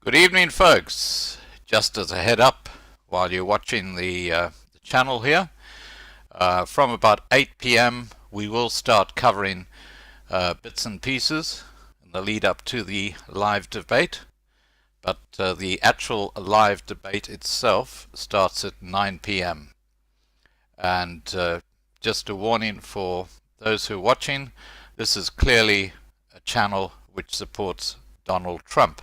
Good evening, folks. Just as a head up, while you're watching the channel here, from about 8 p.m. we will start covering bits and pieces in the lead up to the live debate. But the actual live debate itself starts at 9 p.m. And just a warning for those who are watching, this is clearly a channel which supports Donald Trump.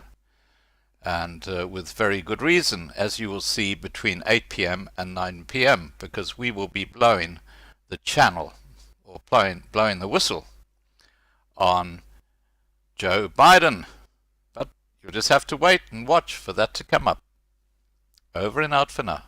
And with very good reason, as you will see between 8 p.m. and 9 p.m., because we will be blowing the channel, or blowing the whistle, on Joe Biden. But you'll just have to wait and watch for that to come up. Over and out for now.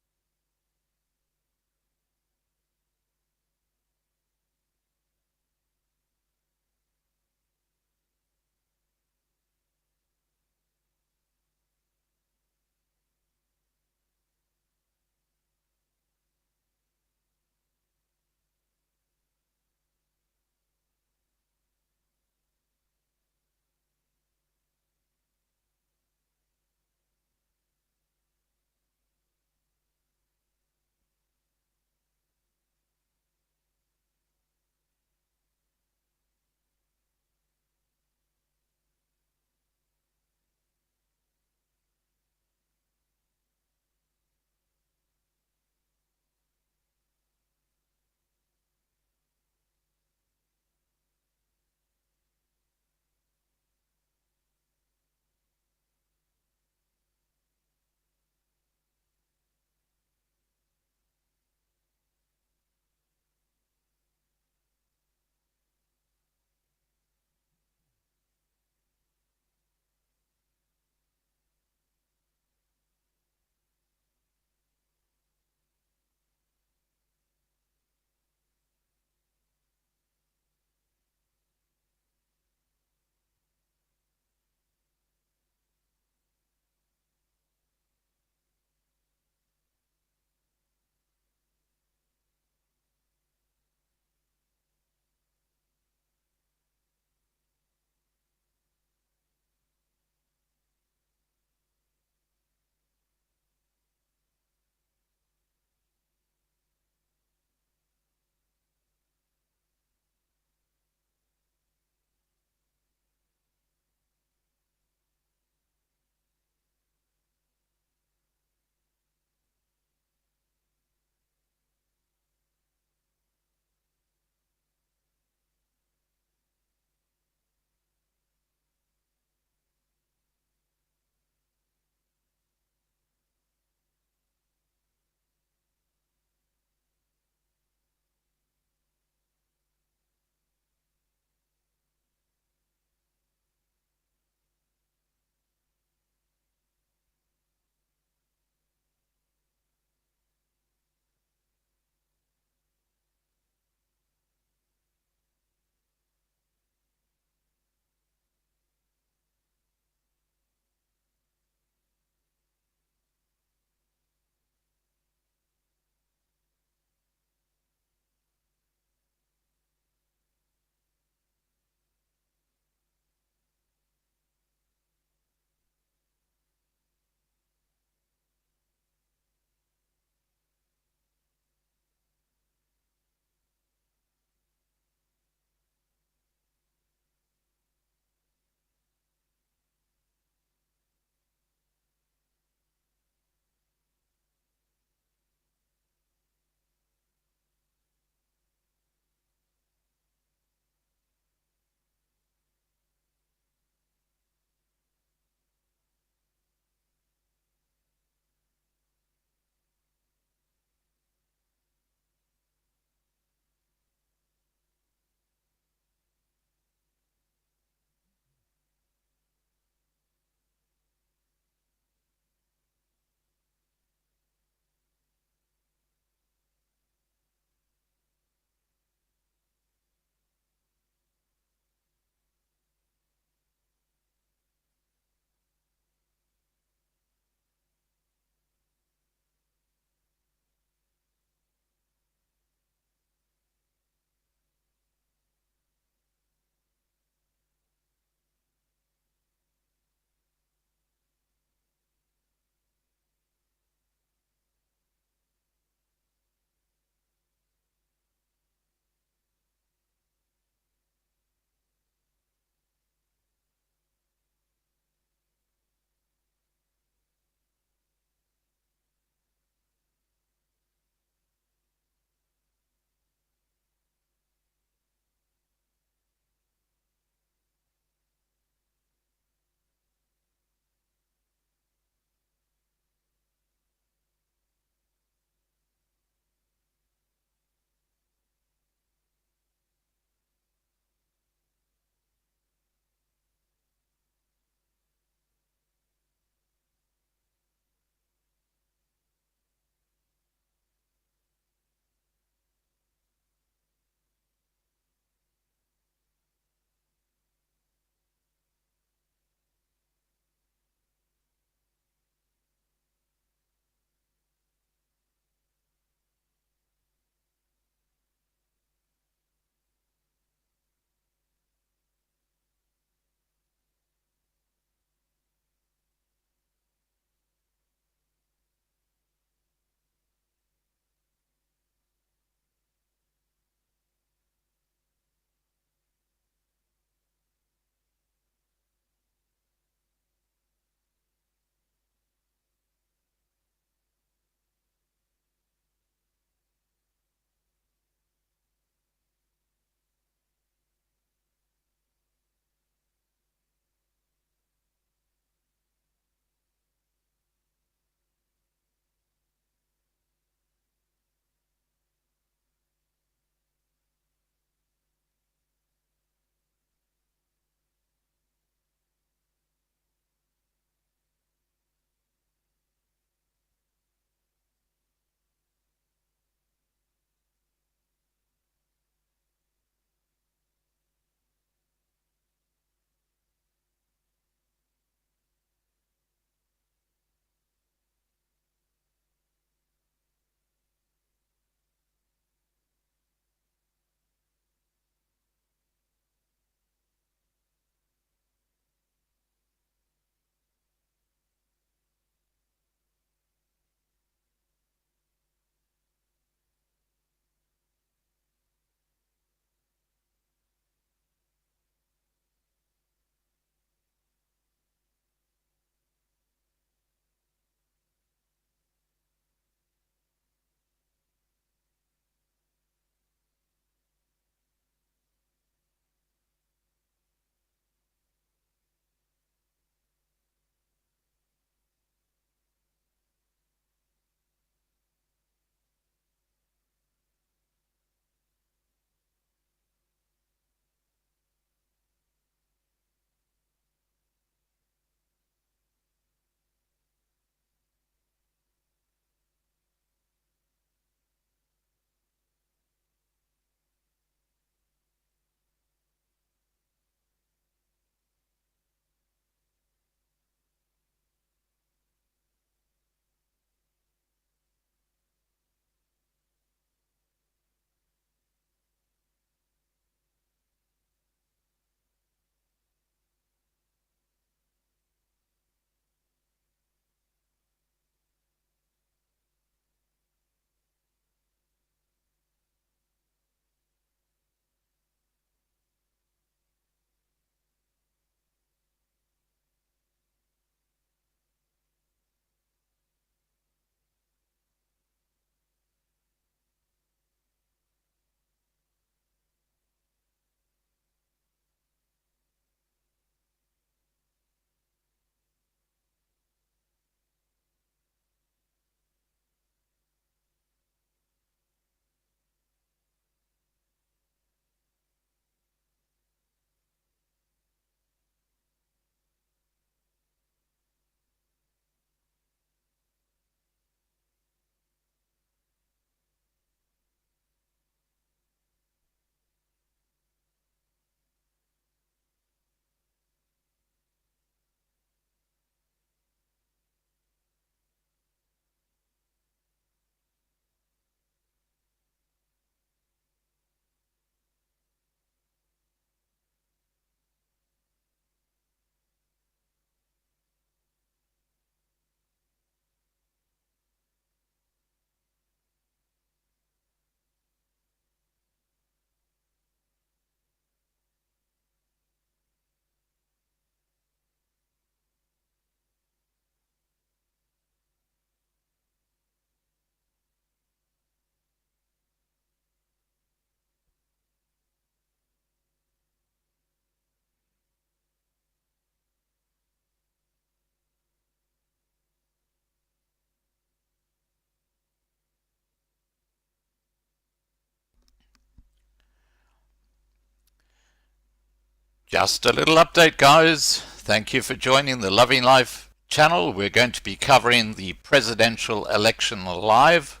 Just a little update, guys. Thank you for joining the Loving Life channel. We're going to be covering the presidential election live.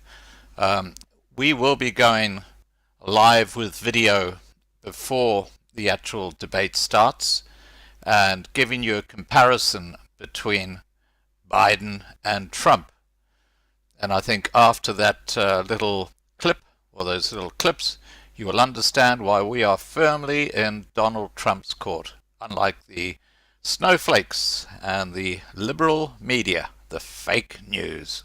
We will be going live with video before the actual debate starts and giving you a comparison between Biden and Trump. And I think after that little clip, or those little clips, you will understand why we are firmly in Donald Trump's court, unlike the snowflakes and the liberal media, the fake news.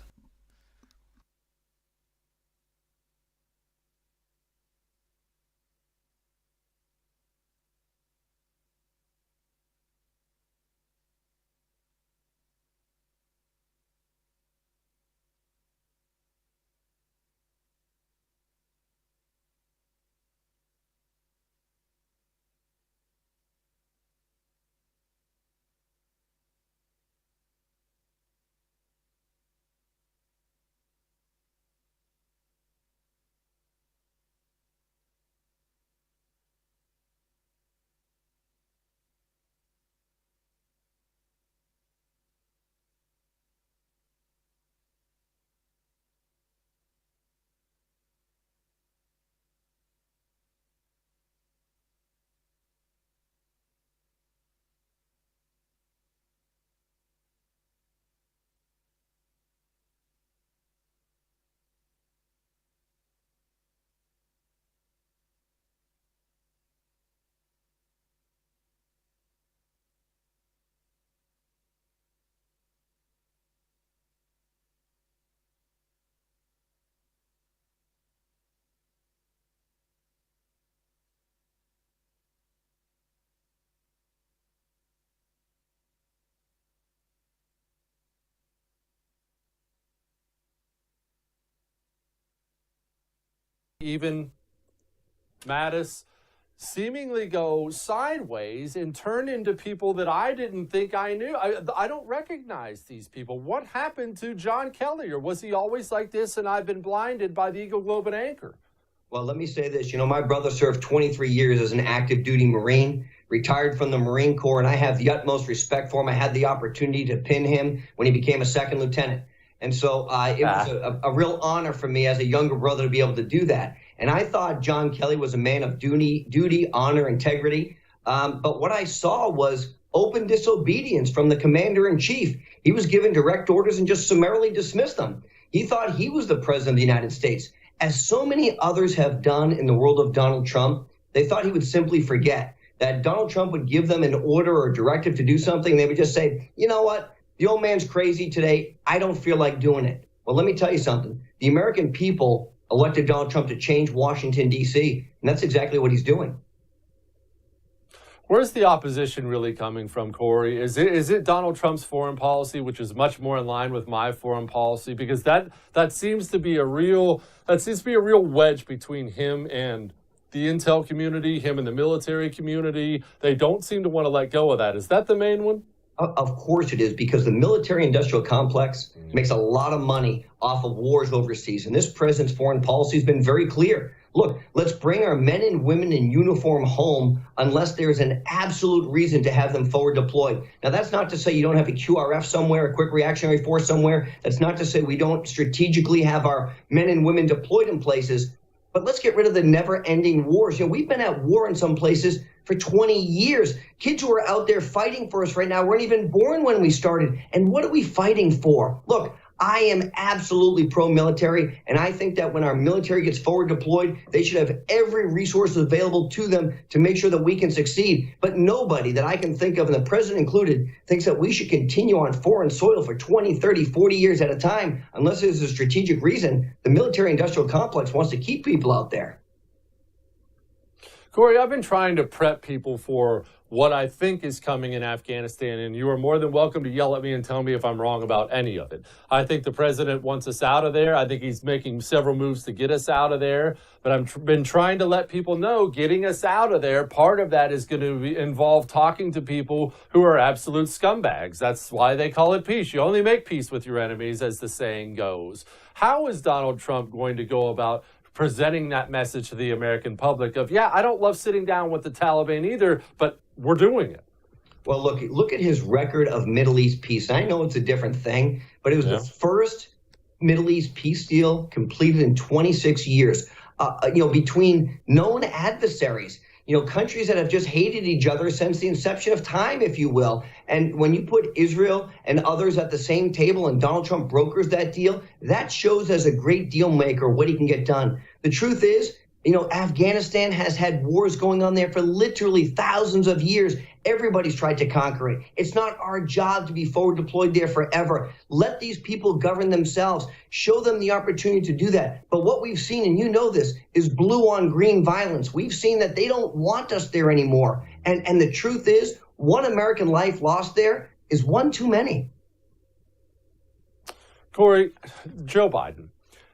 Even Mattis seemingly go sideways and turn into people that I didn't think I knew. I don't recognize these people. What happened to John Kelly? Or was he always like this and I've been blinded by the Eagle, Globe, and Anchor? Well, let me say this. You know, my brother served 23 years as an active duty Marine, retired from the Marine Corps, and I have the utmost respect for him. I had the opportunity to pin him when he became a second lieutenant. And so it was a real honor for me as a younger brother to be able to do that. And I thought John Kelly was a man of duty, honor, integrity. But what I saw was open disobedience from the commander-in-chief. He was given direct orders and just summarily dismissed them. He thought he was the president of the United States. As so many others have done in the world of Donald Trump, they thought he would simply forget that Donald Trump would give them an order or a directive to do something. They would just say, you know what? The old man's crazy today. I don't feel like doing it. Well, let me tell you something. The American people elected Donald Trump to change Washington, D.C., and that's exactly what he's doing. Where's the opposition really coming from, Corey? Is it Donald Trump's foreign policy, which is much more in line with my foreign policy? Because that seems to be a real wedge between him and the intel community, him and the military community. They don't seem to want to let go of that. Is that the main one? Of course it is, because the military-industrial complex makes a lot of money off of wars overseas. And this president's foreign policy has been very clear. Look, let's bring our men and women in uniform home unless there's an absolute reason to have them forward deployed. Now, that's not to say you don't have a QRF somewhere, a quick reactionary force somewhere. That's not to say we don't strategically have our men and women deployed in places. But let's get rid of the never-ending wars. You know, we've been at war in some places for 20 years. Kids who are out there fighting for us right now weren't even born when we started. And what are we fighting for? Look, I am absolutely pro-military, and I think that when our military gets forward deployed, they should have every resource available to them to make sure that we can succeed. But nobody that I can think of, and the president included, thinks that we should continue on foreign soil for 20, 30, 40 years at a time, unless there's a strategic reason. The military-industrial complex wants to keep people out there. Corey, I've been trying to prep people for what I think is coming in Afghanistan, and you are more than welcome to yell at me and tell me if I'm wrong about any of it. I think the president wants us out of there. I think he's making several moves to get us out of there, but I've been trying to let people know getting us out of there, part of that is going to involve talking to people who are absolute scumbags. That's why they call it peace. You only make peace with your enemies, as the saying goes. How is Donald Trump going to go about presenting that message to the American public of, yeah, I don't love sitting down with the Taliban either, but we're doing it. Well, look at his record of Middle East peace. I know it's a different thing, but it was the first Middle East peace deal completed in 26 years. Between known adversaries, countries that have just hated each other since the inception of time, if you will. And when you put Israel and others at the same table and Donald Trump brokers that deal, that shows as a great deal maker what he can get done. The truth is, Afghanistan has had wars going on there for literally thousands of years. Everybody's tried to conquer it. It's not our job to be forward deployed there forever. Let these people govern themselves. Show them the opportunity to do that. But what we've seen, and you know this, is blue on green violence. We've seen that they don't want us there anymore. And the truth is, one American life lost there is one too many. Corey, Joe Biden.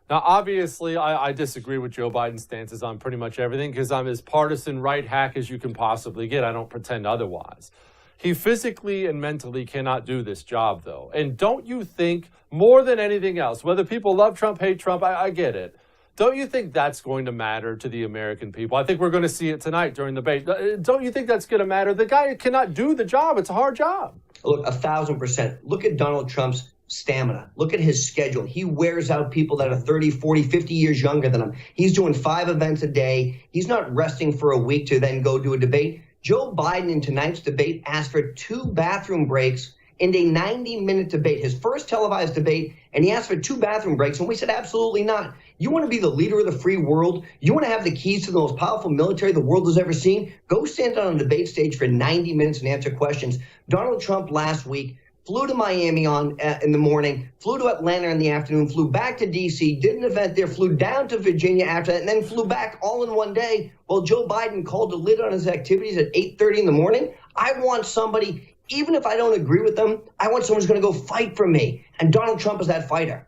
Now, obviously, I disagree with Joe Biden's stances on pretty much everything because I'm as partisan right hack as you can possibly get. I don't pretend otherwise. He physically and mentally cannot do this job, though. And don't you think, more than anything else, whether people love Trump, hate Trump, I get it. Don't you think that's going to matter to the American people? I think we're going to see it tonight during the debate. Don't you think that's going to matter? The guy cannot do the job. It's a hard job. Look, 1,000%. Look at Donald Trump's stamina. Look at his schedule. He wears out people that are 30, 40, 50 years younger than him. He's doing 5 events a day. He's not resting for a week to then go do a debate. Joe Biden in tonight's debate asked for 2 bathroom breaks in a 90-minute debate, his first televised debate, and he asked for 2 bathroom breaks, and we said absolutely not. You want to be the leader of the free world? You want to have the keys to the most powerful military the world has ever seen? Go stand on a debate stage for 90 minutes and answer questions. Donald Trump last week flew to Miami in the morning, flew to Atlanta in the afternoon, flew back to D.C., did an event there, flew down to Virginia after that, and then flew back all in one day while Joe Biden called a lid on his activities at 8:30 in the morning. I want somebody, even if I don't agree with them, I want someone who's going to go fight for me. And Donald Trump is that fighter.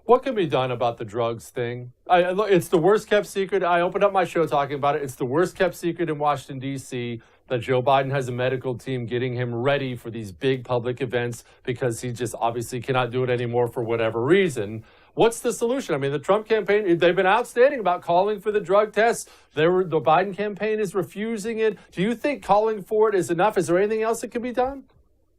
What can be done about the drugs thing? It's the worst kept secret. I opened up my show talking about it. It's the worst kept secret in Washington, D.C., that Joe Biden has a medical team getting him ready for these big public events because he just obviously cannot do it anymore for whatever reason. What's the solution? I mean, the Trump campaign, they've been outstanding about calling for the drug tests. The Biden campaign is refusing it. Do you think calling for it is enough? Is there anything else that can be done?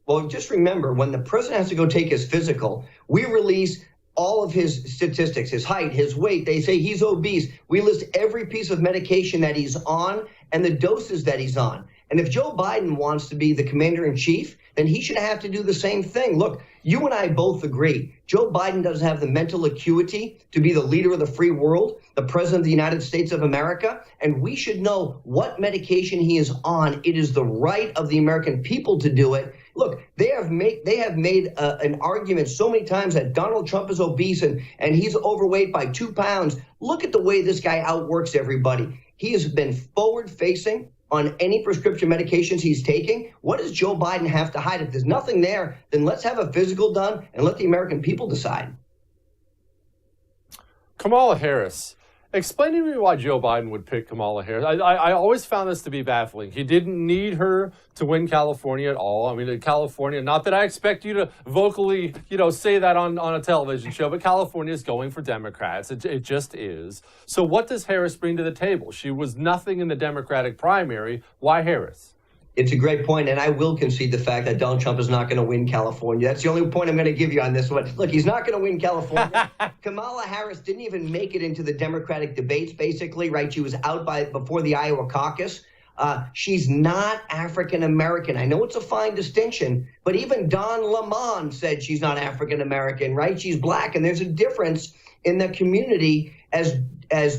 Well, just remember, when the president has to go take his physical, we release all of his statistics, his height, his weight. They say he's obese. We list every piece of medication that he's on and the doses that he's on. And if Joe Biden wants to be the commander-in-chief, then he should have to do the same thing. Look, you and I both agree. Joe Biden doesn't have the mental acuity to be the leader of the free world, the president of the United States of America, and we should know what medication he is on. It is the right of the American people to do it. Look, they have made an argument so many times that Donald Trump is obese and he's overweight by 2 pounds. Look at the way this guy outworks everybody. He has been forward-facing on any prescription medications he's taking. What does Joe Biden have to hide? If there's nothing there, then let's have a physical done and let the American people decide. Kamala Harris. Explain to me why Joe Biden would pick Kamala Harris. I always found this to be baffling. He didn't need her to win California at all. I mean, California, not that I expect you to vocally, say that on a television show, but California is going for Democrats. It just is. So what does Harris bring to the table? She was nothing in the Democratic primary. Why Harris? It's a great point, and I will concede the fact that Donald Trump is not going to win California. That's the only point I'm going to give you on this one. Look, he's not going to win California. Kamala Harris didn't even make it into the Democratic debates, basically, right? She was out before the Iowa caucus. She's not African-American. I know it's a fine distinction, but even Don Lemon said she's not African-American, right? She's black, and there's a difference in the community as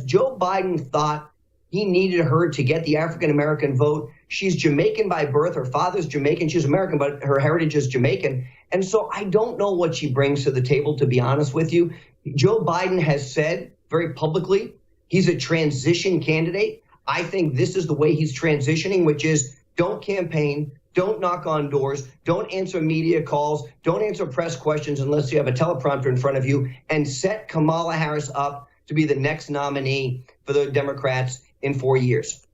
Joe Biden thought he needed her to get the African-American vote. She's Jamaican by birth. Her father's Jamaican. She's American, but her heritage is Jamaican. And so I don't know what she brings to the table, to be honest with you. Joe Biden has said very publicly he's a transition candidate. I think this is the way he's transitioning, which is don't campaign, don't knock on doors, don't answer media calls, don't answer press questions unless you have a teleprompter in front of you, and set Kamala Harris up to be the next nominee for the Democrats in 4 years.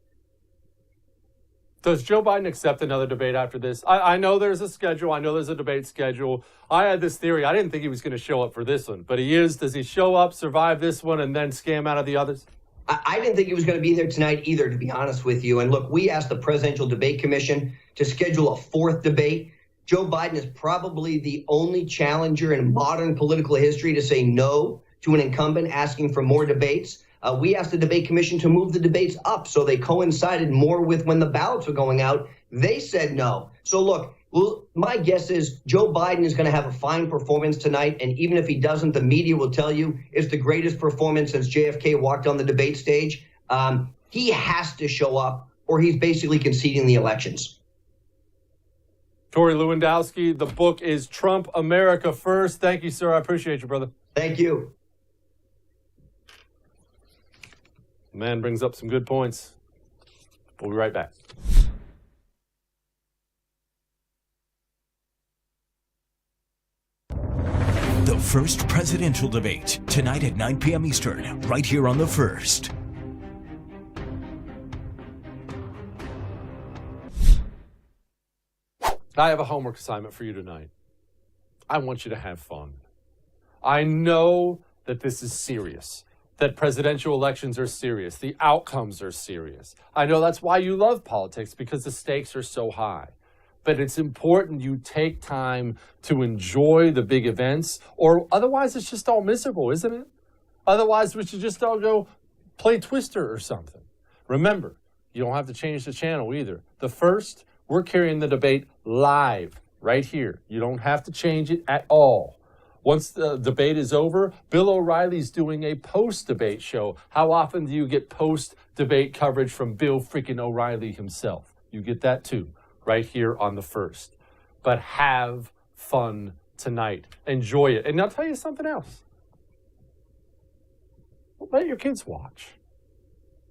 Does Joe Biden accept another debate after this? I know there's a schedule. I know there's a debate schedule. I had this theory. I didn't think he was going to show up for this one, but he is. Does he show up, survive this one, and then scam out of the others? I didn't think he was going to be there tonight either, to be honest with you. And look, we asked the Presidential Debate Commission to schedule a fourth debate. Joe Biden is probably the only challenger in modern political history to say no to an incumbent asking for more debates. We asked the Debate Commission to move the debates up so they coincided more with when the ballots were going out. They said no. So look, my guess is Joe Biden is going to have a fine performance tonight. And even if he doesn't, the media will tell you it's the greatest performance since JFK walked on the debate stage. He has to show up or he's basically conceding the elections. Tory Lewandowski, the book is Trump America First. Thank you, sir. I appreciate you, brother. Thank you. Man brings up some good points. We'll be right back. The first presidential debate, tonight at 9 p.m. Eastern, right here on The First. I have a homework assignment for you tonight. I want you to have fun. I know that this is serious, that presidential elections are serious, the outcomes are serious. I know that's why you love politics, because the stakes are so high. But it's important you take time to enjoy the big events, or otherwise it's just all miserable, isn't it? Otherwise we should just all go play Twister or something. Remember, you don't have to change the channel either. The First, we're carrying the debate live right here. You don't have to change it at all. Once the debate is over, Bill O'Reilly's doing a post-debate show. How often do you get post-debate coverage from Bill freaking O'Reilly himself? You get that too, right here on The First. But have fun tonight. Enjoy it. And I'll tell you something else. Let your kids watch.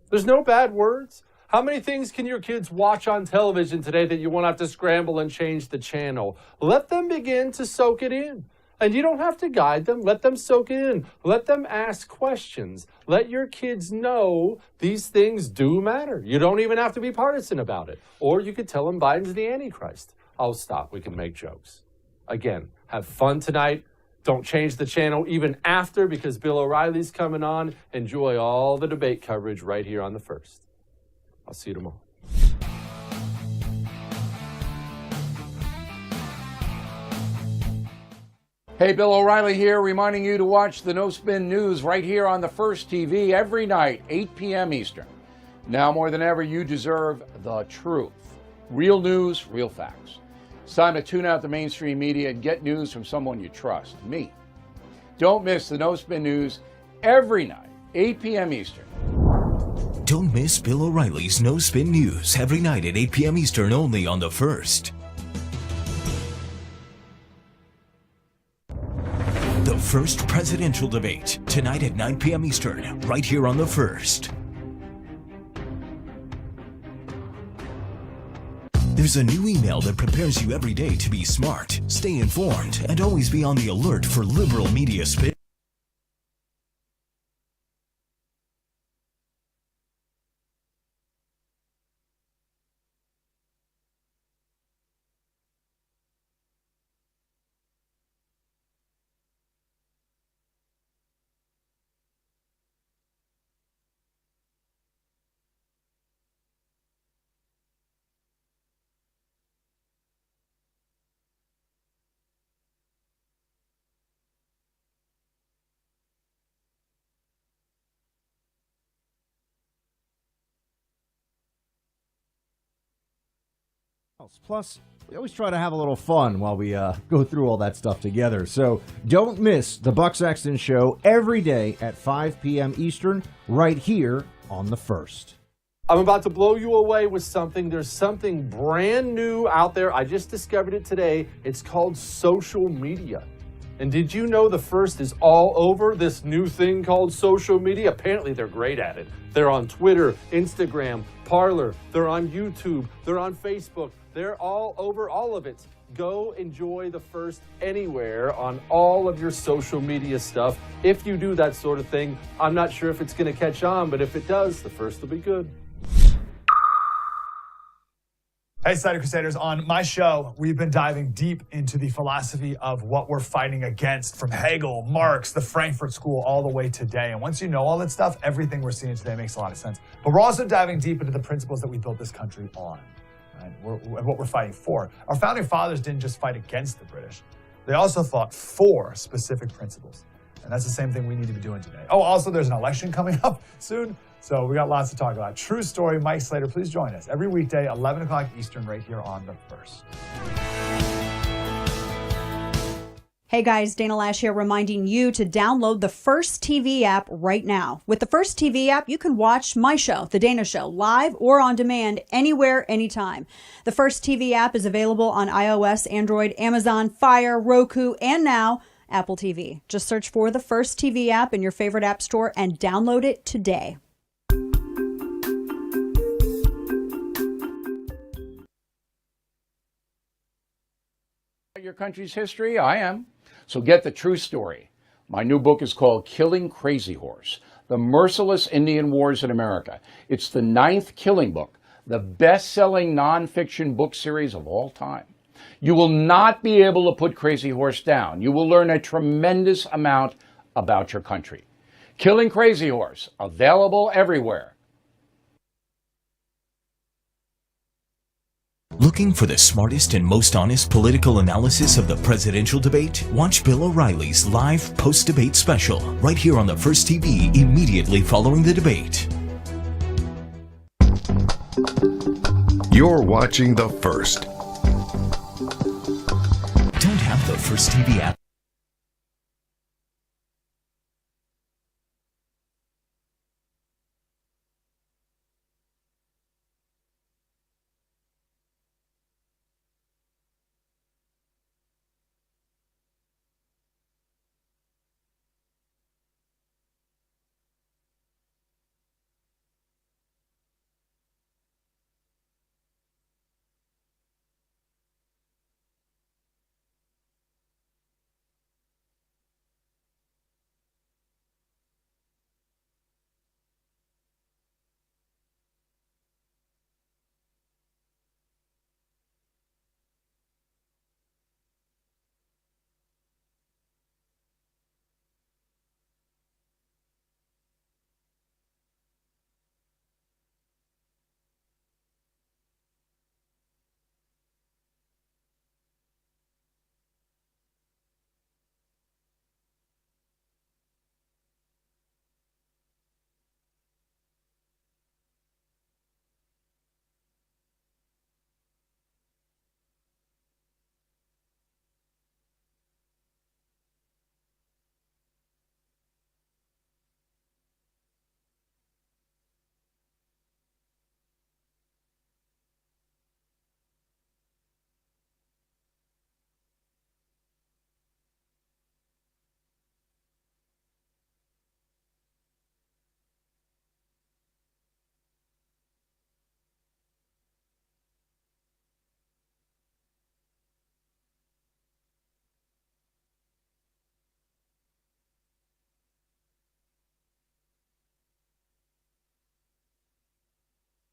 There's no bad words. How many things can your kids watch on television today that you won't have to scramble and change the channel? Let them begin to soak it in. And you don't have to guide them. Let them soak it in. Let them ask questions. Let your kids know these things do matter. You don't even have to be partisan about it. Or you could tell them Biden's the Antichrist. I'll stop. We can make jokes. Again, have fun tonight. Don't change the channel even after, because Bill O'Reilly's coming on. Enjoy all the debate coverage right here on The First. I'll see you tomorrow. Hey, Bill O'Reilly here, reminding you to watch the No Spin News right here on The First TV every night, 8 p.m. Eastern. Now more than ever, you deserve the truth. Real news, real facts. It's time to tune out the mainstream media and get news from someone you trust, me. Don't miss the No Spin News every night, 8 p.m. Eastern. Don't miss Bill O'Reilly's No Spin News every night at 8 p.m. Eastern only on The First. The first presidential debate, tonight at 9 p.m. Eastern, right here on The First. There's a new email that prepares you every day to be smart, stay informed, and always be on the alert for liberal media spin. Plus, we always try to have a little fun while we go through all that stuff together. So don't miss the Buck Sexton Show every day at 5 p.m. Eastern, right here on The First. I'm about to blow you away with something. There's something brand new out there. I just discovered it today. It's called social media. And did you know The First is all over this new thing called social media? Apparently they're great at it. They're on Twitter, Instagram, Parler. They're on YouTube. They're on Facebook. They're all over all of it. Go enjoy The First anywhere on all of your social media stuff. If you do that sort of thing, I'm not sure if it's going to catch on, but if it does, The First will be good. Hey, Slider Crusaders. On my show, we've been diving deep into the philosophy of what we're fighting against, from Hegel, Marx, the Frankfurt School, all the way today. And once you know all that stuff, everything we're seeing today makes a lot of sense. But we're also diving deep into the principles that we built this country on, right? What we're fighting for. Our founding fathers didn't just fight against the British. They also fought for specific principles. And that's the same thing we need to be doing today. Oh, also, there's an election coming up soon. So we got lots to talk about. True story. Mike Slater, please join us every weekday, 11 o'clock Eastern, right here on The First. Hey guys, Dana Lash here, reminding you to download the First TV app right now. With the First TV app, you can watch my show, The Dana Show, live or on demand, anywhere, anytime. The First TV app is available on iOS, Android, Amazon, Fire, Roku, and now Apple TV. Just search for the First TV app in your favorite app store and download it today. Your country's history? I am. So get the true story. My new book is called Killing Crazy Horse, The Merciless Indian Wars in America. It's the 9th killing book, the best-selling nonfiction book series of all time. You will not be able to put Crazy Horse down. You will learn a tremendous amount about your country. Killing Crazy Horse, available everywhere. Looking for the smartest and most honest political analysis of the presidential debate? Watch Bill O'Reilly's live post-debate special right here on The First TV immediately following the debate. You're watching The First. Don't have the First TV app?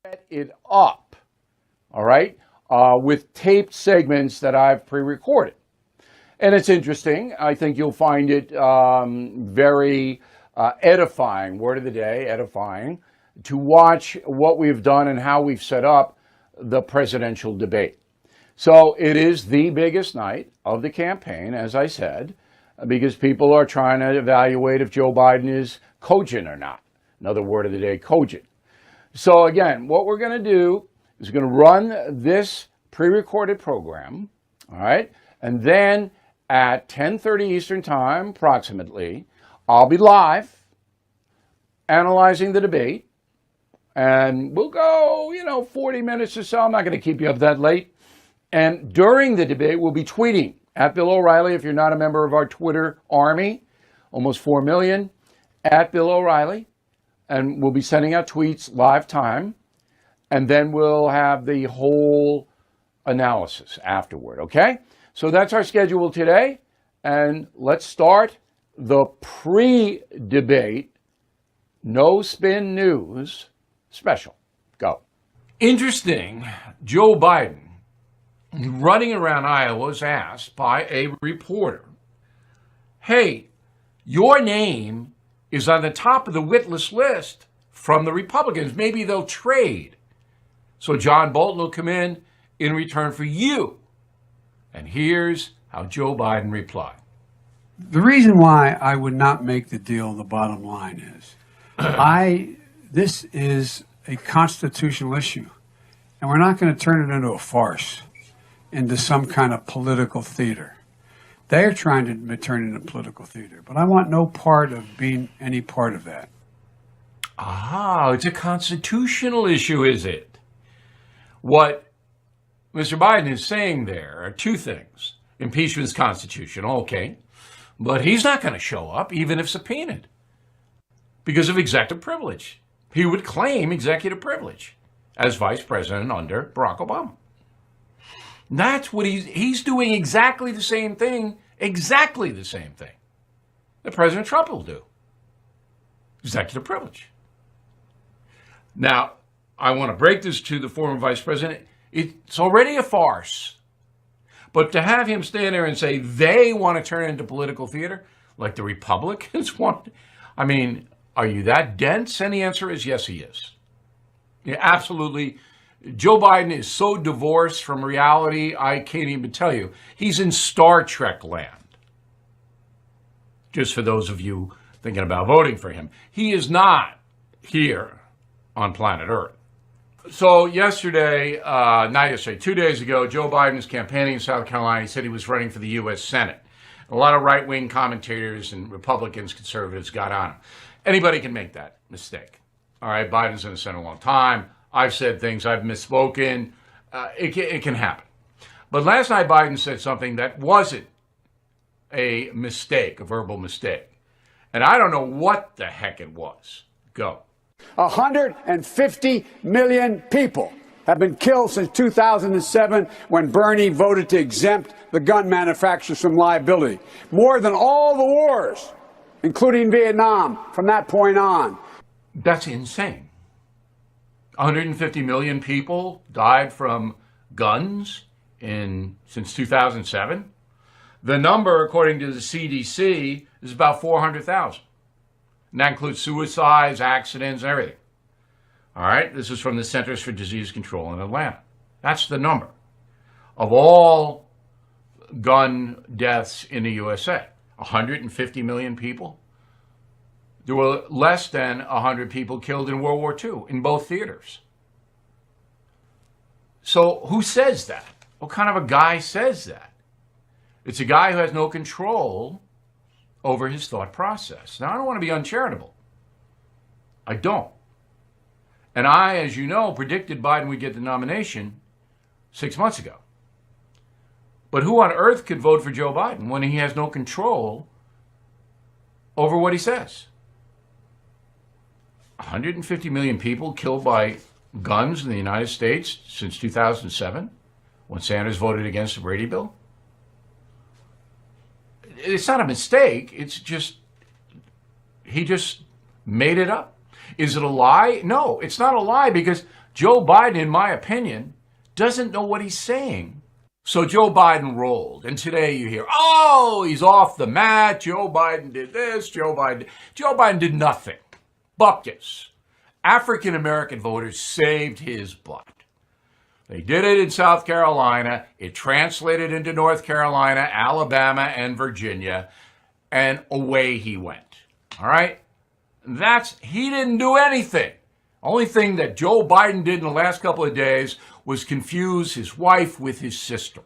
Set it up, all right, with taped segments that I've pre-recorded. And it's interesting. I think you'll find it very edifying, word of the day, edifying, to watch what we've done and how we've set up the presidential debate. So it is the biggest night of the campaign, as I said, because people are trying to evaluate if Joe Biden is cogent or not. Another word of the day, cogent. So again, what we're going to do is going to run this pre-recorded program, all right? And then at 10:30 Eastern Time, approximately, I'll be live analyzing the debate. And we'll go, 40 minutes or so. I'm not going to keep you up that late. And during the debate, we'll be tweeting at Bill O'Reilly. If you're not a member of our Twitter army, almost 4 million, at Bill O'Reilly. And we'll be sending out tweets live time, and then we'll have the whole analysis afterward, okay? So that's our schedule today, and let's start the pre-debate No Spin News special. Go. Interesting, Joe Biden running around Iowa, was asked by a reporter, hey, your name is on the top of the witless list from the Republicans. Maybe they'll trade. So John Bolton will come in return for you. And here's how Joe Biden replied. The reason why I would not make the deal, the bottom line is, this is a constitutional issue, and we're not going to turn it into a farce, into some kind of political theater. They're trying to turn it into political theater, but I want no part of being any part of that. It's a constitutional issue, is it? What Mr. Biden is saying there are two things. Impeachment's constitutional, okay, but he's not going to show up even if subpoenaed because of executive privilege. He would claim executive privilege as vice president under Barack Obama. That's what he's doing exactly the same thing that President Trump will do. Executive privilege. Now, I want to break this to the former vice president. It's already a farce. But to have him stand there and say they want to turn it into political theater, like the Republicans want, I mean, are you that dense? And the answer is yes, he is. Yeah, absolutely. Joe Biden is so divorced from reality, I can't even tell you. He's in Star Trek land. Just for those of you thinking about voting for him. He is not here on planet Earth. So yesterday, not yesterday, 2 days ago, Joe Biden was campaigning in South Carolina. He said he was running for the U.S. Senate. A lot of right-wing commentators and Republicans, conservatives got on him. Anybody can make that mistake. All right, Biden's in the Senate a long time. I've said things, I've misspoken. It can happen. But last night, Biden said something that wasn't a mistake, a verbal mistake. And I don't know what the heck it was. Go. 150 million people have been killed since 2007 when Bernie voted to exempt the gun manufacturers from liability. More than all the wars, including Vietnam, from that point on. That's insane. 150 million people died from guns since 2007. The number, according to the CDC, is about 400,000. And that includes suicides, accidents, and everything. All right? This is from the Centers for Disease Control in Atlanta. That's the number of all gun deaths in the USA. 150 million people. There were less than 100 people killed in World War II in both theaters. So who says that? What kind of a guy says that? It's a guy who has no control over his thought process. Now, I don't want to be uncharitable. I don't. And I, as you know, predicted Biden would get the nomination 6 months ago. But who on earth could vote for Joe Biden when he has no control over what he says? 150 million people killed by guns in the United States since 2007, when Sanders voted against the Brady bill? It's not a mistake. It's just, he just made it up. Is it a lie? No, it's not a lie because Joe Biden, in my opinion, doesn't know what he's saying. So Joe Biden rolled. And today you hear, oh, he's off the mat. Joe Biden did this. Joe Biden did nothing. Buckets. African-American voters saved his butt. They did it in South Carolina. It translated into North Carolina, Alabama, and Virginia. And away he went. All right? He didn't do anything. Only thing that Joe Biden did in the last couple of days was confuse his wife with his sister.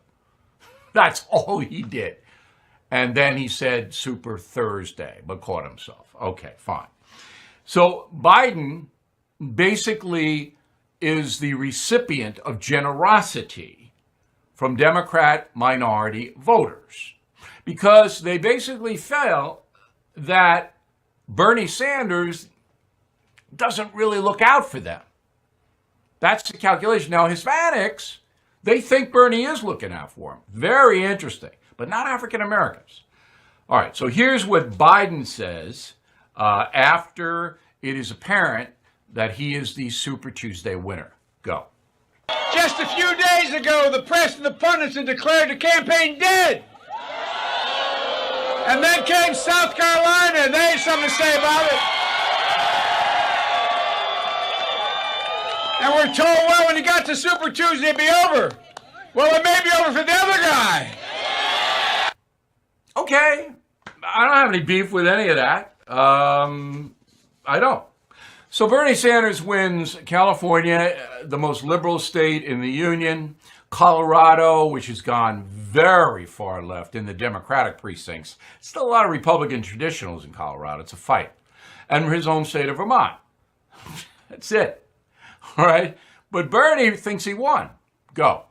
That's all he did. And then he said Super Thursday, but caught himself. Okay, fine. So Biden basically is the recipient of generosity from Democrat minority voters because they basically felt that Bernie Sanders doesn't really look out for them. That's the calculation. Now, Hispanics, they think Bernie is looking out for them. Very interesting, but not African Americans. All right, so here's what Biden says after it is apparent that he is the Super Tuesday winner. Go. Just a few days ago, the press and the pundits had declared the campaign dead. And then came South Carolina, and they had something to say about it. And we're told, well, when you got to Super Tuesday, it'd be over. Well, it may be over for the other guy. Okay. I don't have any beef with any of that. I don't. So Bernie Sanders wins California, the most liberal state in the union. Colorado, which has gone very far left in the Democratic precincts. Still a lot of Republican traditionals in Colorado. It's a fight. And his home state of Vermont. That's it. All right? But Bernie thinks he won. Go.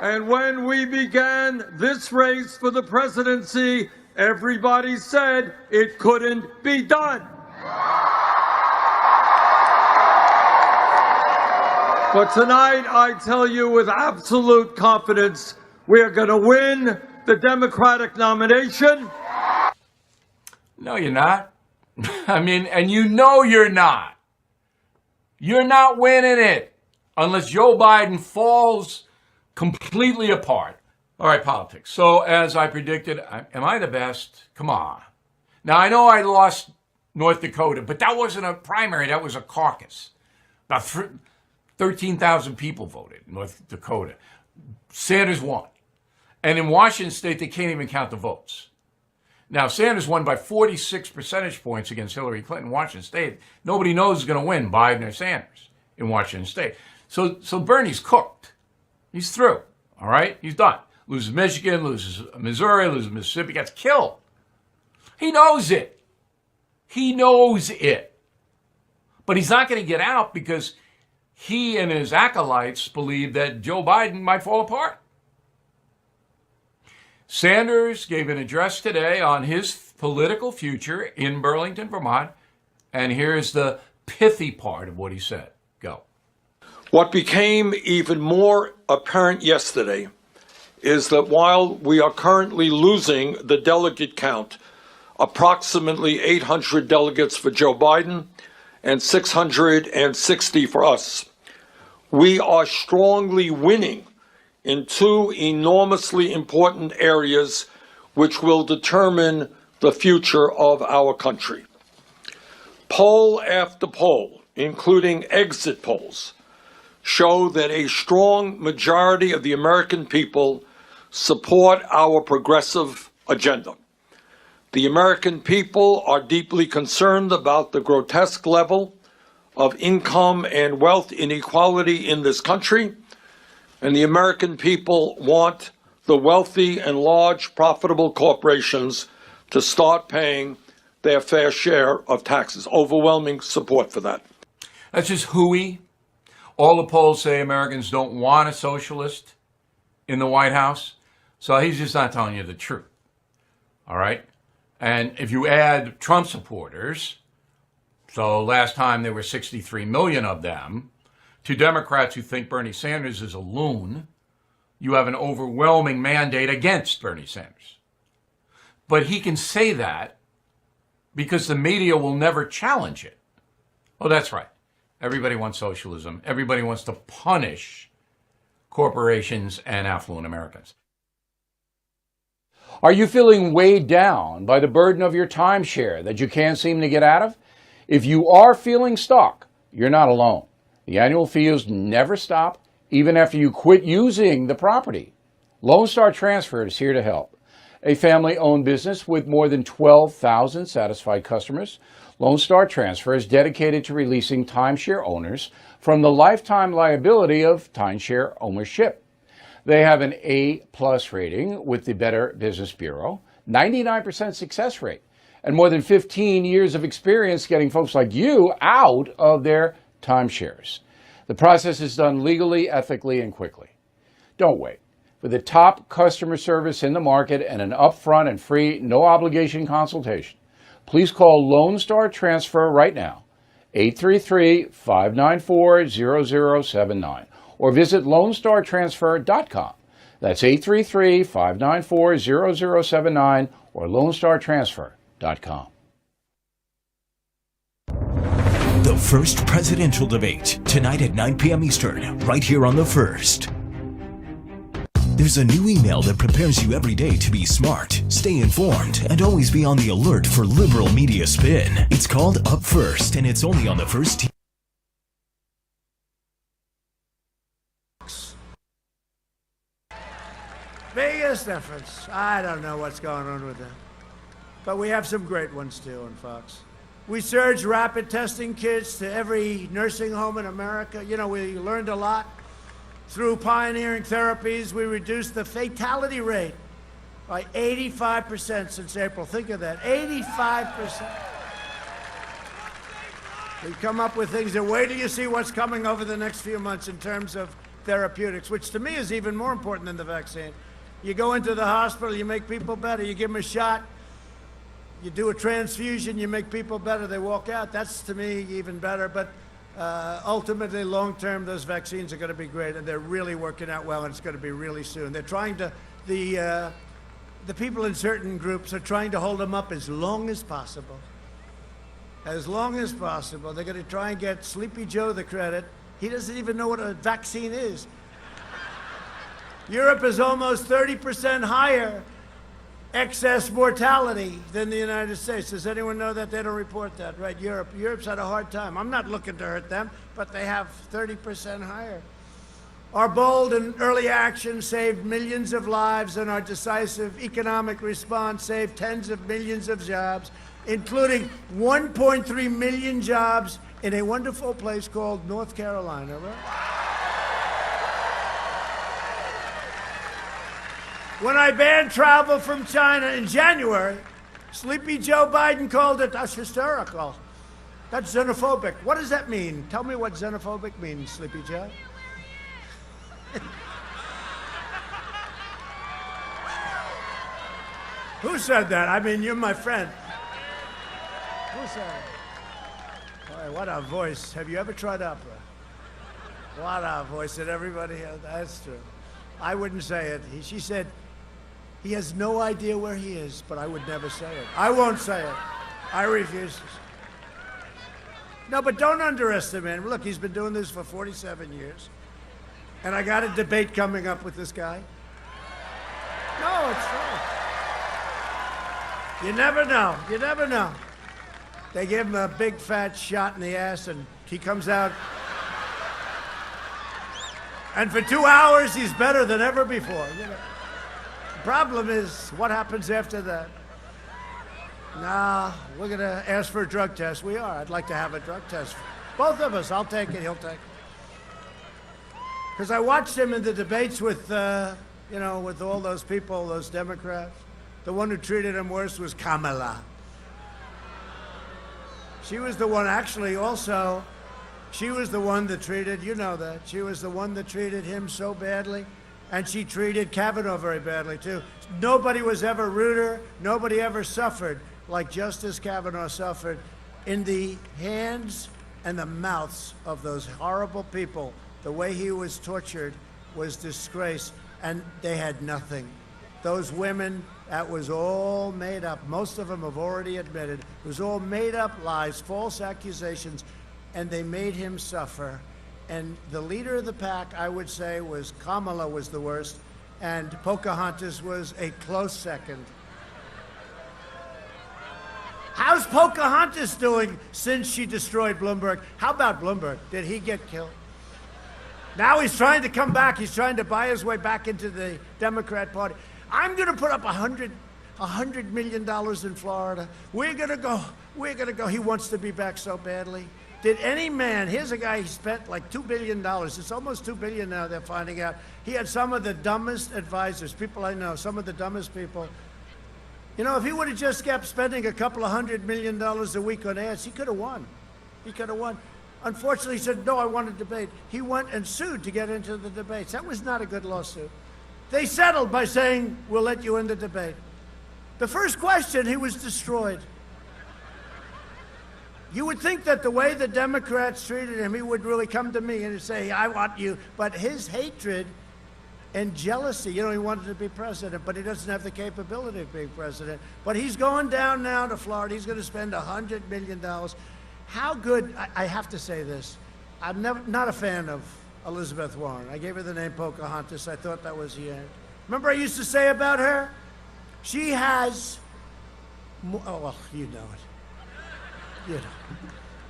And when we began this race for the presidency, everybody said it couldn't be done. But tonight, I tell you with absolute confidence, we are going to win the Democratic nomination. No, you're not. I mean, and you know you're not. You're not winning it unless Joe Biden falls completely apart. All right, politics. So as I predicted, am I the best? Come on. Now, I know I lost North Dakota, but that wasn't a primary. That was a caucus. About 13,000 people voted in North Dakota. Sanders won. And in Washington State, they can't even count the votes. Now, Sanders won by 46 percentage points against Hillary Clinton in Washington State. Nobody knows who's going to win, Biden or Sanders, in Washington State. So Bernie's cooked. He's through. All right? He's done. Loses Michigan, loses Missouri, loses Mississippi, gets killed. He knows it. He knows it. But he's not going to get out because he and his acolytes believe that Joe Biden might fall apart. Sanders gave an address today on his political future in Burlington, Vermont, and here's the pithy part of what he said. Go. What became even more apparent yesterday is that while we are currently losing the delegate count, approximately 800 delegates for Joe Biden and 660 for us, we are strongly winning in two enormously important areas which will determine the future of our country. Poll after poll, including exit polls, show that a strong majority of the American people support our progressive agenda. The American people are deeply concerned about the grotesque level of income and wealth inequality in this country, and the American people want the wealthy and large profitable corporations to start paying their fair share of taxes. Overwhelming support for that. That's just hooey. All the polls say Americans don't want a socialist in the White House, so he's just not telling you the truth. All right? And if you add Trump supporters, so last time there were 63 million of them, to Democrats who think Bernie Sanders is a loon, you have an overwhelming mandate against Bernie Sanders. But he can say that because the media will never challenge it. Oh, that's right. Everybody wants socialism. Everybody wants to punish corporations and affluent Americans. Are you feeling weighed down by the burden of your timeshare that you can't seem to get out of? If you are feeling stuck, you're not alone. The annual fees never stop, even after you quit using the property. Lone Star Transfer is here to help. A family-owned business with more than 12,000 satisfied customers, Lone Star Transfer is dedicated to releasing timeshare owners from the lifetime liability of timeshare ownership. They have an A+ rating with the Better Business Bureau, 99% success rate, and more than 15 years of experience getting folks like you out of their timeshares. The process is done legally, ethically, and quickly. Don't wait. For the top customer service in the market and an upfront and free, no-obligation consultation, please call Lone Star Transfer right now, 833-594-0079, or visit LoneStarTransfer.com. That's 833-594-0079 or LoneStarTransfer.com. The The first presidential debate, tonight at 9 p.m. Eastern, right here on The First. There's a new email that prepares you every day to be smart, stay informed, and always be on the alert for liberal media spin. It's called Up First, and it's only on The First. Biggest difference. I don't know what's going on with them. But we have some great ones too on Fox. We surged rapid testing kits to every nursing home in America. You know, we learned a lot. Through pioneering therapies, we reduced the fatality rate by 85% since April. Think of that, 85%. We've come up with things that wait till you see what's coming over the next few months in terms of therapeutics, which to me is even more important than the vaccine. You go into the hospital, you make people better, you give them a shot, you do a transfusion, you make people better, they walk out. That's, to me, even better. But ultimately, long-term, those vaccines are going to be great, and they're really working out well, and it's going to be really soon. They're trying to, the people in certain groups are trying to hold them up as long as possible. As long as possible. They're going to try and get Sleepy Joe the credit. He doesn't even know what a vaccine is. Europe is almost 30% higher excess mortality than the United States. Does anyone know that? They don't report that, right? Europe's had a hard time. I'm not looking to hurt them, but they have 30% higher. Our bold and early action saved millions of lives, and our decisive economic response saved tens of millions of jobs, including 1.3 million jobs in a wonderful place called North Carolina, right? When I banned travel from China in January, Sleepy Joe Biden called it, that's hysterical. That's xenophobic. What does that mean? Tell me what xenophobic means, Sleepy Joe. Who said that? I mean, you're my friend. Who said it? Boy, what a voice. Have you ever tried opera? What a voice that everybody has. That's true. I wouldn't say it. She said, he has no idea where he is, but I would never say it. I won't say it. I refuse to say it. No, but don't underestimate him. Look, he's been doing this for 47 years. And I got a debate coming up with this guy. No, it's true. You never know. You never know. They give him a big fat shot in the ass, and he comes out. And for 2 hours, he's better than ever before. You know? The problem is, what happens after that? Nah, we're going to ask for a drug test. We are. I'd like to have a drug test. Both of us. I'll take it. He'll take it. Because I watched him in the debates with, you know, with all those people, those Democrats. The one who treated him worse was Kamala. She was the one, actually, also, she was the one that treated, you know that, she was the one that treated him so badly, and she treated Kavanaugh very badly, too. Nobody was ever ruder, nobody ever suffered like Justice Kavanaugh suffered in the hands and the mouths of those horrible people. The way he was tortured was disgrace, and they had nothing. Those women, that was all made up. Most of them have already admitted. It was all made up lies, false accusations, and they made him suffer. And the leader of the pack, I would say, was Kamala was the worst, and Pocahontas was a close second. How's Pocahontas doing since she destroyed Bloomberg? How about Bloomberg? Did he get killed? Now he's trying to come back. He's trying to buy his way back into the Democrat Party. I'm going to put up $100 million in Florida. We're going to go. We're going to go. He wants to be back so badly. Did any man, here's a guy, he spent like $2 billion. It's almost $2 billion now, they're finding out. He had some of the dumbest advisors, people I know, some of the dumbest people. You know, if he would have just kept spending a couple of $100 million a week on ads, he could have won. He could have won. Unfortunately, he said, no, I want a debate. He went and sued to get into the debates. That was not a good lawsuit. They settled by saying, we'll let you in the debate. The first question, he was destroyed. You would think that the way the Democrats treated him, he would really come to me and say, I want you. But his hatred and jealousy, you know, he wanted to be president, but he doesn't have the capability of being president. But he's going down now to Florida. He's going to spend $100 million. how good, I have to say this, I'm not a fan of Elizabeth Warren. I gave her the name Pocahontas. I thought that was the end. Remember I used to say about her? She has, oh, well, you know it. You know.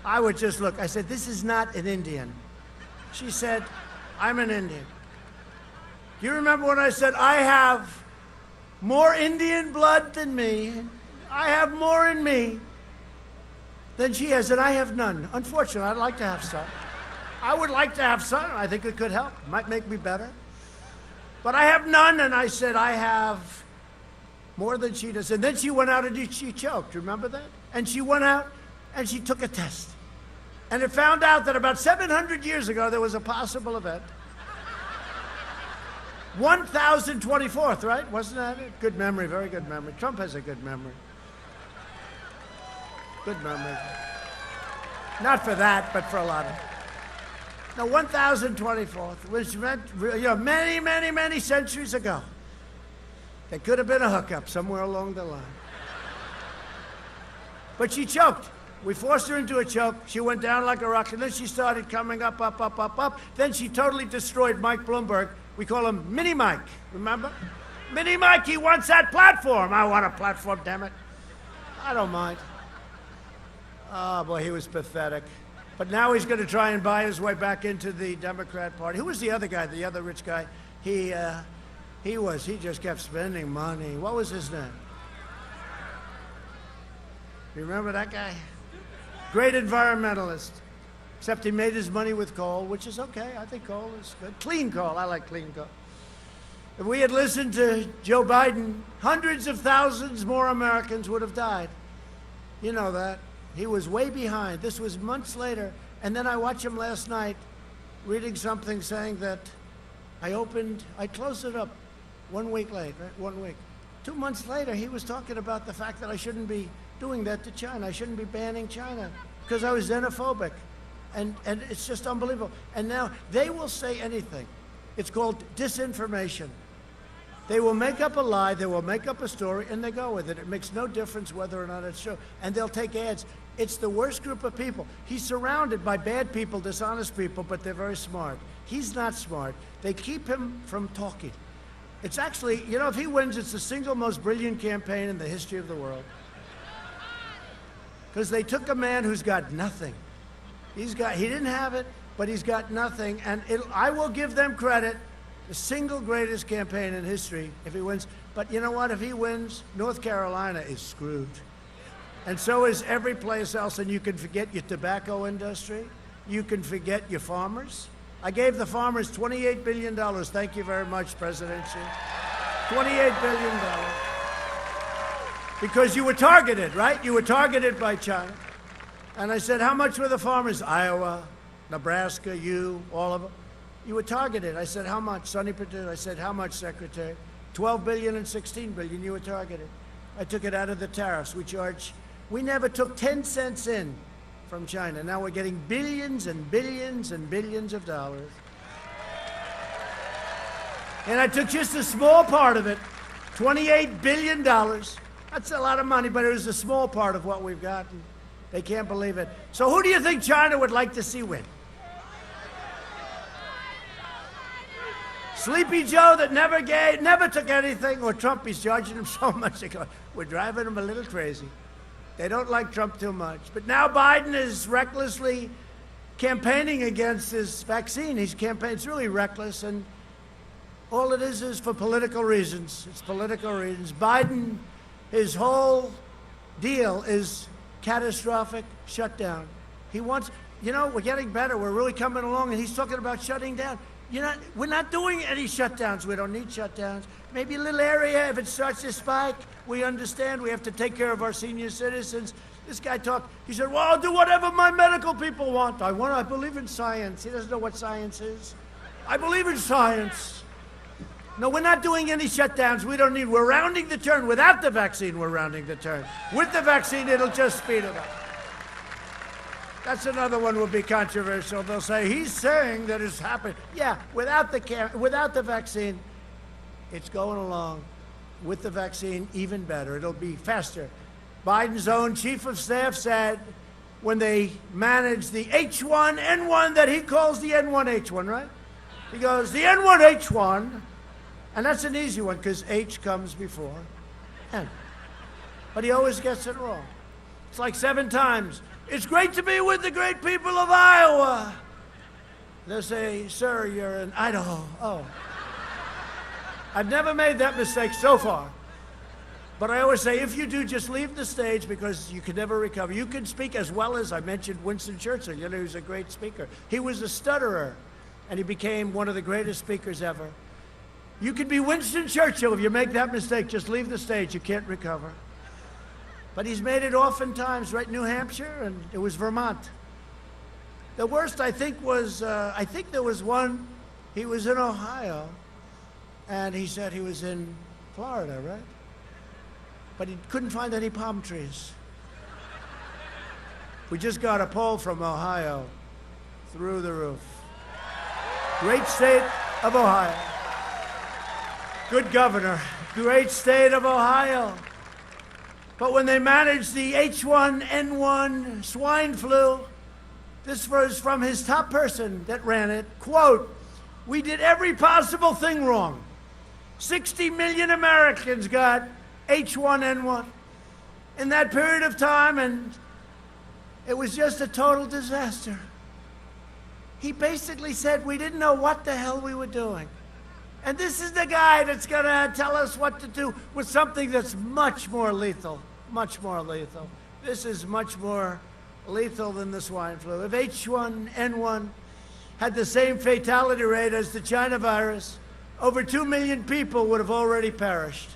I would just look. I said, this is not an Indian. She said, I'm an Indian. Do you remember when I said, I have more Indian blood than me? I have more in me than she has, and I have none. Unfortunately, I'd like to have some. I would like to have some. I think it could help. It might make me better. But I have none, and I said, I have more than she does. And then she went out and she choked. Remember that? And she went out and she took a test. And it found out that about 700 years ago, there was a possible event. 1024th, right? Wasn't that it? Good memory, very good memory. Trump has a good memory. Good memory. Not for that, but for a lot of it. Now, 1024th, which meant, many, many, many centuries ago. There could have been a hookup somewhere along the line. But she choked. We forced her into a choke. She went down like a rock, and then she started coming up, up, up, up, up. Then she totally destroyed Mike Bloomberg. We call him Mini Mike, remember? Mini Mike, he wants that platform. I want a platform, damn it. I don't mind. Oh, boy, he was pathetic. But now he's going to try and buy his way back into the Democrat Party. Who was the other guy, the other rich guy? He just kept spending money. What was his name? You remember that guy? Great environmentalist. Except he made his money with coal, which is okay. I think coal is good. Clean coal. I like clean coal. If we had listened to Joe Biden, hundreds of thousands more Americans would have died. You know that. He was way behind. This was months later. And then I watched him last night reading something saying that I closed it up 1 week late, right? 1 week. 2 months later, he was talking about the fact that I shouldn't be doing that to China. I shouldn't be banning China because I was xenophobic. And it's just unbelievable. And now they will say anything. It's called disinformation. They will make up a lie, they will make up a story, and they go with it. It makes no difference whether or not it's true. And they'll take ads. It's the worst group of people. He's surrounded by bad people, dishonest people, but they're very smart. He's not smart. They keep him from talking. It's actually, if he wins, it's the single most brilliant campaign in the history of the world. Because they took a man who's got nothing. He didn't have it, but he's got nothing. And I will give them credit, the single greatest campaign in history if he wins. But you know what? If he wins, North Carolina is screwed. And so is every place else. And you can forget your tobacco industry. You can forget your farmers. I gave the farmers $28 billion. Thank you very much, President Xi. $28 billion. Because you were targeted, right? You were targeted by China. And I said, how much were the farmers? Iowa, Nebraska, all of them. You were targeted. I said, how much? Sonny Perdue. I said, how much, Secretary? 12 billion and 16 billion. You were targeted. I took it out of the tariffs. We never took 10 cents in from China. Now we're getting billions and billions and billions of dollars. And I took just a small part of it, $28 billion. That's a lot of money, but it was a small part of what we've gotten. They can't believe it. So who do you think China would like to see win? Sleepy Joe that never took anything, or Trump? He's charging him so much. We're driving him a little crazy. They don't like Trump too much. But now Biden is recklessly campaigning against this vaccine. It's really reckless, and all it is for political reasons. It's political reasons. Biden, his whole deal is catastrophic shutdown. He wants, we're getting better. We're really coming along, and he's talking about shutting down. We're not doing any shutdowns. We don't need shutdowns. Maybe a little area, if it starts to spike, we understand we have to take care of our senior citizens. This guy he said, well, I'll do whatever my medical people want. I believe in science. He doesn't know what science is. I believe in science. No, we're not doing any shutdowns. We're rounding the turn. Without the vaccine, we're rounding the turn. With the vaccine, it'll just speed it up. That's another one will be controversial. They'll say, he's saying that it's happened. Yeah, without the vaccine, it's going along. With the vaccine, even better. It'll be faster. Biden's own chief of staff said when they managed the H1N1 that he calls the N1H1, right? He goes, the N1H1, and that's an easy one because H comes before N. But he always gets it wrong. It's like 7 times. It's great to be with the great people of Iowa. They'll say, sir, you're in Idaho. Oh. I've never made that mistake so far. But I always say, if you do, just leave the stage because you can never recover. You can speak as well as, I mentioned Winston Churchill. You know, he was a great speaker. He was a stutterer, and he became one of the greatest speakers ever. You can be Winston Churchill. If you make that mistake, just leave the stage. You can't recover. But he's made it oftentimes, right? New Hampshire, and it was Vermont. The worst, I think, was, I think there was one, he was in Ohio, and he said he was in Florida, right? But he couldn't find any palm trees. We just got a poll from Ohio, through the roof. Great state of Ohio. Good governor, great state of Ohio. But when they managed the H1N1 swine flu, this was from his top person that ran it, quote, we did every possible thing wrong. 60 million Americans got H1N1 in that period of time, and it was just a total disaster. He basically said we didn't know what the hell we were doing. And this is the guy that's going to tell us what to do with something that's much more lethal, much more lethal. This is much more lethal than the swine flu. If H1N1 had the same fatality rate as the China virus, over 2 million people would have already perished.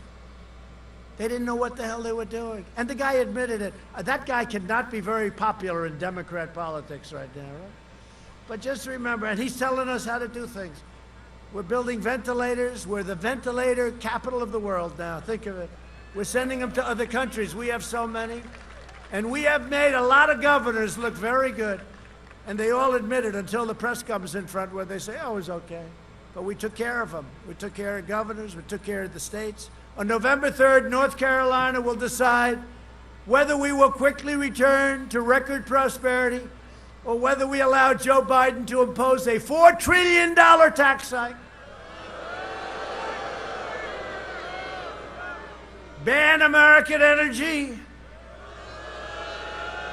They didn't know what the hell they were doing. And the guy admitted it. That guy cannot be very popular in Democrat politics right now, right? But just remember, and he's telling us how to do things. We're building ventilators. We're the ventilator capital of the world now. Think of it. We're sending them to other countries. We have so many. And we have made a lot of governors look very good. And they all admit it until the press comes in front where they say, oh, it was okay. But we took care of them. We took care of governors. We took care of the states. On November 3rd, North Carolina will decide whether we will quickly return to record prosperity or whether we allow Joe Biden to impose a $4 trillion tax hike. Ban American energy.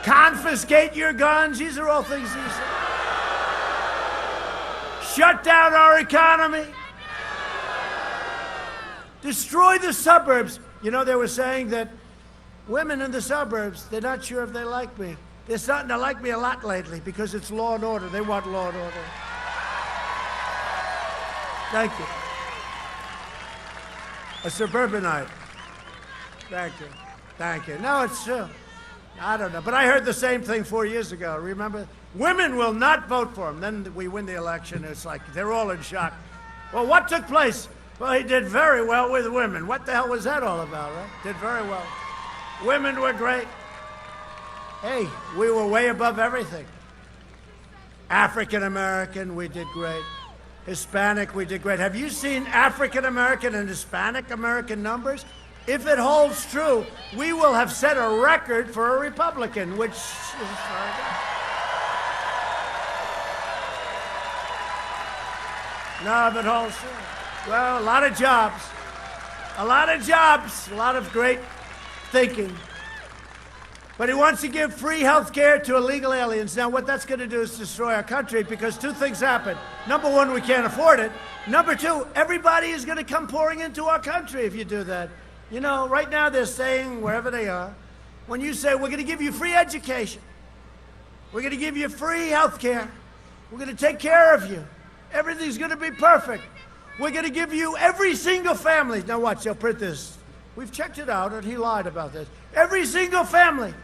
Confiscate your guns. These are all things he said. Shut down our economy. Destroy the suburbs. You know, they were saying that women in the suburbs, they're not sure if they like me. They're starting to like me a lot lately because it's law and order. They want law and order. Thank you. A suburbanite. Thank you. Thank you. No, it's true. I don't know. But I heard the same thing 4 years ago. Remember? Women will not vote for him. Then we win the election. It's like they're all in shock. Well, what took place? Well, he did very well with women. What the hell was that all about, right? Did very well. Women were great. Hey, we were way above everything. African American, we did great. Hispanic, we did great. Have you seen African American and Hispanic American numbers? If it holds true, we will have set a record for a Republican, which is very good. No, if it holds true. Well, a lot of jobs. A lot of jobs. A lot of great thinking. But he wants to give free health care to illegal aliens. Now, what that's going to do is destroy our country because 2 things happen. Number 1, we can't afford it. Number 2, everybody is going to come pouring into our country if you do that. You know, right now they're saying, wherever they are, when you say, we're going to give you free education, we're going to give you free health care, we're going to take care of you, everything's going to be perfect, we're going to give you every single family. Now watch, they'll print this. We've checked it out, and he lied about this. Every single family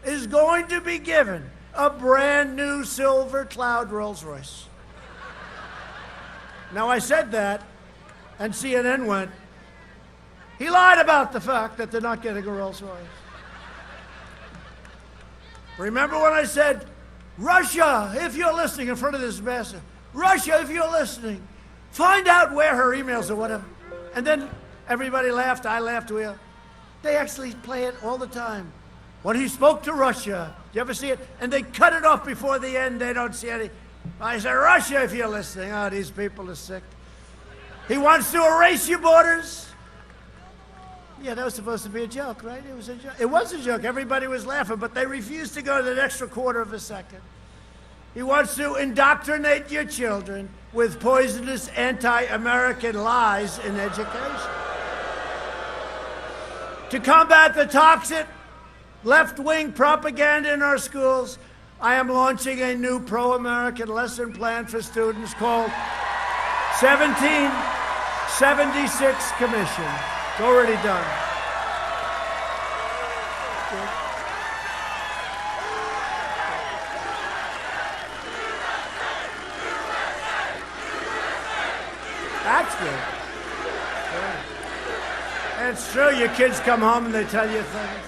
is going to be given a brand new silver cloud Rolls Royce. Now I said that, and CNN went, he lied about the fact that they're not getting a Rolls Royce. Remember when I said, Russia, if you're listening in front of this mess, Russia, if you're listening, find out where her emails or whatever. And then everybody laughed, I laughed, they actually play it all the time. When he spoke to Russia, you ever see it? And they cut it off before the end. They don't see any. I said, Russia, if you're listening. Oh, these people are sick. He wants to erase your borders. Yeah, that was supposed to be a joke, right? It was a joke. It was a joke. Everybody was laughing, but they refused to go the extra quarter of a second. He wants to indoctrinate your children with poisonous anti-American lies in education. To combat the toxic left-wing propaganda in our schools, I am launching a new pro-American lesson plan for students called 1776 Commission. It's already done. That's good. Yeah. It's true, your kids come home and they tell you things.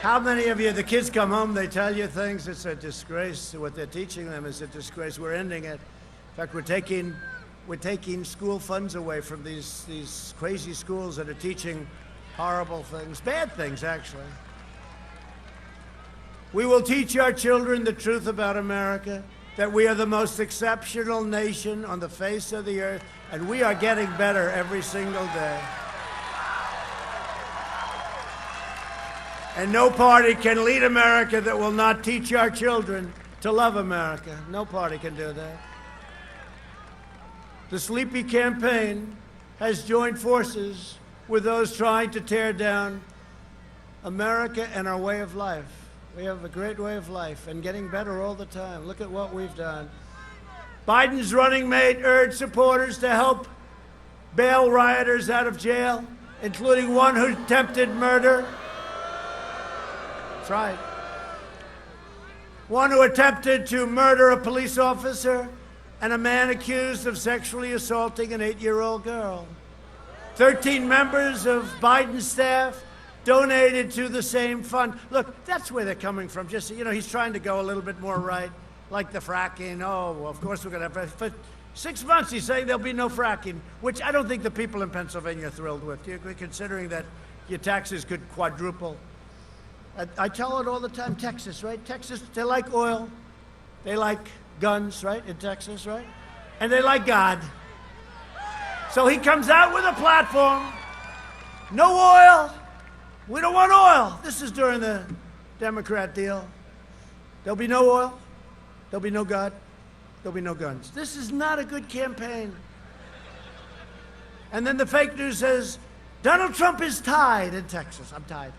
How many of you, the kids come home, they tell you things? It's a disgrace. What they're teaching them is a disgrace. We're ending it. In fact, we're taking school funds away from these crazy schools that are teaching horrible things, bad things, actually. We will teach our children the truth about America, that we are the most exceptional nation on the face of the earth, and we are getting better every single day. And no party can lead America that will not teach our children to love America. No party can do that. The Sleepy Campaign has joined forces with those trying to tear down America and our way of life. We have a great way of life and getting better all the time. Look at what we've done. Biden's running mate urged supporters to help bail rioters out of jail, including one who attempted murder. That's right. One who attempted to murder a police officer and a man accused of sexually assaulting an 8-year-old girl. 13 members of Biden's staff donated to the same fund. Look, that's where they're coming from. Just, you know, he's trying to go a little bit more right, like the fracking. Oh, well, of course we're going to have, for 6 months he's saying there'll be no fracking, which I don't think the people in Pennsylvania are thrilled with, considering that your taxes could quadruple. I tell it all the time, Texas, right? Texas, they like oil. They like guns, right, in Texas, right? And they like God. So he comes out with a platform. No oil. We don't want oil. This is during the Democrat deal. There'll be no oil. There'll be no God. There'll be no guns. This is not a good campaign. And then the fake news says, Donald Trump is tied in Texas. I'm tied.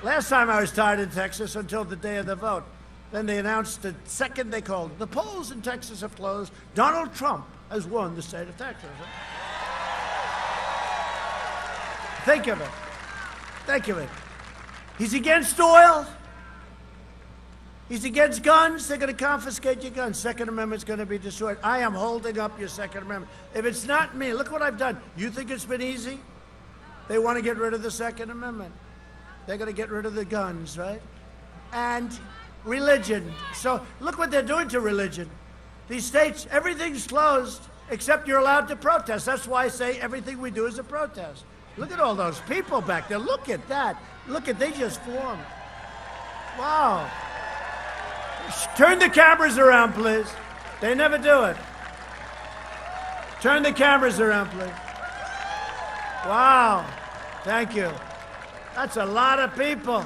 Last time I was tied in Texas until the day of the vote. Then they announced the second they called, the polls in Texas have closed. Donald Trump has won the state of Texas. Think of it. Think of it. He's against oil. He's against guns. They're going to confiscate your guns. Second Amendment's going to be destroyed. I am holding up your Second Amendment. If it's not me, look what I've done. You think it's been easy? They want to get rid of the Second Amendment. They're going to get rid of the guns, right? And religion. So look what they're doing to religion. These states, everything's closed except you're allowed to protest. That's why I say everything we do is a protest. Look at all those people back there. Look at that. Look at, they just formed. Wow. Turn the cameras around, please. They never do it. Turn the cameras around, please. Wow. Thank you. That's a lot of people.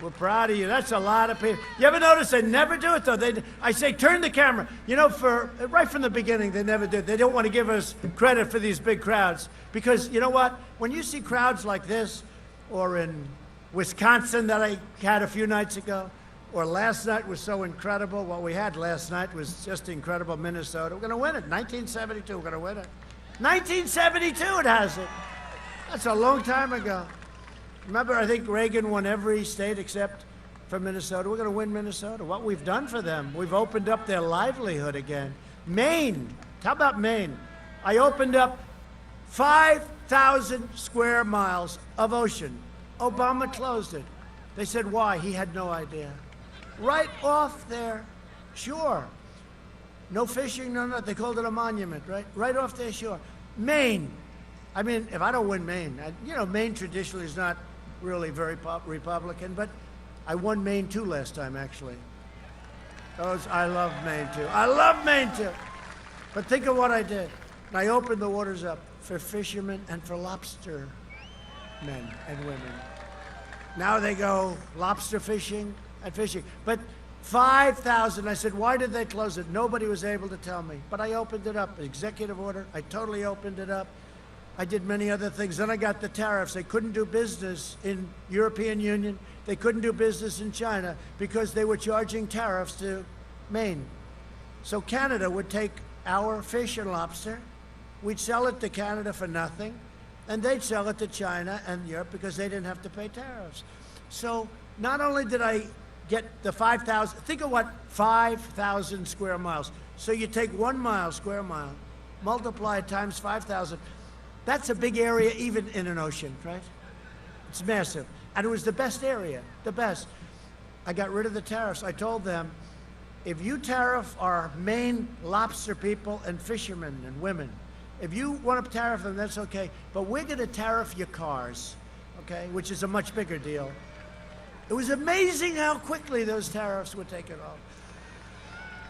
We're proud of you. That's a lot of people. You ever notice they never do it, though? I say, turn the camera. You know, right from the beginning, they never did. They don't want to give us credit for these big crowds. Because, you know what? When you see crowds like this, or in Wisconsin that I had a few nights ago, or last night was so incredible. What we had last night was just incredible. Minnesota. We're going to win it. 1972, we're going to win it. 1972 it has it. That's a long time ago. Remember, I think Reagan won every state except for Minnesota. We're going to win Minnesota. What we've done for them, we've opened up their livelihood again. Maine, how about Maine? I opened up 5,000 square miles of ocean. Obama closed it. They said, why? He had no idea. Right off their shore. No fishing, no nothing. They called it a monument, right? Right off their shore. Maine. I mean, if I don't win Maine, you know, Maine traditionally is not really very Republican, but I won Maine too last time, actually. I love Maine too. I love Maine too. But think of what I did. I opened the waters up for fishermen and for lobster men and women. Now they go lobster fishing and fishing. But 5,000, I said, why did they close it? Nobody was able to tell me. But I opened it up, executive order. I totally opened it up. I did many other things. Then I got the tariffs. They couldn't do business in European Union. They couldn't do business in China because they were charging tariffs to Maine. So Canada would take our fish and lobster. We'd sell it to Canada for nothing. And they'd sell it to China and Europe because they didn't have to pay tariffs. So not only did I get the 5,000, think of what 5,000 square miles. So you take 1 mile, square mile, multiply it times 5,000. That's a big area even in an ocean, right? It's massive. And it was the best area, the best. I got rid of the tariffs. I told them, if you tariff our Maine lobster people and fishermen and women, if you want to tariff them, that's okay. But we're going to tariff your cars, okay, which is a much bigger deal. It was amazing how quickly those tariffs were taken off.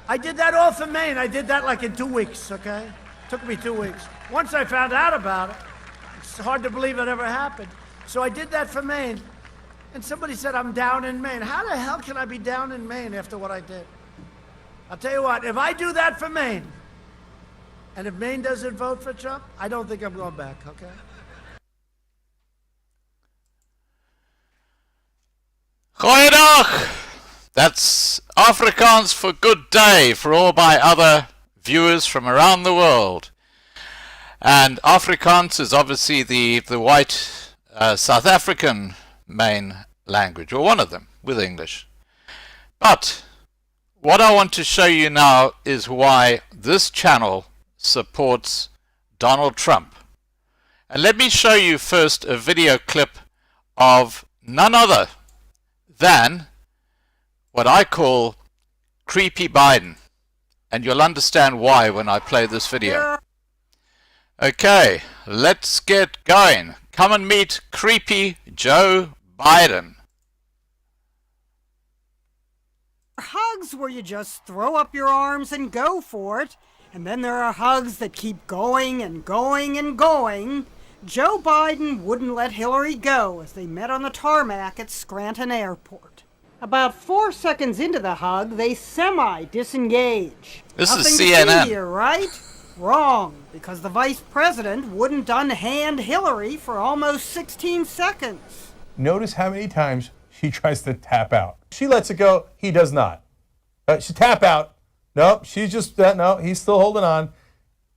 I did that all for Maine. I did that like in 2 weeks, okay? Took me 2 weeks. Once I found out about it, it's hard to believe it ever happened. So I did that for Maine. And somebody said, I'm down in Maine. How the hell can I be down in Maine after what I did? I'll tell you what, if I do that for Maine, and if Maine doesn't vote for Trump, I don't think I'm going back, okay? Goeiedag! That's Afrikaans for good day for all my other viewers from around the world. And Afrikaans is obviously the white South African main language, or one of them, with English. But what I want to show you now is why this channel supports Donald Trump. And let me show you first a video clip of none other than what I call Creepy Biden. And you'll understand why when I play this video. Okay, let's get going. Come and meet Creepy Joe Biden. Hugs where you just throw up your arms and go for it. And then there are hugs that keep going and going and going. Joe Biden wouldn't let Hillary go as they met on the tarmac at Scranton Airport. About 4 seconds into the hug, they semi-disengage. This Nothing is to see CNN. here, right? Wrong, because the vice president wouldn't unhand Hillary for almost 16 seconds. Notice how many times she tries to tap out. She lets it go, he does not. She tap out. Nope, she's just, no, he's still holding on.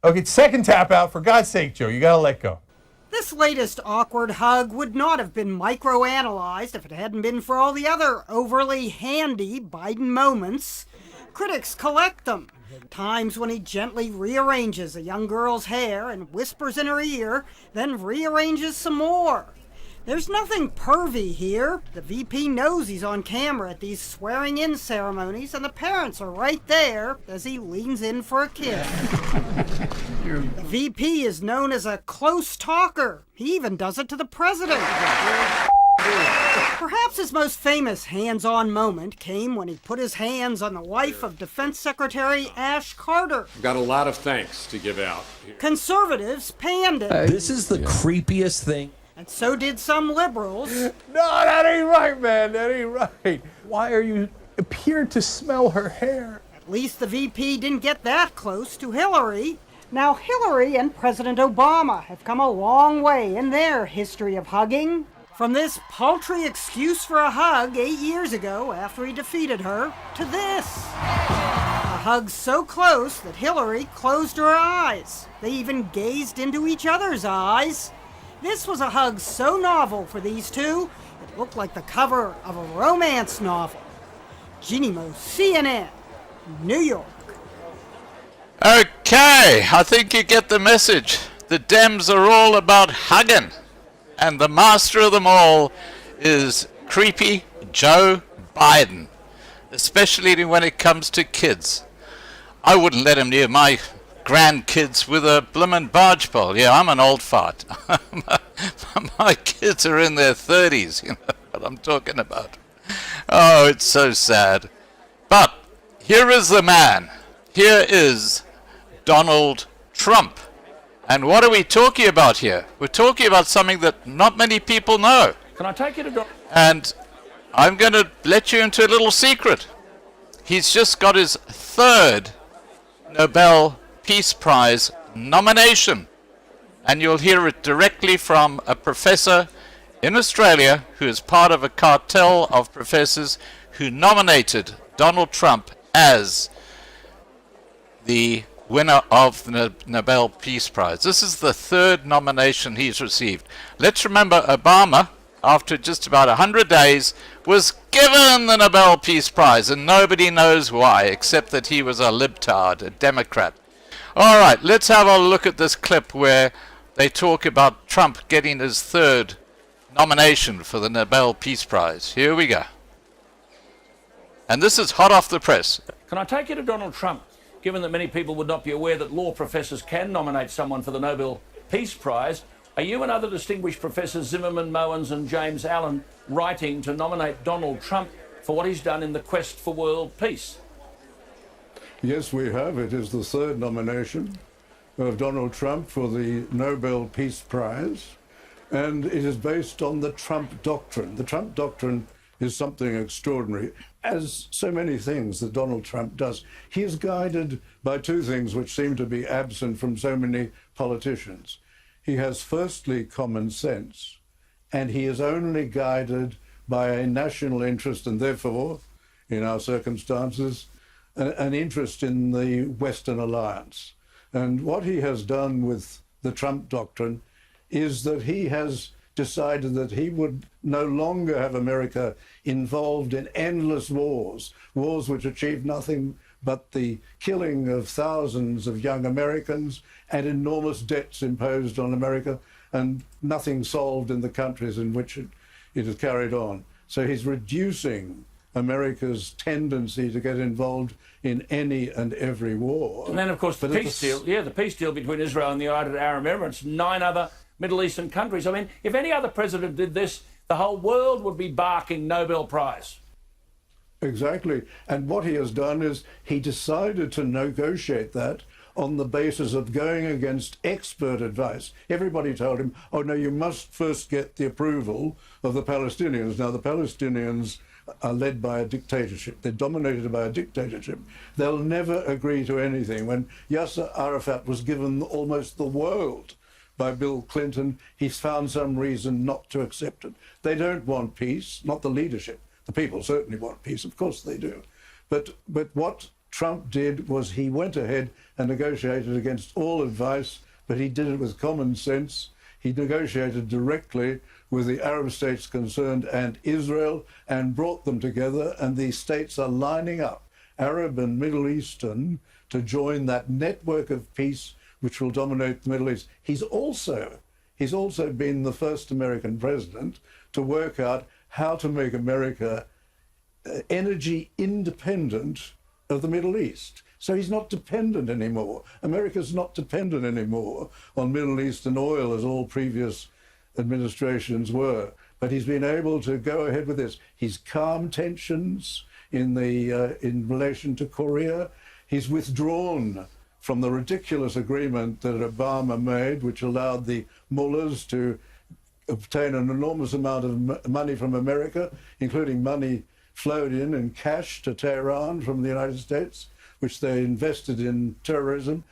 Okay, second tap out. For God's sake, Joe, you gotta let go. This latest awkward hug would not have been microanalyzed if it hadn't been for all the other overly handy Biden moments. Critics collect them. Times when he gently rearranges a young girl's hair and whispers in her ear, then rearranges some more. There's nothing pervy here. The VP knows he's on camera at these swearing-in ceremonies, and the parents are right there as he leans in for a kiss. The VP is known as a close talker. He even does it to the president. Perhaps his most famous hands-on moment came when he put his hands on the wife of Defense Secretary Ash Carter. I've got a lot of thanks to give out. Conservatives panned it. This is the creepiest thing. And so did some liberals. No, that ain't right, man. That ain't right. Why are you appeared to smell her hair? At least the VP didn't get that close to Hillary. Now, Hillary and President Obama have come a long way in their history of hugging. From this paltry excuse for a hug 8 years ago after he defeated her, to this. A hug so close that Hillary closed her eyes. They even gazed into each other's eyes. This was a hug so novel for these two, it looked like the cover of a romance novel. Jeannie Mo, CNN, New York. Okay, I think you get the message. The Dems are all about hugging. And the master of them all is Creepy Joe Biden. Especially when it comes to kids. I wouldn't let him near my grandkids with a bloomin' barge pole. Yeah, I'm an old fart. My kids are in their 30s, you know what I'm talking about. Oh, it's so sad. But here is the man. Here is Donald Trump. And what are we talking about here? We're talking about something that not many people know. Can I take you to... And I'm going to let you into a little secret. He's just got his third Nobel Peace Prize nomination. And you'll hear it directly from a professor in Australia who is part of a cartel of professors who nominated Donald Trump as the winner of the Nobel Peace Prize. This is the third nomination he's received. Let's remember Obama, after just about 100 days, was given the Nobel Peace Prize, and nobody knows why, except that he was a libtard, a Democrat. All right, let's have a look at this clip where they talk about Trump getting his third nomination for the Nobel Peace Prize. Here we go. And this is hot off the press. Can I take you to Donald Trump, given that many people would not be aware that law professors can nominate someone for the Nobel Peace Prize? Are you and other distinguished professors, Zimmerman, Mowens and James Allen, writing to nominate Donald Trump for what he's done in the quest for world peace? Yes, we have. It is the third nomination of Donald Trump for the Nobel Peace Prize, and it is based on the Trump doctrine. The Trump doctrine is something extraordinary, as so many things that Donald Trump does. He is guided by two things which seem to be absent from so many politicians. He has firstly common sense, and he is only guided by a national interest and therefore, in our circumstances, an interest in the Western alliance. And what he has done with the Trump doctrine is that he has decided that he would no longer have America involved in endless wars which achieve nothing but the killing of thousands of young Americans and enormous debts imposed on America, and nothing solved in the countries in which it is carried on. So he's reducing America's tendency to get involved in any and every war. And then, of course, the peace deal. Yeah, the peace deal between Israel and the United Arab Emirates, 9 other Middle Eastern countries. I mean, if any other president did this, the whole world would be barking Nobel Prize. Exactly. And what he has done is he decided to negotiate that on the basis of going against expert advice. Everybody told him, oh, no, you must first get the approval of the Palestinians. Now, the Palestinians are led by a dictatorship. They're dominated by a dictatorship. They'll never agree to anything. When Yasser Arafat was given almost the world by Bill Clinton, he's found some reason not to accept it. They don't want peace, not the leadership. The people certainly want peace, of course they do. But what Trump did was he went ahead and negotiated against all advice, but he did it with common sense. He negotiated directly with the Arab states concerned and Israel and brought them together, and these states are lining up, Arab and Middle Eastern, to join that network of peace which will dominate the Middle East. He's also been the first American president to work out how to make America energy independent of the Middle East. So he's not dependent anymore. America's not dependent anymore on Middle Eastern oil as all previous administrations were. But he's been able to go ahead with this. He's calmed tensions in relation to Korea. He's withdrawn from the ridiculous agreement that Obama made, which allowed the mullahs to obtain an enormous amount of money from America, including money flowed in cash to Tehran from the United States, which they invested in terrorism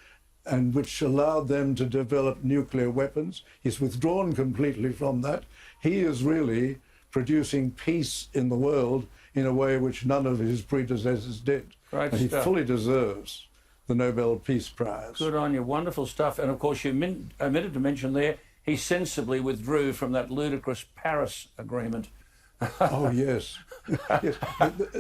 and which allowed them to develop nuclear weapons. He's withdrawn completely from that. He is really producing peace in the world in a way which none of his predecessors did. Great and he stuff. fully deserves the Nobel Peace Prize. Good on you. Wonderful stuff. And, of course, you omitted to mention there, he sensibly withdrew from that ludicrous Paris agreement. Oh, yes. Yes.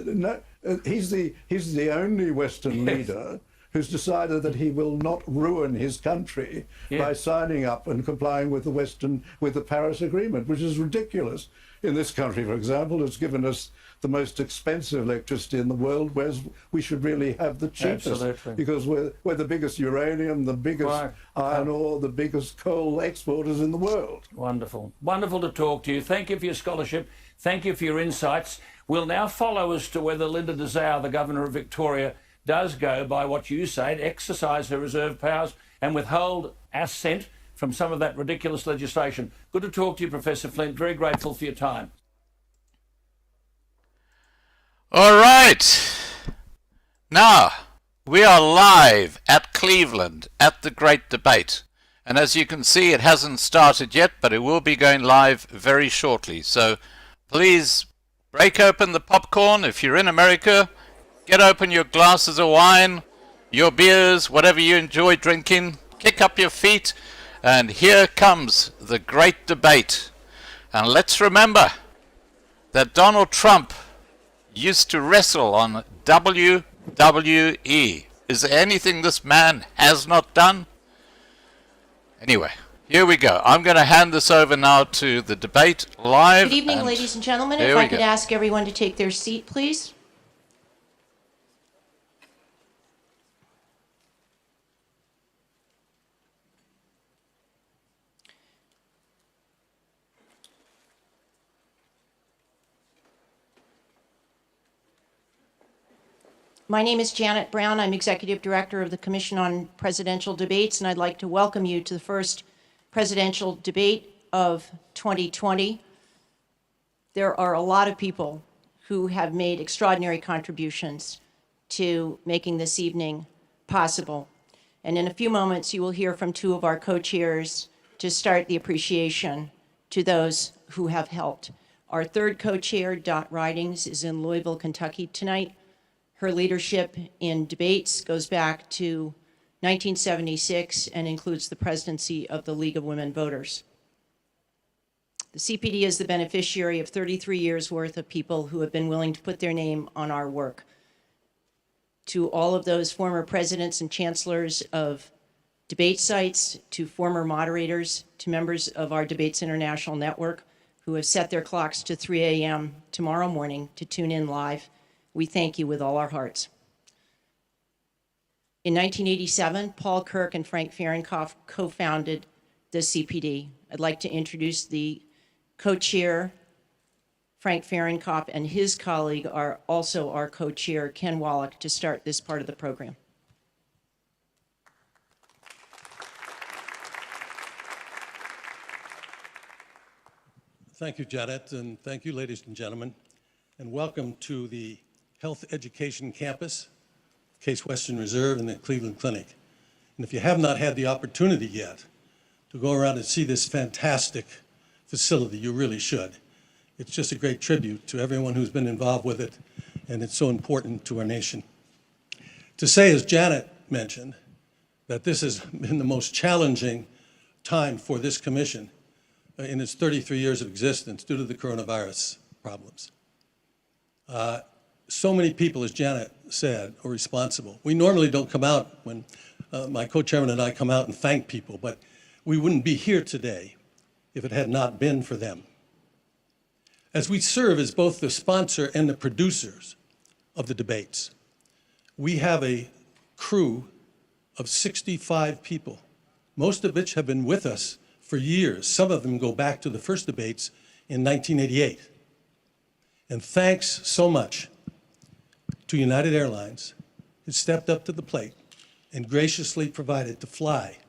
No, he's the only Western leader who's decided that he will not ruin his country by signing up and complying with the Paris Agreement, which is ridiculous. In this country, for example, it's given us the most expensive electricity in the world, whereas we should really have the cheapest. Absolutely. Because we're the biggest uranium, the biggest iron ore, the biggest coal exporters in the world. Wonderful. Wonderful to talk to you. Thank you for your scholarship. Thank you for your insights. We'll now follow as to whether Linda Dessau, the Governor of Victoria, does go by what you say, to exercise her reserve powers and withhold assent from some of that ridiculous legislation. Good to talk to you, Professor Flint. Very grateful for your time. All right. Now, we are live at Cleveland at the Great Debate. And as you can see, it hasn't started yet, but it will be going live very shortly. So please break open the popcorn. If you're in America, get open your glasses of wine, your beers, whatever you enjoy drinking. Kick up your feet. And here comes the Great Debate. And let's remember that Donald Trump used to wrestle on WWE. Is there anything this man has not done? Anyway, here we go. I'm going to hand this over now to the debate live. Good evening, ladies and gentlemen. If I could ask everyone to take their seat, please. My name is Janet Brown. I'm Executive Director of the Commission on Presidential Debates, and I'd like to welcome you to the first presidential debate of 2020. There are a lot of people who have made extraordinary contributions to making this evening possible. And in a few moments, you will hear from two of our co-chairs to start the appreciation to those who have helped. Our third co-chair, Dot Ridings, is in Louisville, Kentucky tonight. Her leadership in debates goes back to 1976 and includes the presidency of the League of Women Voters. The CPD is the beneficiary of 33 years' worth of people who have been willing to put their name on our work. To all of those former presidents and chancellors of debate sites, to former moderators, to members of our Debates International Network who have set their clocks to 3 a.m. tomorrow morning to tune in live, we thank you with all our hearts. In 1987, Paul Kirk and Frank Fahrenkopf co-founded the CPD. I'd like to introduce the co-chair, Frank Fahrenkopf, and his colleague are also our co-chair, Ken Wallach, to start this part of the program. Thank you, Janet, and thank you, ladies and gentlemen, and welcome to the Health Education Campus, Case Western Reserve, and the Cleveland Clinic. And if you have not had the opportunity yet to go around and see this fantastic facility, you really should. It's just a great tribute to everyone who's been involved with it, and it's so important to our nation. To say, as Janet mentioned, that this has been the most challenging time for this commission in its 33 years of existence due to the coronavirus problems. So many people, as Janet said, are responsible. We normally don't come out when my co-chairman and I come out and thank people, but we wouldn't be here today if it had not been for them. As we serve as both the sponsor and the producers of the debates, we have a crew of 65 people, most of which have been with us for years. Some of them go back to the first debates in 1988. And thanks so much to United Airlines, who stepped up to the plate and graciously provided to fly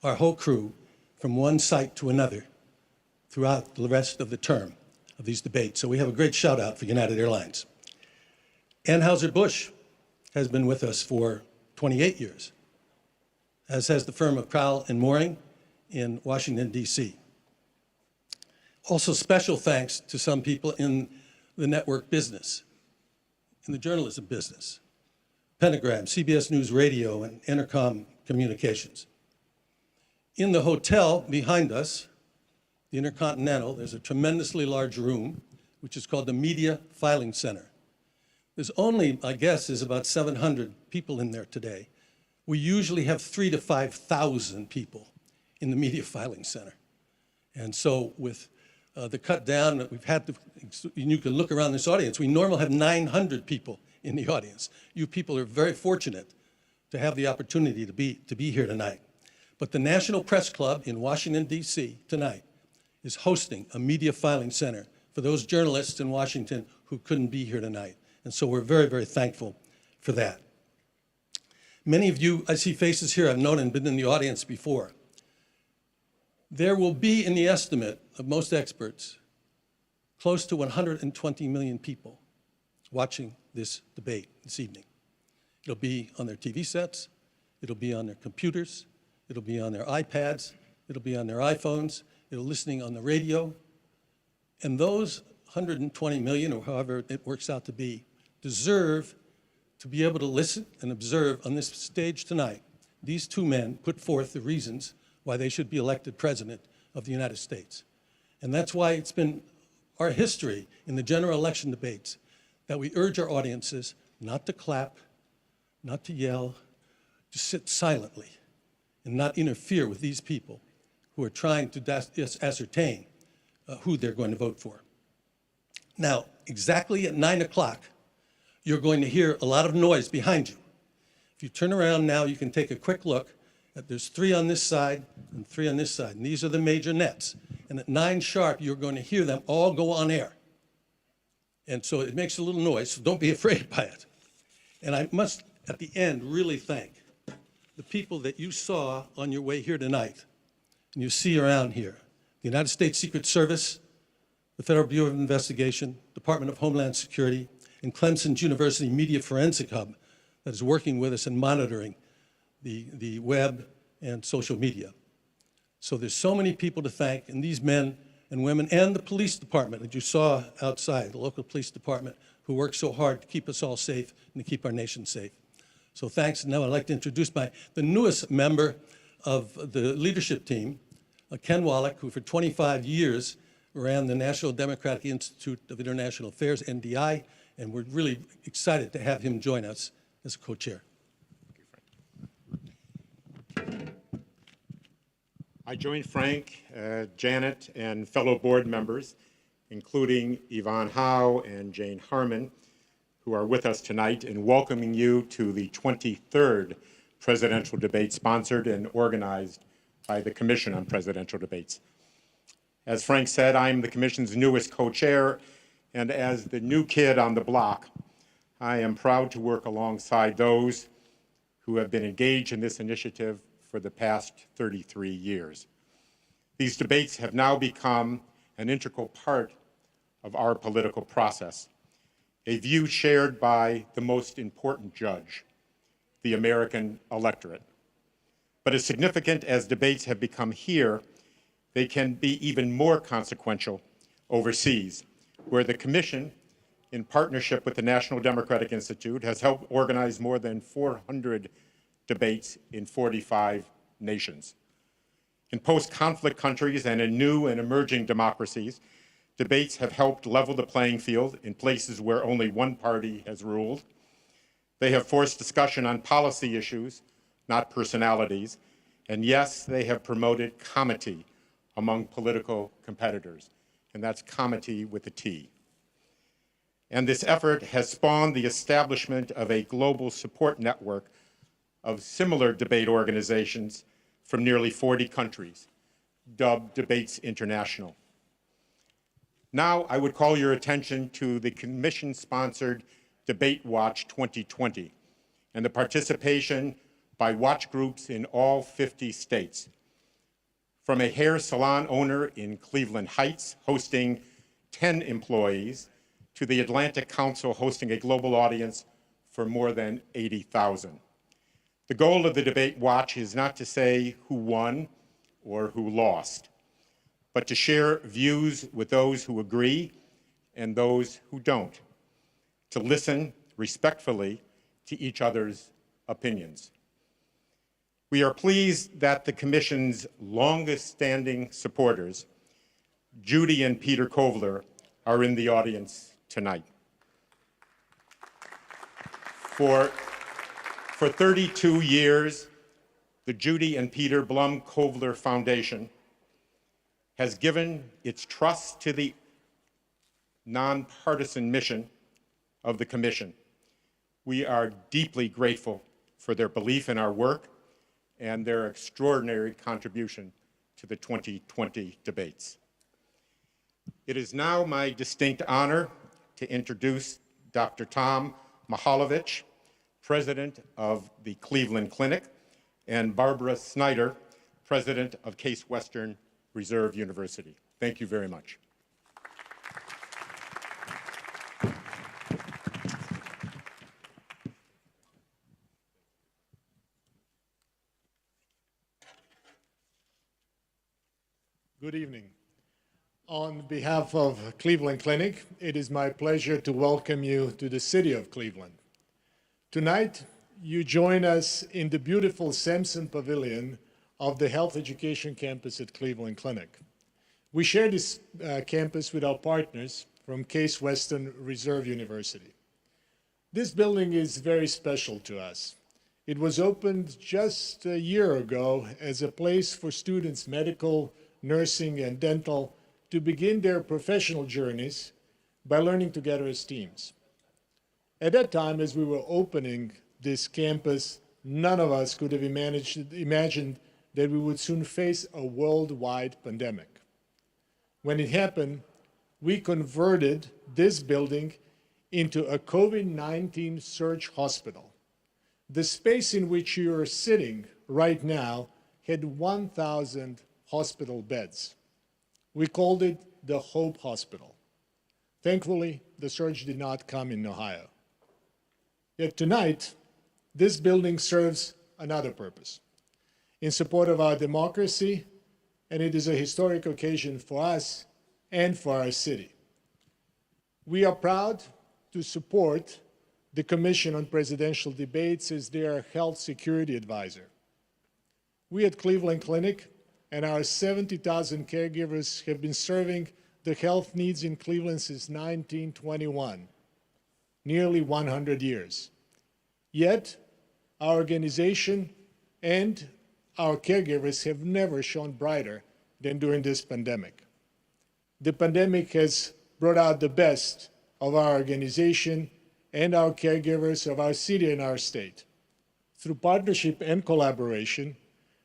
our whole crew from one site to another throughout the rest of the term of these debates. So we have a great shout out for United Airlines. Anheuser-Busch has been with us for 28 years, as has the firm of Crowell and Mooring in Washington, D.C. Also, special thanks to some people in the network business, in the journalism business, Pentagram, CBS News Radio, and Intercom Communications. In the hotel behind us, the Intercontinental, there's a tremendously large room, which is called the Media Filing Center. There's only, I guess, is about 700 people in there today. We usually have 3,000 to 5,000 people in the Media Filing Center. And so with the cut down that we've had, you can look around this audience, we normally have 900 people in the audience. You people are very fortunate to have the opportunity to be here tonight. But the National Press Club in Washington, D.C. tonight is hosting a media filing center for those journalists in Washington who couldn't be here tonight. And so we're very, very thankful for that. Many of you, I see faces here I've known and been in the audience before. There will be, in the estimate of most experts, close to 120 million people watching this debate this evening. It'll be on their TV sets, it'll be on their computers, it'll be on their iPads, it'll be on their iPhones, it'll be listening on the radio. And those 120 million, or however it works out to be, deserve to be able to listen and observe on this stage tonight. These two men put forth the reasons why they should be elected president of the United States. And that's why it's been our history in the general election debates that we urge our audiences not to clap, not to yell, to sit silently and not interfere with these people who are trying to ascertain who they're going to vote for. Now, exactly at 9 o'clock, you're going to hear a lot of noise behind you. If you turn around now, you can take a quick look. There's 3 on this side and 3 on this side, and these are the major nets. And at 9 sharp, you're going to hear them all go on air. And so it makes a little noise, so don't be afraid by it. And I must, at the end, really thank the people that you saw on your way here tonight, and you see around here. The United States Secret Service, the Federal Bureau of Investigation, Department of Homeland Security, and Clemson's University Media Forensic Hub that is working with us and monitoring the web and social media. So there's so many people to thank, and these men and women, and the police department that you saw outside, the local police department, who work so hard to keep us all safe and to keep our nation safe. So thanks. And now I'd like to introduce the newest member of the leadership team, Ken Wallach, who for 25 years ran the National Democratic Institute of International Affairs, NDI, and we're really excited to have him join us as a co-chair. I join Frank, Janet, and fellow board members, including Yvonne Howe and Jane Harmon, who are with us tonight, in welcoming you to the 23rd presidential debate sponsored and organized by the Commission on Presidential Debates. As Frank said, I'm the Commission's newest co-chair, and as the new kid on the block, I am proud to work alongside those who have been engaged in this initiative for the past 33 years. These debates have now become an integral part of our political process, a view shared by the most important judge, the American electorate. But as significant as debates have become here, they can be even more consequential overseas, where the Commission, in partnership with the National Democratic Institute, has helped organize more than 400 debates in 45 nations. In post-conflict countries and in new and emerging democracies, debates have helped level the playing field in places where only one party has ruled. They have forced discussion on policy issues, not personalities, and yes, they have promoted comity among political competitors, and that's comity with a T. And this effort has spawned the establishment of a global support network of similar debate organizations from nearly 40 countries, dubbed Debates International. Now I would call your attention to the Commission-sponsored Debate Watch 2020 and the participation by watch groups in all 50 states. From a hair salon owner in Cleveland Heights hosting 10 employees to the Atlantic Council hosting a global audience for more than 80,000. The goal of the Debate Watch is not to say who won or who lost, but to share views with those who agree and those who don't, to listen respectfully to each other's opinions. We are pleased that the Commission's longest-standing supporters, Judy and Peter Kovler, are in the audience tonight. For 32 years, the Judy and Peter Blum Kovler Foundation has given its trust to the nonpartisan mission of the Commission. We are deeply grateful for their belief in our work and their extraordinary contribution to the 2020 debates. It is now my distinct honor to introduce Dr. Tom Mihaljevic, President of the Cleveland Clinic, and Barbara Snyder, President of Case Western Reserve University. Thank you very much. Good evening. On behalf of Cleveland Clinic, it is my pleasure to welcome you to the city of Cleveland. Tonight, you join us in the beautiful Sampson Pavilion of the Health Education Campus at Cleveland Clinic. We share this campus with our partners from Case Western Reserve University. This building is very special to us. It was opened just a year ago as a place for students, medical, nursing, and dental, to begin their professional journeys by learning together as teams. At that time, as we were opening this campus, none of us could have imagined that we would soon face a worldwide pandemic. When it happened, we converted this building into a COVID-19 surge hospital. The space in which you are sitting right now had 1,000 hospital beds. We called it the Hope Hospital. Thankfully, the surge did not come in Ohio. Yet tonight, this building serves another purpose, in support of our democracy, and it is a historic occasion for us and for our city. We are proud to support the Commission on Presidential Debates as their health security advisor. We at Cleveland Clinic and our 70,000 caregivers have been serving the health needs in Cleveland since 1921, nearly 100 years. Yet, our organization and our caregivers have never shone brighter than during this pandemic. The pandemic has brought out the best of our organization and our caregivers of our city and our state. Through partnership and collaboration,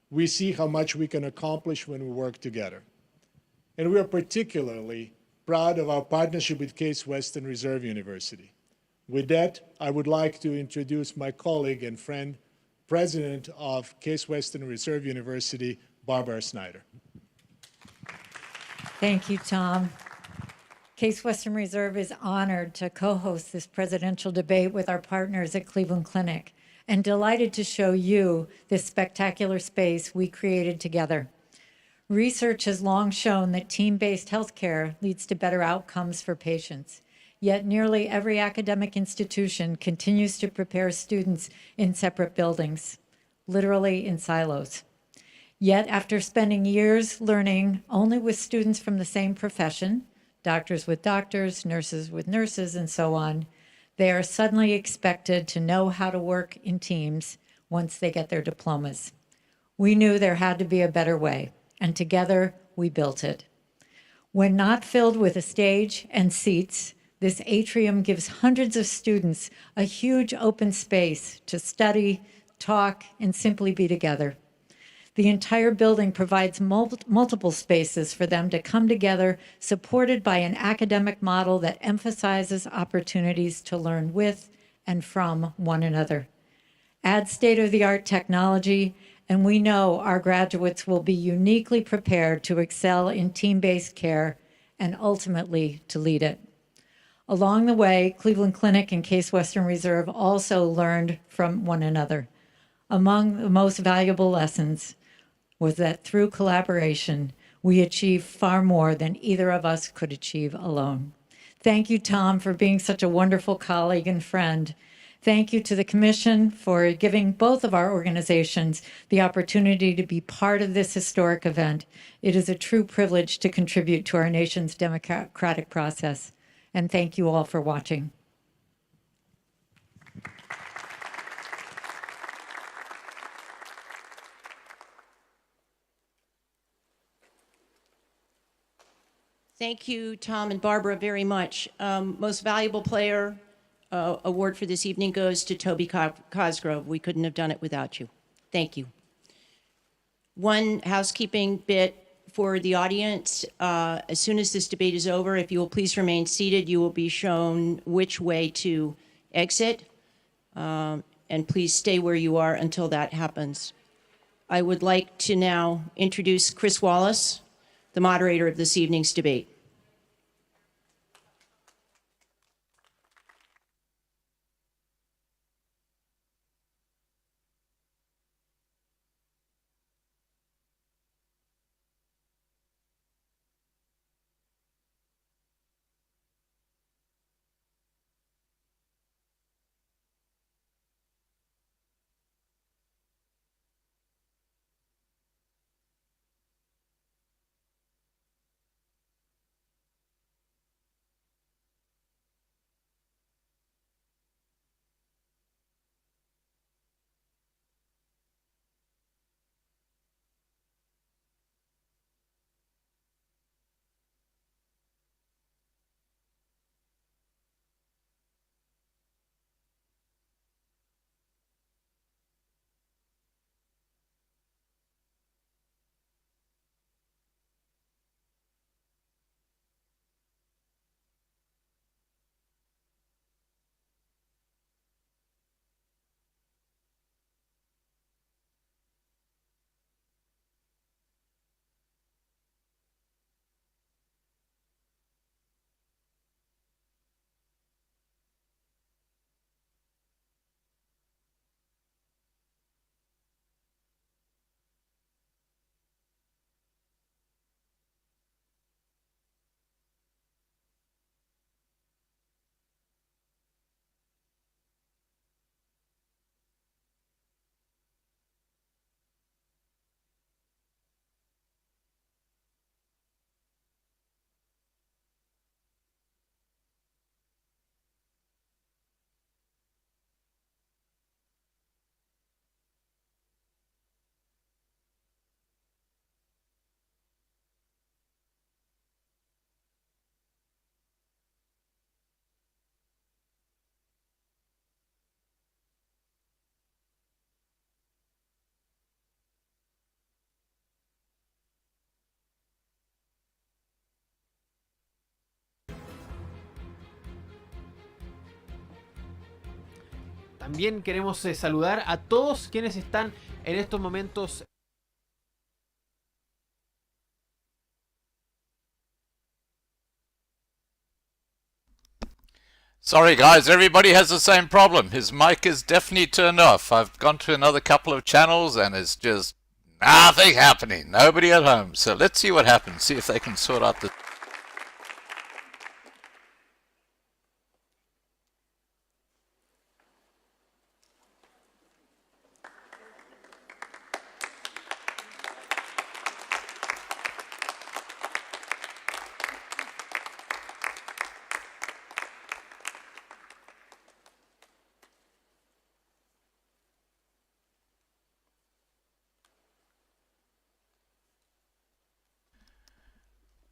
we see how much we can accomplish when we work together. And we are particularly proud of our partnership with Case Western Reserve University. With that, I would like to introduce my colleague and friend, President of Case Western Reserve University, Barbara Snyder. Thank you, Tom. Case Western Reserve is honored to co-host this presidential debate with our partners at Cleveland Clinic, and delighted to show you this spectacular space we created together. Research has long shown that team-based healthcare leads to better outcomes for patients. Yet nearly every academic institution continues to prepare students in separate buildings, literally in silos. Yet after spending years learning only with students from the same profession, doctors with doctors, nurses with nurses, and so on, they are suddenly expected to know how to work in teams once they get their diplomas. We knew there had to be a better way, and together we built it. When not filled with a stage and seats, this atrium gives hundreds of students a huge open space to study, talk, and simply be together. The entire building provides multiple spaces for them to come together, supported by an academic model that emphasizes opportunities to learn with and from one another. Add state-of-the-art technology, and we know our graduates will be uniquely prepared to excel in team-based care and ultimately to lead it. Along the way, Cleveland Clinic and Case Western Reserve also learned from one another. Among the most valuable lessons was that through collaboration, we achieve far more than either of us could achieve alone. Thank you, Tom, for being such a wonderful colleague and friend. Thank you to the Commission for giving both of our organizations the opportunity to be part of this historic event. It is a true privilege to contribute to our nation's democratic process. And thank you all for watching. Thank you, Tom and Barbara, very much. Most valuable player award for this evening goes to Toby Cosgrove. We couldn't have done it without you. Thank you. One housekeeping bit. for the audience, as soon as this debate is over, if you will please remain seated, you will be shown which way to exit. And please stay where you are until that happens. I would like to now introduce Chris Wallace, the moderator of this evening's debate. También queremos saludar a todos quienes están en estos momentos. Sorry guys, everybody has the same problem. His mic is definitely turned off. I've gone to another couple of channels and it's just nothing happening. Nobody at home. So let's see what happens. See if they can sort out the...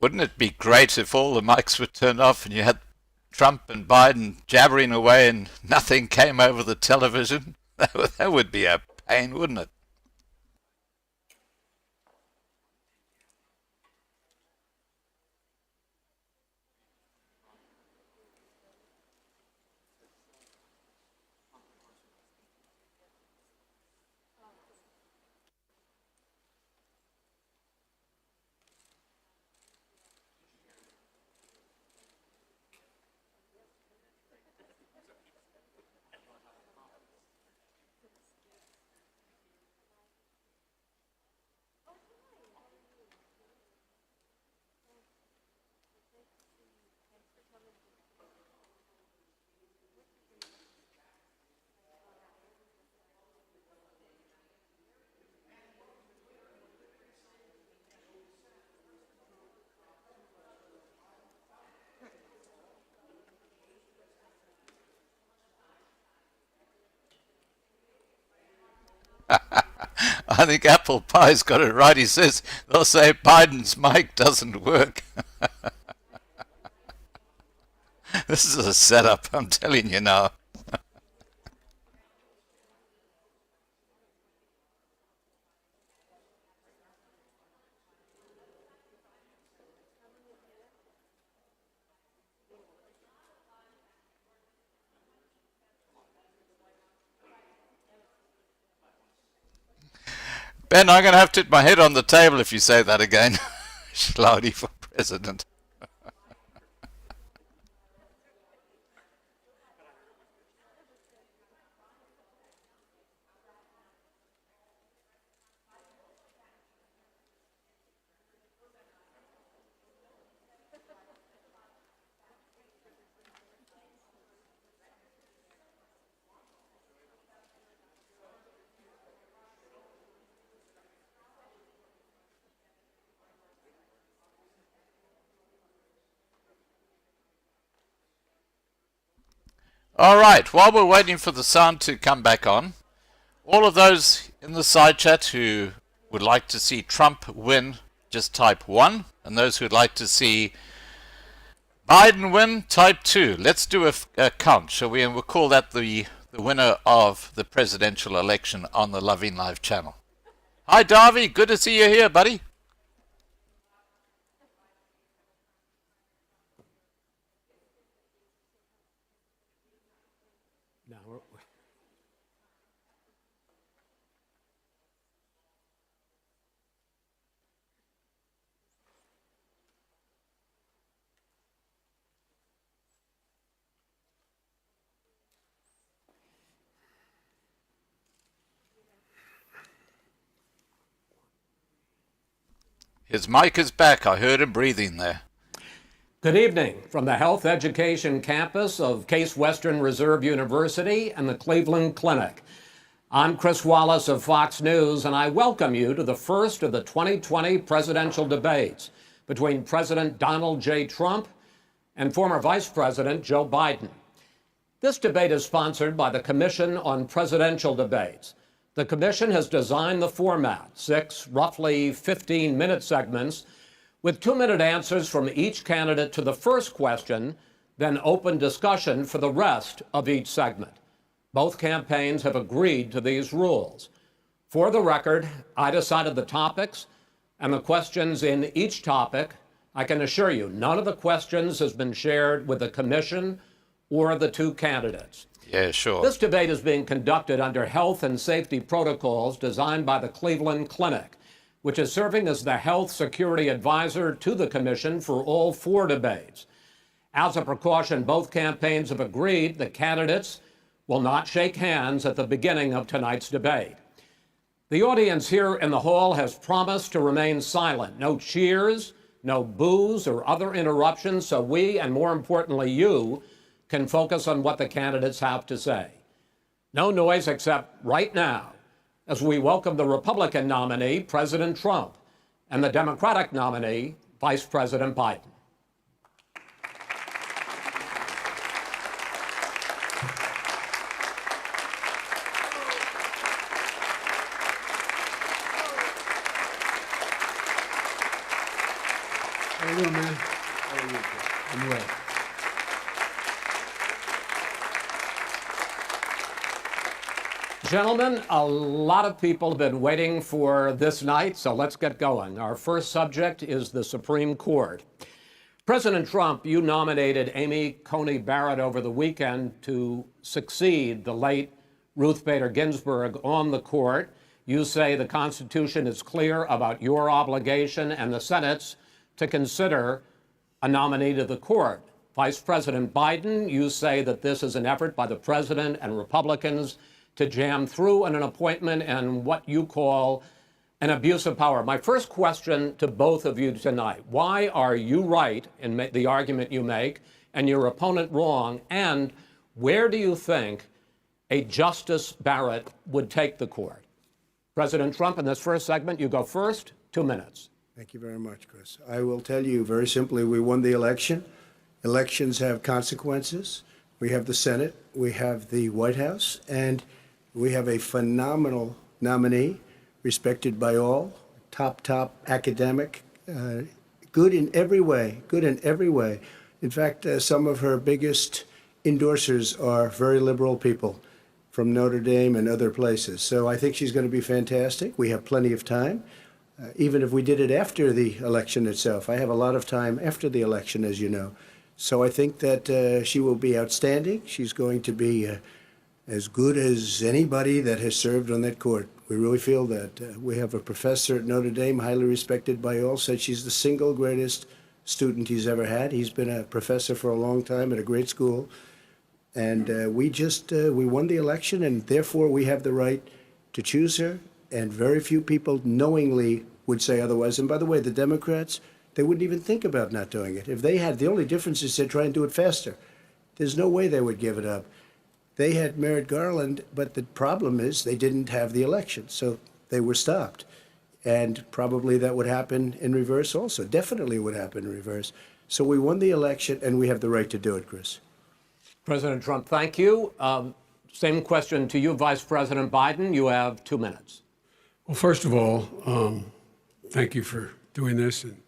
Wouldn't it be great if all the mics were turned off and you had Trump and Biden jabbering away and nothing came over the television? That would be a pain, wouldn't it? I think Apple Pie's got it right. He says they'll say Biden's mic doesn't work. This is a setup, I'm telling you now. Ben, I'm going to have to hit my head on the table if you say that again. Schlaudy for president. All right, while we're waiting for the sound to come back on, all of those in the side chat who would like to see Trump win, just type 1. And those who'd like to see Biden win, type 2. Let's do a count, shall we? And we'll call that the winner of the presidential election on the Loving Live channel. Hi, Darby. Good to see you here, buddy. His mic is back. I heard him breathing there. Good evening from the Health Education Campus of Case Western Reserve University and the Cleveland Clinic. I'm Chris Wallace of Fox News, and I welcome you to the first of the 2020 presidential debates between President Donald J. Trump and former Vice President Joe Biden. This debate is sponsored by the Commission on Presidential Debates. The commission has designed the format, 6 roughly 15-minute segments with 2-minute answers from each candidate to the first question, then open discussion for the rest of each segment. Both campaigns have agreed to these rules. For the record, I decided the topics and the questions in each topic. I can assure you, none of the questions has been shared with the commission or the 2 candidates. Yeah, sure. This debate is being conducted under health and safety protocols designed by the Cleveland Clinic, which is serving as the health security advisor to the commission for all 4 debates. As a precaution, both campaigns have agreed the candidates will not shake hands at the beginning of tonight's debate. The audience here in the hall has promised to remain silent. No cheers, no boos or other interruptions, so we, and more importantly you, can focus on what the candidates have to say. No noise except right now, as we welcome the Republican nominee, President Trump, and the Democratic nominee, Vice President Biden. How you doing, man? How are you? I'm well. Gentlemen, a lot of people have been waiting for this night, so let's get going. Our first subject is the Supreme Court. President Trump, you nominated Amy Coney Barrett over the weekend to succeed the late Ruth Bader Ginsburg on the court. You say the Constitution is clear about your obligation and the Senate's to consider a nominee to the court. Vice President Biden, you say that this is an effort by the president and Republicans to jam through an appointment and what you call an abuse of power. My first question to both of you tonight, why are you right in the argument you make and your opponent wrong? And where do you think a Justice Barrett would take the court? President Trump, in this first segment, you go first, 2 minutes. Thank you very much, Chris. I will tell you very simply, we won the election. Elections have consequences. We have the Senate, we have the White House, and we have a phenomenal nominee, respected by all, top academic, good in every way, In fact, some of her biggest endorsers are very liberal people from Notre Dame and other places. So I think she's going to be fantastic. We have plenty of time, even if we did it after the election itself. I have a lot of time after the election, as you know. So I think that she will be outstanding. She's going to be as good as anybody that has served on that court. We really feel that. We have a professor at Notre Dame, highly respected by all, said she's the single greatest student he's ever had. He's been a professor for a long time at a great school. And we won the election, and therefore we have the right to choose her. And very few people knowingly would say otherwise. And by the way, the Democrats, they wouldn't even think about not doing it. If they had, the only difference is they'd try and do it faster. There's no way they would give it up. They had Merrick Garland, but the problem is they didn't have the election, so they were stopped. And probably that would happen in reverse also. Definitely would happen in reverse. So we won the election, and we have the right to do it, Chris. President Trump, thank you. Same question to you, Vice President Biden. You have 2 minutes. Well, first of all, thank you for doing this, and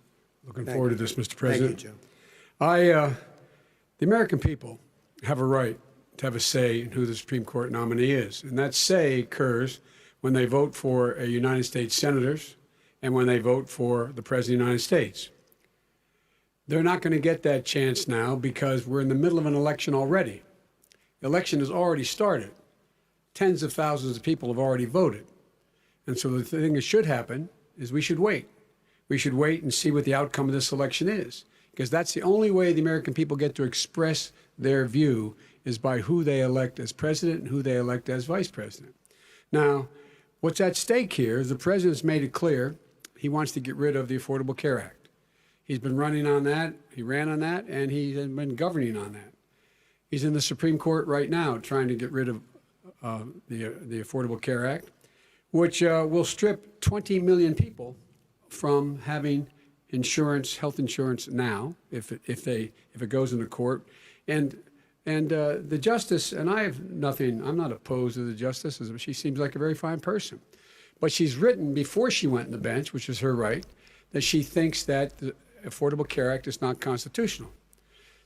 looking forward to this, Mr. President. Thank you, Joe. The American people have a right to have a say in who the Supreme Court nominee is. And that say occurs when they vote for a United States senators and when they vote for the President of the United States. They're not going to get that chance now because we're in the middle of an election already. The election has already started. Tens of thousands of people have already voted. And so the thing that should happen is we should wait. We should wait and see what the outcome of this election is, because that's the only way the American people get to express their view is by who they elect as president and who they elect as vice president. Now, what's at stake here is the president's made it clear he wants to get rid of the Affordable Care Act. He's been running on that, he ran on that, and he's been governing on that. He's in the Supreme Court right now trying to get rid of the Affordable Care Act, which will strip 20 million people from having insurance, health insurance now, if it goes into court. And the justice, and I'm not opposed to the justice, she seems like a very fine person. But she's written before she went on the bench, which is her right, that she thinks that the Affordable Care Act is not constitutional.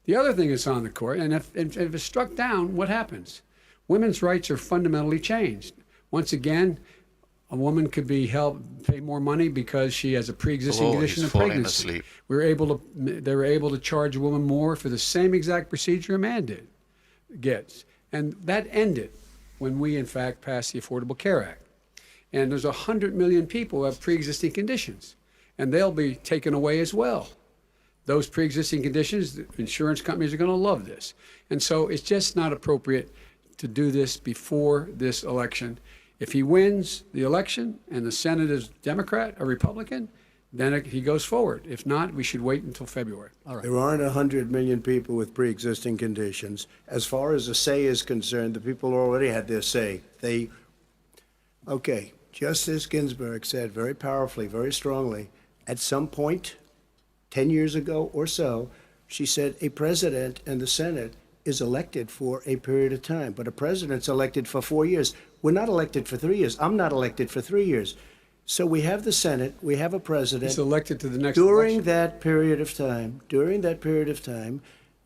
The other thing that's on the court, and if it's struck down, what happens? Women's rights are fundamentally changed. Once again, a woman could be pay more money because she has a pre-existing condition of pregnancy. They were able to charge a woman more for the same exact procedure a man gets. And that ended when we, in fact, passed the Affordable Care Act. And there's 100 million people who have pre-existing conditions, and they'll be taken away as well. Those pre-existing conditions, the insurance companies are going to love this. And so it's just not appropriate to do this before this election. If he wins the election and the Senate is Democrat or Republican, then he goes forward. If not, we should wait until February. All right. There aren't 100 million people with pre-existing conditions. As far as the say is concerned, the people already had their say. Okay, Justice Ginsburg said very powerfully, very strongly, at some point, 10 years ago or so, she said a president and the Senate is elected for a period of time, but a president's elected for 4 years. We're not elected for 3 years. I'm not elected for 3 years. So we have the Senate, we have a president. He's elected to the next during election. that period of time,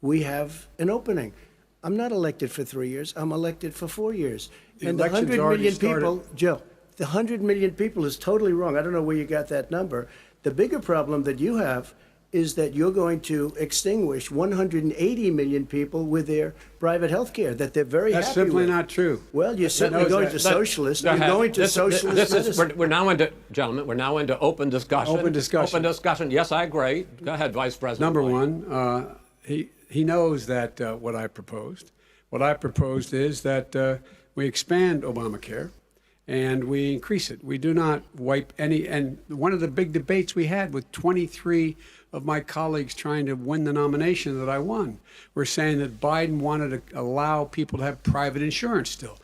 we have an opening. I'm not elected for 3 years. I'm elected for 4 years. And the 100 million people, Joe, the 100 million people is totally wrong. I don't know where you got that number. The bigger problem that you have is that you're going to extinguish 180 million people with their private health care that they're very That's happy simply with. not true. Well, you're certainly going to socialist. You're going to socialist medicine. We're now into, gentlemen, we're now into open discussion. Open discussion. Open discussion. Yes, I agree. Go ahead, Vice President. Number one, he knows that what I proposed. What I proposed is that we expand Obamacare and we increase it. We do not wipe any. And one of the big debates we had with 23 of my colleagues trying to win the nomination that I won were saying that Biden wanted to allow people to have private insurance still.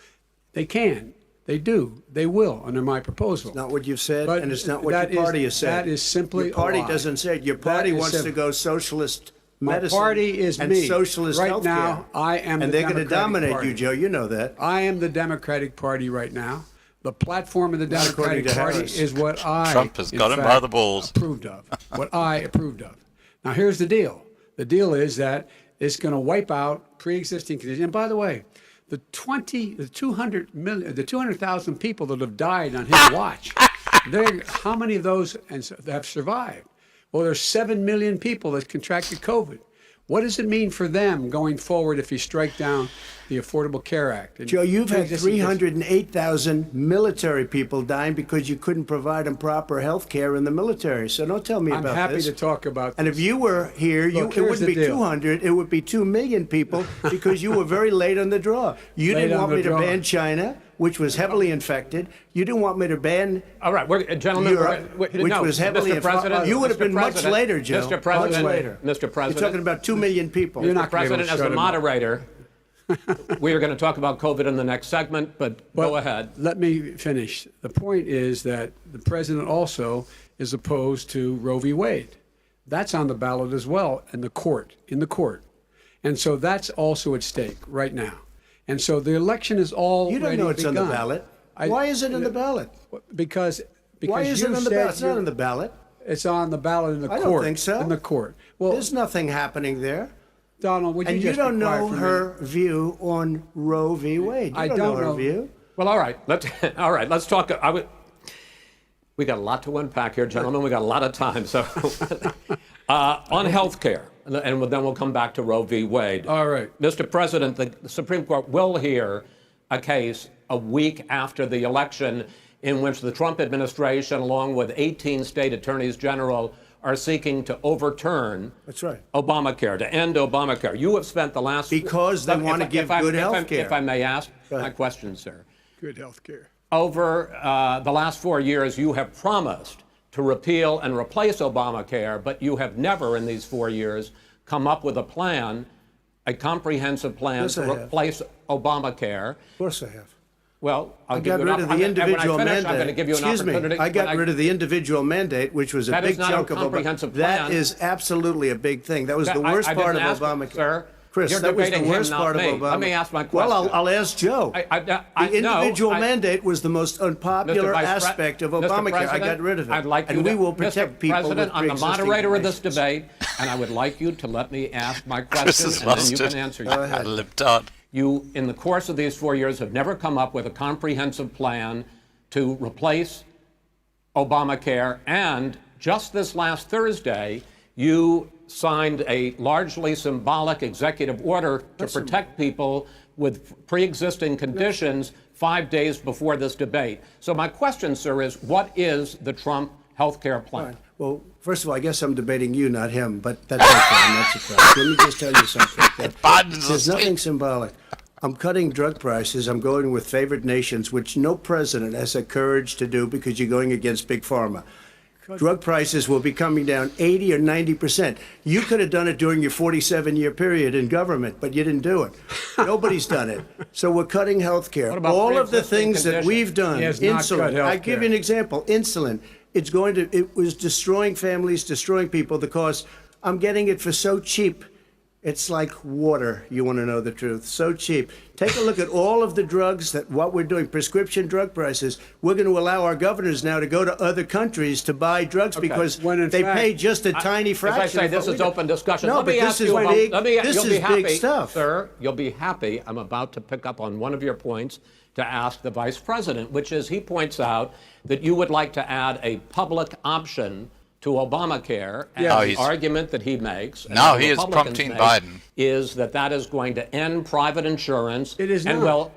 They can. They do. They will under my proposal. It's not what you've said, But and it's not what your party has said. That is simply your party a lie. doesn't say it. Your party wants to go socialist medicine. My party is and me. socialist right healthcare. now. I am, and the they're going to Democratic dominate Party. you, Joe. You know that. I am the Democratic Party right now. The platform of the Not according Democratic to Party Harris. is what I Trump has got in him fact, by the balls. Approved of. What I approved of. Now here's the deal. The deal is that it's going to wipe out pre-existing conditions. And by the way, the 200,000 people that have died on his watch, how many of those have survived? Well, there's 7 million people that contracted COVID. What does it mean for them going forward if you strike down the Affordable Care Act? And Joe, you've had pre-existing 308,000 military people dying because you couldn't provide them proper health care in the military. So don't tell me I'm about happy this. to talk about And this. if you were here, Look, it here's wouldn't the be deal. 200, it would be 2 million people because you were very late on the draw. You Late didn't on want the me to draw. ban China, which was heavily infected. You didn't want me to ban All right, gentlemen, Europe, which no, was heavily Mr. President, You would have Mr. been much President, later, Joe. Mr. President, much later. Mr. President. You're talking about 2 million people. You're Mr. not gonna be able President, to as shut the him up. moderator, we are going to talk about COVID in the next segment, but go ahead. Let me finish. The point is that the president also is opposed to Roe v. Wade. That's on the ballot as well in the court. And so that's also at stake right now. And so the election is already You don't know it's on the begun. ballot. Why is it on the ballot? Because Why is you it on the said ballot? It's not you're- on the ballot. It's on the ballot in the I court. don't think so. In the court. Well, There's nothing happening there. Donald, would you And just you don't be quiet know for a her view on Roe v. Wade. You I don't don't know her know. view. Well, all right, let's talk. We got a lot to unpack here, gentlemen. We got a lot of time. So, on health care, and then we'll come back to Roe v. Wade. All right. Mr. President, the Supreme Court will hear a case a week after the election in which the Trump administration, along with 18 state attorneys general, are seeking to overturn That's right. Obamacare, to end Obamacare. You have spent the last... Because they want to give good health care. If I may ask my question, sir. Good health care. Over the last 4 years, you have promised to repeal and replace Obamacare, but you have never in these 4 years come up with a plan, a comprehensive plan Yes, to I have. replace Obamacare. Of course I have. Well, I got rid of the individual mandate. I'm going to give you an Excuse me. opportunity. I got rid of the individual mandate, which was a That big is not a chunk of comprehensive Obamacare. plan. That is absolutely a big thing. That was That- the worst I part of didn't ask, Obamacare. sir. Chris, You're that was the debating him, worst not part of me. Obamacare. Let me ask my question. Well, I'll ask Joe. No, the individual I- mandate was the most unpopular Mr. Vice aspect of Mr. Obamacare. I President, got rid of it. I'd like and you we to, will protect Mr. people President, with I'm the pre-existing moderator of this conditions. debate, and I would like you to let me ask my Chris question, has and then lost you it. can answer. Go ahead. Libtard. You, in the course of these 4 years, have never come up with a comprehensive plan to replace Obamacare, and just this last Thursday, you signed a largely symbolic executive order to protect people with pre-existing conditions 5 days before this debate. So my question, sir, is what is the Trump health care plan? Fine. Well, first of all, I guess I'm debating you, not him, but that's okay. I'm not surprised. Let me just tell you something. There's nothing symbolic. I'm cutting drug prices. I'm going with favored nations, which no president has the courage to do because you're going against Big Pharma. Drug prices will be coming down 80 or 90%. You could have done it during your 47-year period in government, but you didn't do it. Nobody's done it. So we're cutting health care. about All of the pre-existing things that conditions? we've done, He has not cut insulin. health I give care. you an example. Insulin. It was destroying families, destroying people because I'm getting it for so cheap. It's like water, you want to know the truth. So cheap. Take a look at all of the drugs what we're doing, prescription drug prices. We're going to allow our governors now to go to other countries to buy drugs because When in they fact- pay just a tiny fraction. As I say, of this what is we do. open discussion. No, Let but me this ask is you about, big. this This is is big stuff. Sir, you'll be happy. I'm about to pick up on one of your points to ask the vice president, which is he points out that you would like to add a public option to Obamacare, and Yeah. the argument that he makes, and Now the he is Republicans prompting make, Biden. is that is going to end private insurance. It is and not. well,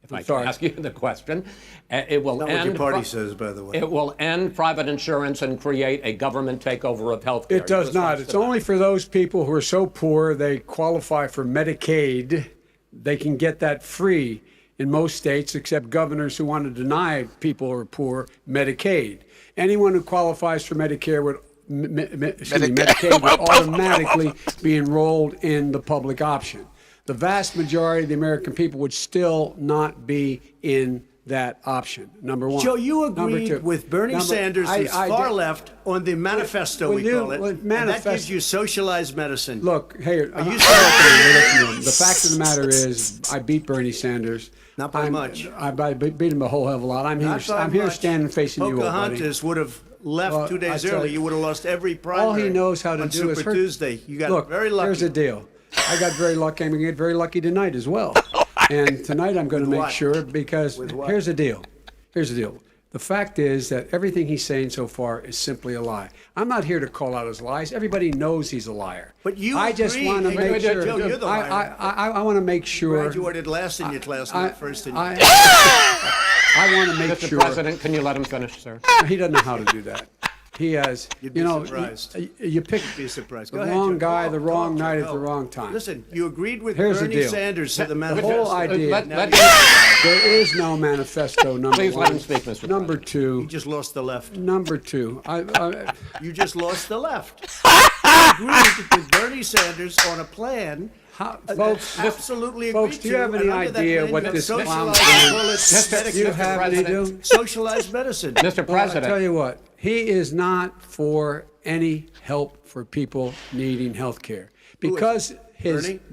if I sorry. can ask you the question, it will Not end what your party pri- says, by the way. It will end private insurance and create a government takeover of health care. It does not. It's only for those people who are so poor they qualify for Medicaid. They can get that free in most states, except governors who want to deny people who are poor Medicaid. Anyone who qualifies for Medicare would Medicaid would automatically be enrolled in the public option. The vast majority of the American people would still not be in that option. Number one. Joe, you Number agreed two. with Bernie Number- Sanders, who's I far did- left, on the manifesto, Well, we you- call it. well, And that manifest- gives you socialized medicine. Look, hey, Are you the fact of the matter is, I beat Bernie Sanders. Not by much. I beat him a whole hell of a lot. I'm Not by here much. standing facing you, old buddy. Pocahontas would have left Well, 2 I days tell early. you, You would have lost every primary. All he knows how to on do Super is hurt. Tuesday. You got Look, very lucky. here's the deal. I got very lucky. I'm going to get very lucky tonight as well. And tonight I'm going to make what? sure because With what? here's the deal. Here's the deal. The fact is that everything he's saying so far is simply a lie. I'm not here to call out his lies. Everybody knows he's a liar. But you I just agree. want to make sure. Joe, you're the liar. I want to make sure. Graduated last in your class, not first in your I want to make Mr. sure. President, can you let him finish, sir? He doesn't know how to do that. He has, You'd be surprised. you pick You'd be surprised. the Go ahead, wrong Joe. guy, Go, the go, wrong Joe, night at go. the wrong time. Listen, you agreed with Here's the Bernie deal. Sanders to the The manifesto. whole idea. Let- There is no manifesto. Number Please one. let him speak, Mr. Number two. You just lost the left. Number two. You just lost the left. You agreed with Bernie Sanders on a plan. Folks, absolutely folks, agreed do you have to, any and under that idea plan, what you this have clown's socialized doing? medicine. Do you have any do? Socialized medicine. Mr. Well, I President. tell you what, he is not for any help for people needing health care because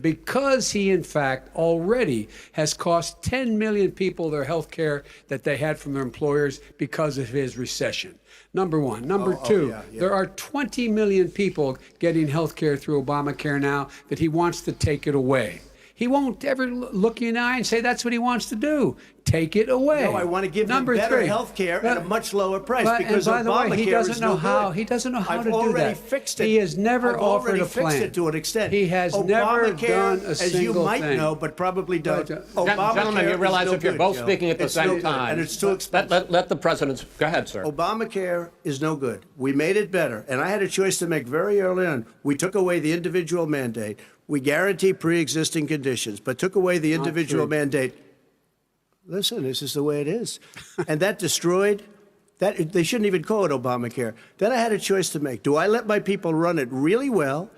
because he in fact already has cost 10 million people their health care that they had from their employers because of his recession. Number one. Number two, there are 20 million people getting health care through Obamacare now that he wants to take it away. He won't ever look you in the eye and say that's what he wants to do. Take it away. No, I want to give them better health care at a much lower price because and by Obamacare the way, he doesn't is know no how. good. He doesn't know how I've to do already that. fixed it. He has never I've offered already a plan. fixed it to an extent. He has never Obamacare, done a as single you might thing. know, but probably don't. Gentlemen, you realize if you're both speaking at the same time, and it's too expensive. let the president go ahead, sir. Obamacare is no good. We made it better, and I had a choice to make very early on. We took away the individual mandate. We guarantee pre-existing conditions, but took away the individual mandate. Listen, this is the way it is. And that destroyed, that they shouldn't even call it Obamacare. Then I had a choice to make. Do I let my people run it really well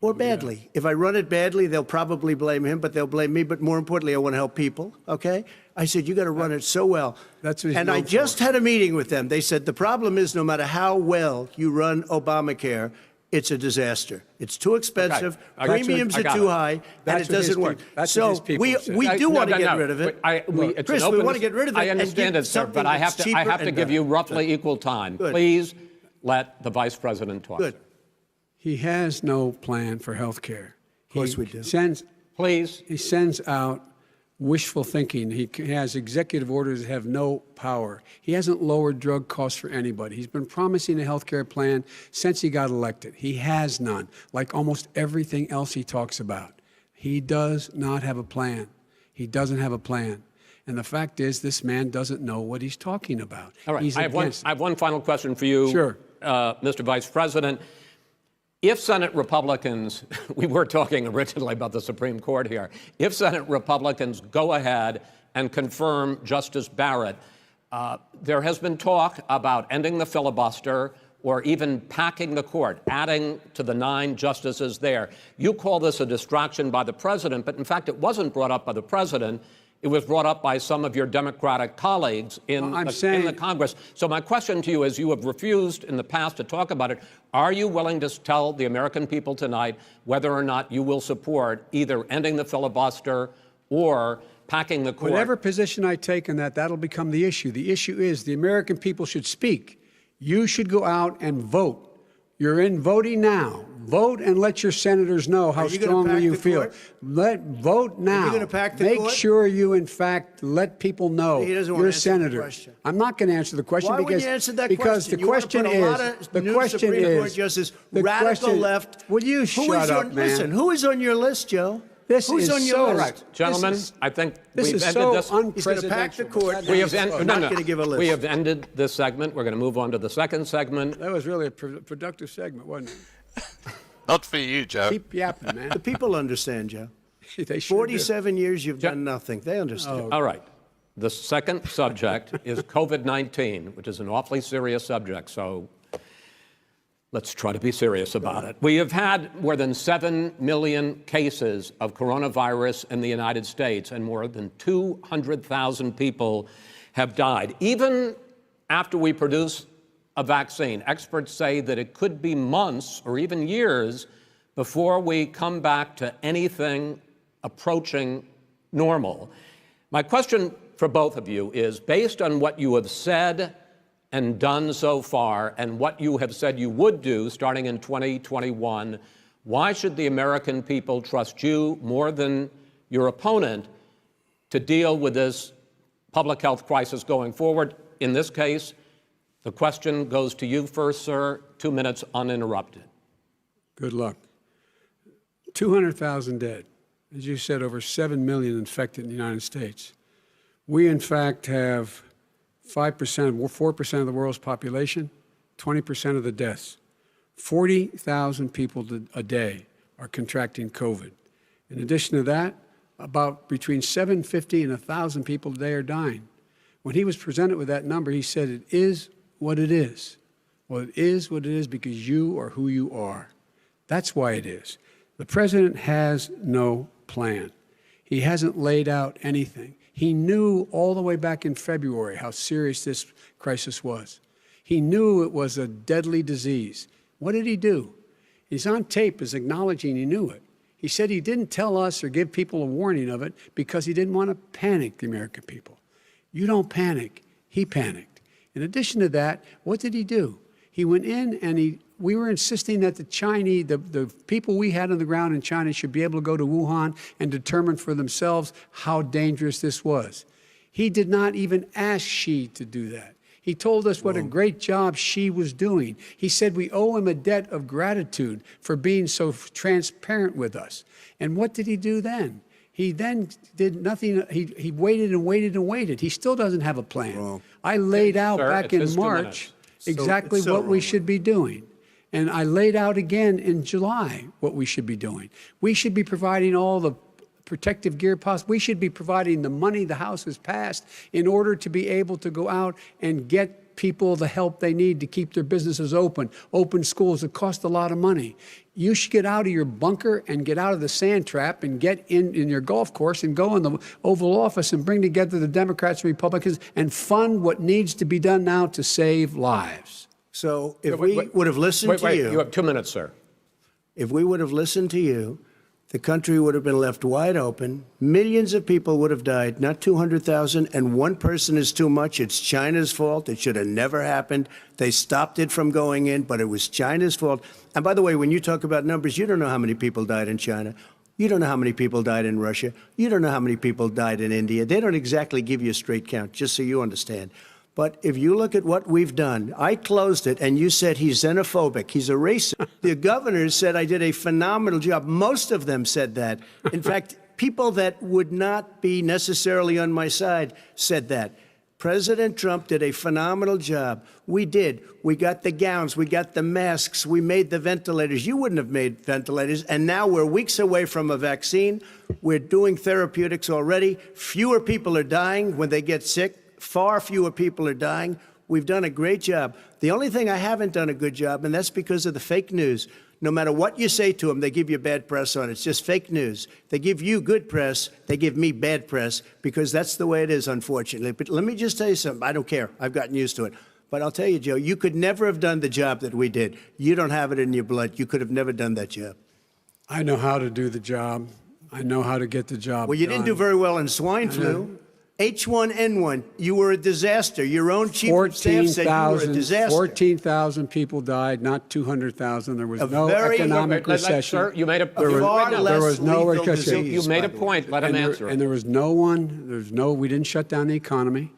or badly? If I run it badly, they'll probably blame him, but they'll blame me. But more importantly, I want to help people, okay? I said, you got to run it so well. That's what he's and I known for. just had a meeting with them. They said, the problem is no matter how well you run Obamacare, it's a disaster. It's too expensive. Premiums are too high, and it doesn't work. So we do want to get rid of it. Chris, we want to get rid of it. I understand it, sir, but I have to give you roughly equal time. Please let the vice president talk. Good. He has no plan for health care. Of course we do. He sends out wishful thinking. He has executive orders that have no power. He hasn't lowered drug costs for anybody. He's been promising a health care plan since he got elected. He has none, like almost everything else he talks about. He does not have a plan. He doesn't have a plan. And the fact is, this man doesn't know what he's talking about. All right, I have one final question for you, Mr. Vice President. If Senate Republicans, we were talking originally about the Supreme Court here, if Senate Republicans go ahead and confirm Justice Barrett, there has been talk about ending the filibuster or even packing the court, adding to the 9 justices there. You call this a distraction by the president, but in fact, it wasn't brought up by the president. It was brought up by some of your Democratic colleagues in the Congress. So my question to you is, you have refused in the past to talk about it. Are you willing to tell the American people tonight whether or not you will support either ending the filibuster or packing the court? Whatever position I take on that, that'll become the issue. The issue is the American people should speak. You should go out and vote. You're in voting now. Vote and let your senators know how strongly you feel. Vote now. Are you going to pack the Make court? sure you, in fact, let people know He doesn't want you're a to answer the senator. question. I'm not going to answer the question Why because wouldn't you answer that because question? the question you want to put a lot of the new question Supreme Court is justices, the radical question, left. Will you shut up, man? Listen, who is on your list, Joe? This Who's is on your so list? Right, gentlemen, I think this we've is ended so this. He's going to pack the court. We have not going to give a list. We have ended this segment. We're going to move on to the second segment. That was really a productive segment, wasn't it? Not for you, Joe. Keep yapping, man. The people understand, Joe. They sure 47 years you've done nothing. They understand. All right. The second subject is COVID-19, which is an awfully serious subject, so let's try to be serious about it. We have had more than 7 million cases of coronavirus in the United States, and more than 200,000 people have died. Even after we produce a vaccine, experts say that it could be months or even years before we come back to anything approaching normal. My question for both of you is, based on what you have said and done so far and what you have said you would do starting in 2021, why should the American people trust you more than your opponent to deal with this public health crisis going forward. In this case, the question goes to you first, sir. 2 minutes uninterrupted. Good luck. 200,000 dead. As you said, over 7 million infected in the United States. We, in fact, have 4% of the world's population, 20% of the deaths. 40,000 people a day are contracting COVID. In addition to that, about between 750 and 1,000 people a day are dying. When he was presented with that number, he said, it is what it is. Well, it is what it is because you are who you are. That's why it is. The president has no plan. He hasn't laid out anything. He knew all the way back in February how serious this crisis was. He knew it was a deadly disease. What did he do? He's on tape as acknowledging he knew it. He said he didn't tell us or give people a warning of it because he didn't want to panic the American people. You don't panic. He panicked. In addition to that, what did he do? He went in and we were insisting that the Chinese, the people we had on the ground in China should be able to go to Wuhan and determine for themselves how dangerous this was. He did not even ask Xi to do that. He told us what a great job Xi was doing. He said we owe him a debt of gratitude for being so transparent with us. And what did he do then? He then did nothing. He waited and waited and waited. He still doesn't have a plan. I laid out back in March exactly what we should be doing. And I laid out again in July what we should be doing. We should be providing all the protective gear possible. We should be providing the money the House has passed in order to be able to go out and get people the help they need to keep their businesses open schools. It costs a lot of money. You should get out of your bunker and get out of the sand trap and get in your golf course and go in the Oval Office and bring together the Democrats and Republicans and fund what needs to be done now to save lives. So if we would have listened to you. You have 2 minutes, sir. If we would have listened to you, the country would have been left wide open. Millions of people would have died, not 200,000, and one person is too much. It's China's fault. It should have never happened. They stopped it from going in, but it was China's fault. And by the way, when you talk about numbers, you don't know how many people died in China. You don't know how many people died in Russia. You don't know how many people died in India. They don't exactly give you a straight count, just so you understand. But if you look at what we've done, I closed it, and you said he's xenophobic, he's a racist. The governors said I did a phenomenal job. Most of them said that. In fact, people that would not be necessarily on my side said that. President Trump did a phenomenal job. We did. We got the gowns. We got the masks. We made the ventilators. You wouldn't have made ventilators. And now we're weeks away from a vaccine. We're doing therapeutics already. Fewer people are dying when they get sick. Far fewer people are dying. We've done a great job. The only thing I haven't done a good job, and that's because of the fake news. No matter what you say to them, they give you bad press on it. It's just fake news. They give you good press. They give me bad press because that's the way it is, unfortunately. But let me just tell you something. I don't care. I've gotten used to it. But I'll tell you, Joe, you could never have done the job that we did. You don't have it in your blood. You could have never done that job. I know how to do the job. I know how to get the job Well, you done. didn't do very well in swine flu. H1N1, you were a disaster. Your own chief of staff said you were a disaster. 14,000 people died, not 200,000. There was no economic recession. Sir, you made a there was no recession. You made a point. Let him answer. And there was we didn't shut down the economy.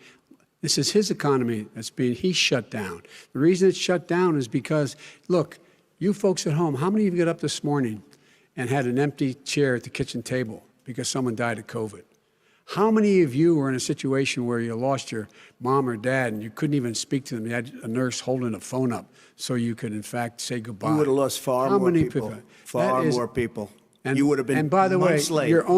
This is his economy he shut down. The reason it's shut down is because, look, you folks at home, how many of you got up this morning and had an empty chair at the kitchen table because someone died of COVID? How many of you were in a situation where you lost your mom or dad and you couldn't even speak to them? You had a nurse holding a phone up so you could, in fact, say goodbye. You would have lost far more people. Far more people. And, you would have been and by the way, months late. his own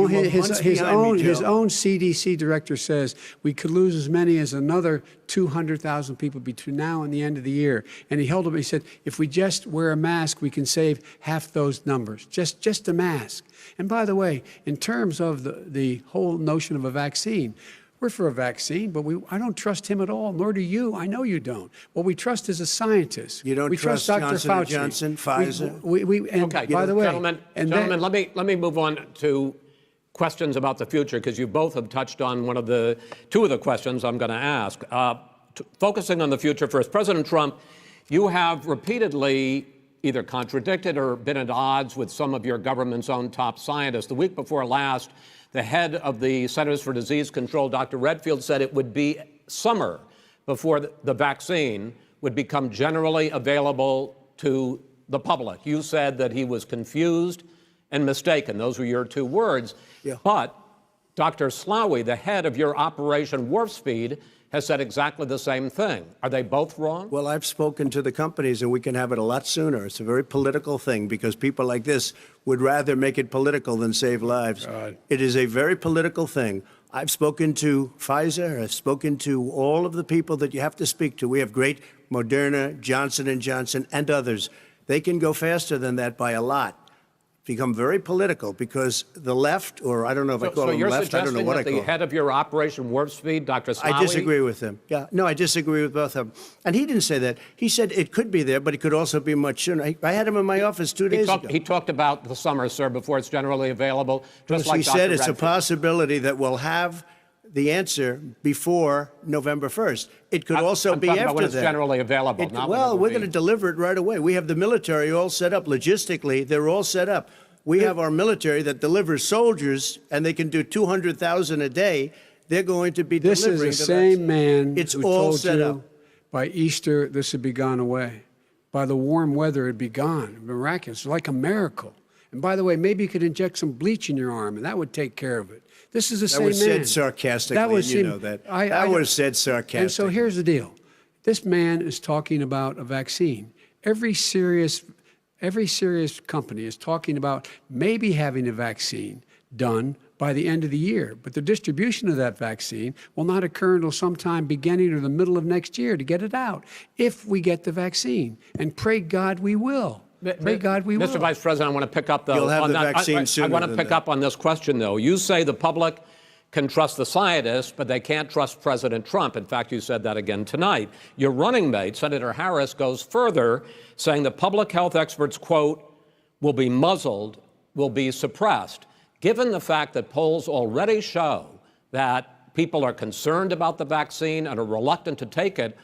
CDC director says we could lose as many as another 200,000 people between now and the end of the year. And he held up. He said, if we just wear a mask, we can save half those numbers. Just a mask. And by the way, in terms of the whole notion of a vaccine, we're for a vaccine, but I don't trust him at all, nor do you. I know you don't. What we trust is a scientist. You don't trust Dr. Johnson Fauci. Johnson, Pfizer? Okay, by the way, gentlemen, let me move on to questions about the future, because you both have touched on two of the questions I'm going to ask. Focusing on the future first, President Trump, you have repeatedly either contradicted or been at odds with some of your government's own top scientists. The week before last, The head of the Centers for Disease Control, Dr. Redfield, said it would be summer before the vaccine would become generally available to the public. You said that he was confused and mistaken. Those were your two words. Yeah. But Dr. Slaoui, the head of your Operation Warp Speed, has said exactly the same thing. Are they both wrong? Well, I've spoken to the companies, and we can have it a lot sooner. It's a very political thing because people like this would rather make it political than save lives. It is a very political thing. I've spoken to Pfizer. I've spoken to all of the people that you have to speak to. We have great Moderna, Johnson & Johnson, and others. They can go faster than that by a lot. Become very political because the left, or I don't know if I call them left, I don't know what I call them. So you're suggesting that the head of your Operation Warp Speed, Dr. Slaoui? I disagree with him. Yeah, no, I disagree with both of them. And he didn't say that. He said it could be there, but it could also be much sooner. I had him in my office 2 days ago. He talked about the summer, sir, before it's generally available. Just like he said it's a possibility that we'll have the answer before November 1st. It could also be after that. When it's generally available. Well, we're going to deliver it right away. We have the military all set up. Logistically, they're all set up. We have our military that delivers soldiers, and they can do 200,000 a day. They're going to be delivering. This is the same man it's who all told set you up. By Easter this would be gone away. By the warm weather it'd be gone. Miraculous, like a miracle. And by the way, maybe you could inject some bleach in your arm, and that would take care of it. This is the same man. That was said sarcastically, and you know that. That was said sarcastically. And so here's the deal. This man is talking about a vaccine. Every serious company is talking about maybe having a vaccine done by the end of the year. But the distribution of that vaccine will not occur until sometime beginning or the middle of next year to get it out, if we get the vaccine. And pray God we will. Pray God we will. Mr. Vice President, I want to pick up You'll have the vaccine sooner I want to pick up on this question, though. You say the public can trust the scientists, but they can't trust President Trump. In fact, you said that again tonight. Your running mate, Senator Harris, goes further, saying the public health experts, quote, will be muzzled, will be suppressed. Given the fact that polls already show that people are concerned about the vaccine and are reluctant to take it,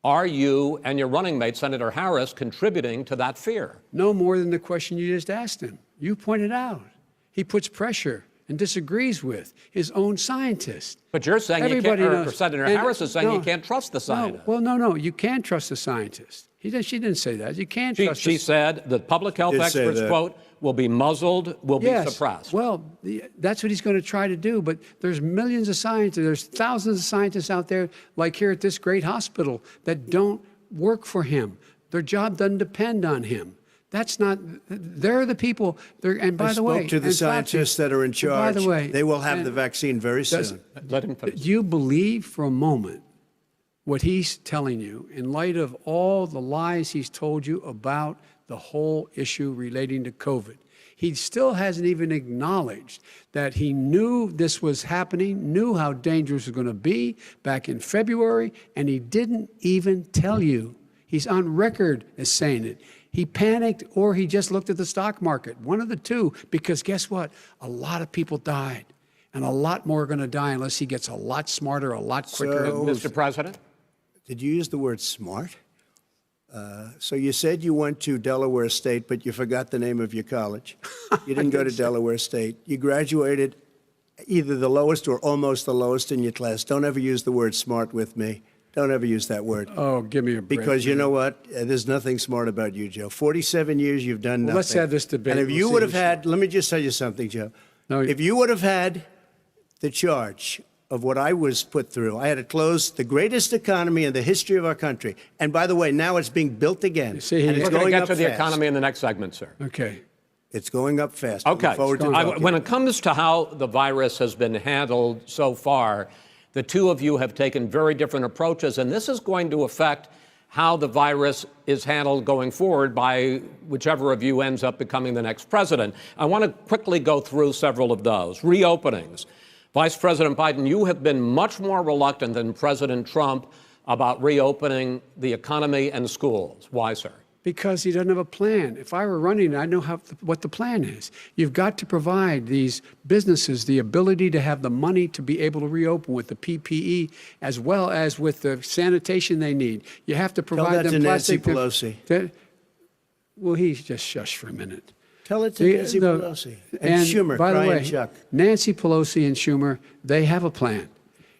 are you and your running mate, Senator Harris, contributing to that fear? No more than the question you just asked him. You pointed out. He puts pressure and disagrees with his own scientists. But you're saying Senator Harris is saying you can't trust the scientists. No, you can trust the scientists. She didn't say that. You can't trust. She said the public health experts, quote, will be muzzled, will be suppressed. Well, that's what he's going to try to do. But there's millions of scientists, there's thousands of scientists out there, like here at this great hospital, that don't work for him. Their job doesn't depend on him. That's not. They're the people. And by the way, I spoke to the scientists that are in charge. By the way, they will have the vaccine very soon. Let him finish. Do you believe for a moment what he's telling you in light of all the lies he's told you about the whole issue relating to COVID? He still hasn't even acknowledged that he knew this was happening, knew how dangerous it was going to be back in February, and he didn't even tell you. He's on record as saying it. He panicked or he just looked at the stock market, one of the two, because guess what? A lot of people died, and a lot more are going to die unless he gets a lot smarter, a lot quicker. Mr. President? Did you use the word smart? So you said you went to Delaware State, but you forgot the name of your college. You didn't go to Delaware State. You graduated either the lowest or almost the lowest in your class. Don't ever use the word smart with me. Don't ever use that word. Oh, give me a break. Because you know what? There's nothing smart about you, Joe. 47 years, you've done nothing. Let's have this debate. And if you would have had, let me just tell you something, Joe. No, if you would have had the charge of what I was put through, I had to close the greatest economy in the history of our country. And by the way, now it's being built again. See, and we're going to get to the economy in the next segment, sir. Okay. It's going up fast. Okay. When it comes to how the virus has been handled so far, the two of you have taken very different approaches, and this is going to affect how the virus is handled going forward by whichever of you ends up becoming the next president. I want to quickly go through several of those. Reopenings. Vice President Biden, you have been much more reluctant than President Trump about reopening the economy and schools. Why, sir? Because he doesn't have a plan. If I were running, I'd know what the plan is. You've got to provide these businesses the ability to have the money to be able to reopen with the PPE as well as with the sanitation they need. You have to provide them plastic. Tell that to Nancy Pelosi. Well, he's just shush for a minute. Tell it to Nancy Pelosi and Schumer. By the way, Chuck. Nancy Pelosi and Schumer, they have a plan.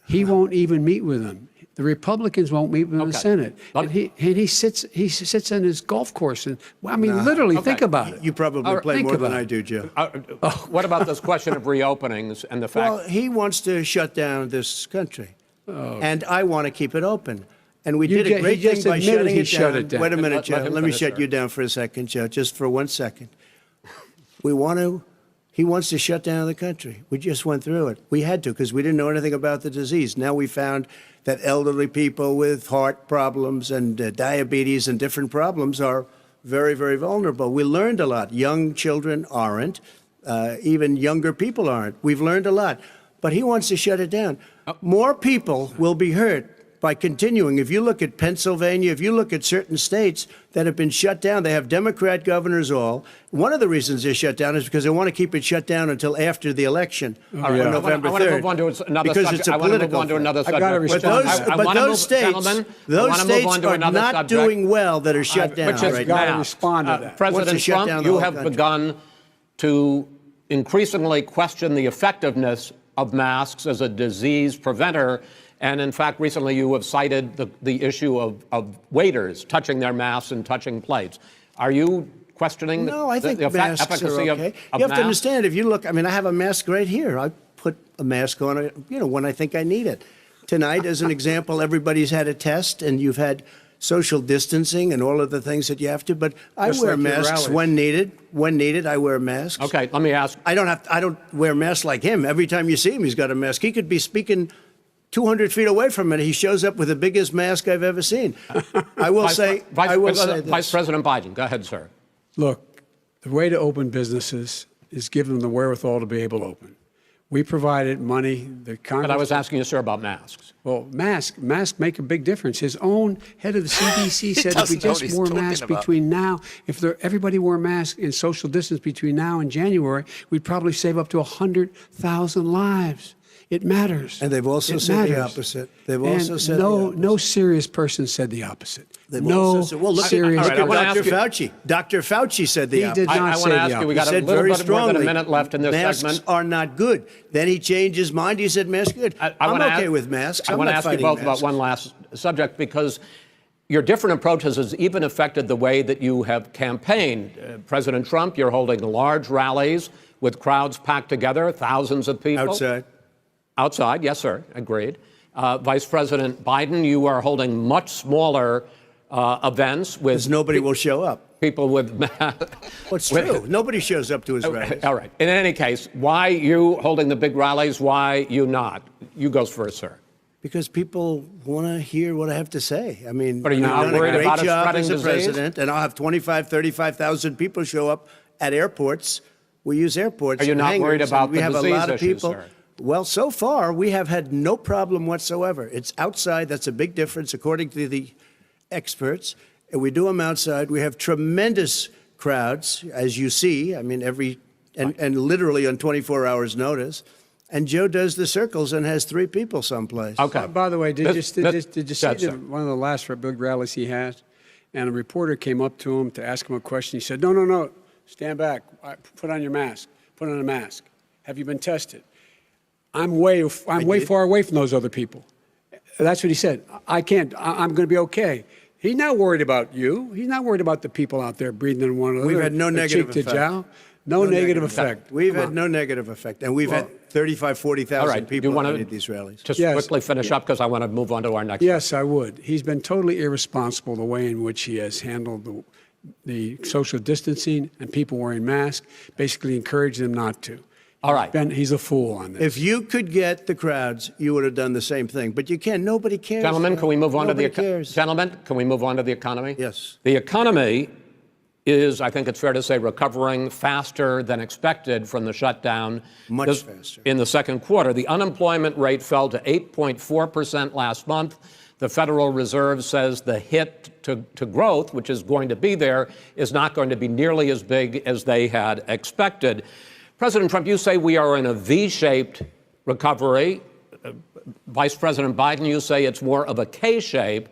He won't even meet with them. The Republicans won't meet with him in the Senate. And he sits on his golf course. And literally, think about it. You probably play more than I do, Joe. What about this question of reopenings and the fact? Well, he wants to shut down this country, and I want to keep it open. And we did a great thing by shutting it down. Wait a minute, Joe. Let me shut you down for a second, Joe, just for 1 second. He wants to shut down the country. We just went through it. We had to because we didn't know anything about the disease. Now we found that elderly people with heart problems and diabetes and different problems are very, very vulnerable. We learned a lot. Young children aren't. Even younger people aren't. We've learned a lot. But he wants to shut it down. More people will be hurt by continuing. If you look at Pennsylvania, if you look at certain states that have been shut down, they have Democrat governors all. One of the reasons they're shut down is because they want to keep it shut down until after the election on November 3rd. I want to move on to another because subject. it's a political I got to respond. But those states are not doing well that are shut down right now. now. Respond to that. President Trump, you have begun to increasingly question the effectiveness of masks as a disease preventer. And in fact, recently you have cited the issue of waiters touching their masks and touching plates. Are you questioning No, I think the masks efficacy are okay. of You have to masks? understand, if you look, I have a mask right here. I put a mask on, when I think I need it. Tonight, as an example, everybody's had a test, and you've had social distancing and all of the things that you have to. But I wear masks when needed. When needed, I wear masks. Okay, let me ask. I don't wear masks like him. Every time you see him, he's got a mask. He could be speaking 200 feet away from it. He shows up with the biggest mask I've ever seen. I will say this. Vice President Biden, go ahead, sir. Look, the way to open businesses is give them the wherewithal to be able to open. We provided money. But I was asking you, sir, about masks. Well, masks make a big difference. His own head of the CDC said if we just wore masks between now, if everybody wore masks and social distance between now and January, we'd probably save up to 100,000 lives. It matters. And they've also said the opposite. They've also said no serious person said the opposite. Well, look serious. at Dr. Fauci. Dr. Fauci said the opposite. He did not say the opposite. We got a little bit more than a minute left in this masks segment. Are not good. Then he changed his mind. He said masks are good. I'm okay with masks. I want to ask you both about one last subject because your different approaches has even affected the way that you have campaigned. President Trump, you're holding large rallies with crowds packed together, thousands of people. Outside, yes, sir, agreed. Vice President Biden, you are holding much smaller events with... Because nobody will show up. People with... What's true? Nobody shows up to his rallies. All right. In any case, why you holding the big rallies? Why you not? You go first, sir. Because people want to hear what I have to say. But are you not worried about it spreading as a disease? president, and I'll have 35,000 people show up at airports. We use airports. Are you not worried about the we have disease a lot of issue, people. sir? Well, so far, we have had no problem whatsoever. It's outside. That's a big difference, according to the experts. And we do them outside. We have tremendous crowds, as you see. And literally on 24 hours notice. And Joe does the circles and has 3 people someplace. Okay. By the way, did you see one of the last big rallies he had? And a reporter came up to him to ask him a question. He said, no, stand back. Put on your mask. Put on a mask. Have you been tested? I'm way far away from those other people. That's what he said. I can't. I'm going to be okay. He's not worried about you. He's not worried about the people out there breathing in one another. We've had no negative effect. No negative effect. We've had no negative effect. And we've had 40,000 people at these rallies. Just quickly finish up because I want to move on to our next. Yes, I would. He's been totally irresponsible the way in which he has handled the social distancing and people wearing masks, basically encouraged them not to. All right. He's a fool on this. If you could get the crowds, you would have done the same thing. But you can't. Nobody cares. Gentlemen, can we move on to the economy? Yes. The economy is, I think it's fair to say, recovering faster than expected from the shutdown. Much faster. In the second quarter, the unemployment rate fell to 8.4% last month. The Federal Reserve says the hit to growth, which is going to be there, is not going to be nearly as big as they had expected. President Trump, you say we are in a V-shaped recovery. Vice President Biden, you say it's more of a K-shape.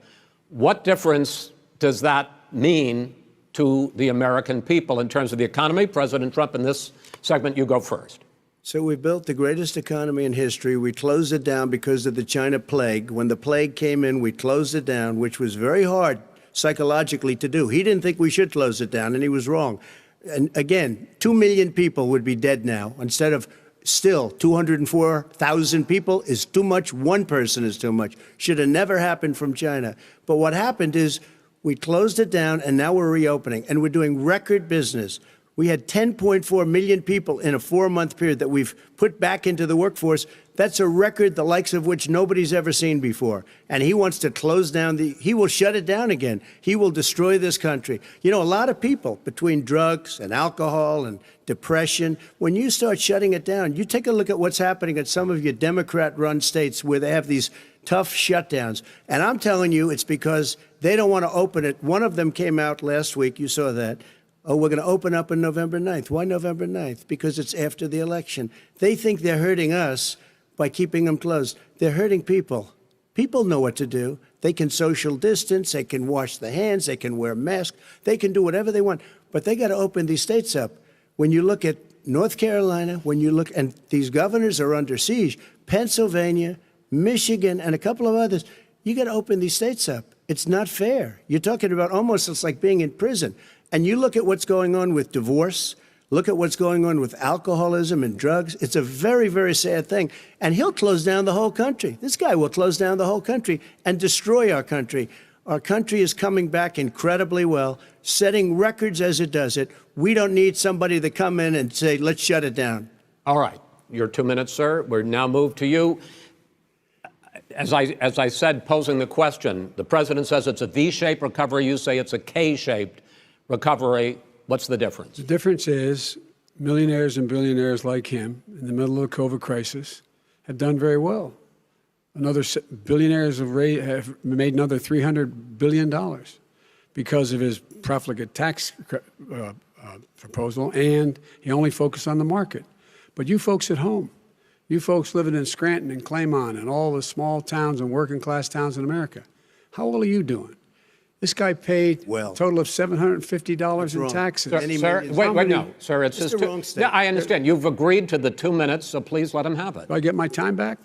What difference does that mean to the American people in terms of the economy. President Trump, in this segment, you go first. So we built the greatest economy in history. We closed it down because of the China plague. When the plague came in, we closed it down, which was very hard psychologically to do. He didn't think we should close it down, and he was wrong. And again, 2 million people would be dead now instead of still 204,000 people is too much. One person is too much. Should have never happened from China. But what happened is we closed it down, and now we're reopening, and we're doing record business. We had 10.4 million people in a 4-month period that we've put back into the workforce. That's a record the likes of which nobody's ever seen before. And he wants to close down he will shut it down again. He will destroy this country. You know, a lot of people, between drugs and alcohol and depression, when you start shutting it down, you take a look at what's happening at some of your Democrat-run states where they have these tough shutdowns. And I'm telling you, it's because they don't want to open it. One of them came out last week. You saw that. Oh, we're going to open up on November 9th. Why November 9th? Because it's after the election. They think they're hurting us by keeping them closed. They're hurting people. People know what to do. They can social distance. They can wash their hands. They can wear masks. They can do whatever they want. But they got to open these states up. When you look at North Carolina, when you look, and these governors are under siege, Pennsylvania, Michigan, and a couple of others, you got to open these states up. It's not fair. You're talking about almost, it's like being in prison. And you look at what's going on with divorce, look at what's going on with alcoholism and drugs. It's a very, very sad thing. And he'll close down the whole country. This guy will close down the whole country and destroy our country. Our country is coming back incredibly well, setting records as it does it. We don't need somebody to come in and say, let's shut it down. All right. Your 2 minutes, sir. We're now moved to you. As I said, posing the question, the president says it's a V-shaped recovery. You say it's a K-shaped recovery. What's the difference? The difference is millionaires and billionaires like him in the middle of the COVID crisis have done very well. Billionaires have made another $300 billion because of his profligate tax proposal, and he only focused on the market. But you folks at home, you folks living in Scranton and Claymont and all the small towns and working class towns in America, how well are you doing? This guy paid a total of $750 in taxes. Sir, wait, no, sir, it's just the wrong statement. Yeah, I understand. You've agreed to the 2 minutes, so please let him have it. Do I get my time back?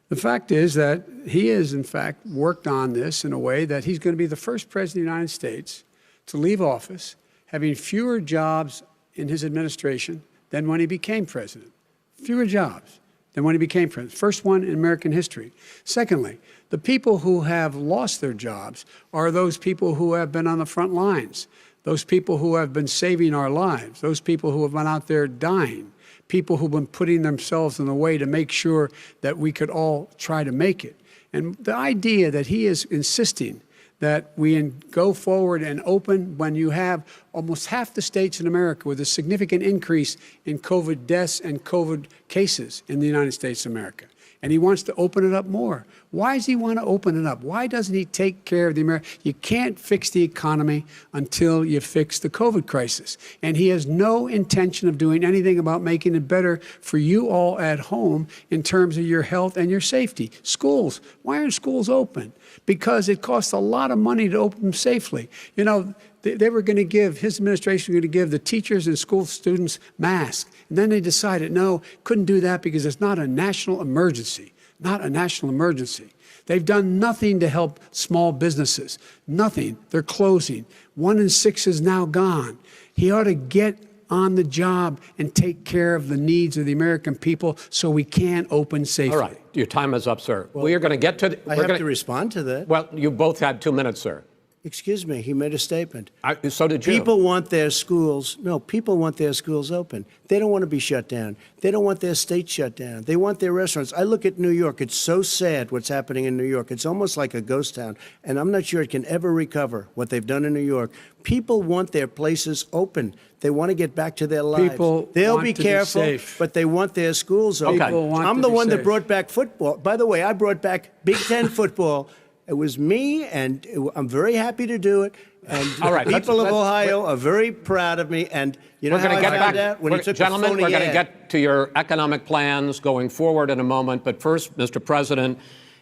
The fact is that he has, in fact, worked on this in a way that he's going to be the first president of the United States to leave office having fewer jobs in his administration than when he became president. Fewer jobs than when he became president. First one in American history. Secondly, the people who have lost their jobs are those people who have been on the front lines, those people who have been saving our lives, those people who have been out there dying, people who've been putting themselves in the way to make sure that we could all try to make it. And the idea that he is insisting that we go forward and open when you have almost half the states in America with a significant increase in COVID deaths and COVID cases in the United States of America. And he wants to open it up more. Why does he want to open it up? Why doesn't he take care of the American? You can't fix the economy until you fix the COVID crisis. And he has no intention of doing anything about making it better for you all at home in terms of your health and your safety. Schools. Why aren't schools open? Because it costs a lot of money to open them safely. You know, they were going to give, his administration was going to give the teachers and school students masks. And then they decided, no, couldn't do that because it's not a national emergency. Not a national emergency. They've done nothing to help small businesses. Nothing. They're closing. 1 in 6 is now gone. He ought to get on the job and take care of the needs of the American people so we can open safely. All right. Your time is up, sir. Well, we are going to get to... I have to respond to that. Well, you both had 2 minutes, sir. Excuse me, he made a statement. So did you. People want their schools, people want their schools open. They don't want to be shut down. They don't want their state shut down. They want their restaurants. I look at New York. It's so sad what's happening in New York. It's almost like a ghost town. And I'm not sure it can ever recover what they've done in New York. People want their places open. They want to get back to their lives. They'll be careful, but they want their schools open. I'm the one that brought back football. By the way, I brought back Big Ten football. It was me, and I'm very happy to do it. And people of Ohio are very proud of me. And you know how I found out? When he took gentlemen, we're going to get to your economic plans going forward in a moment. But first, Mr. President,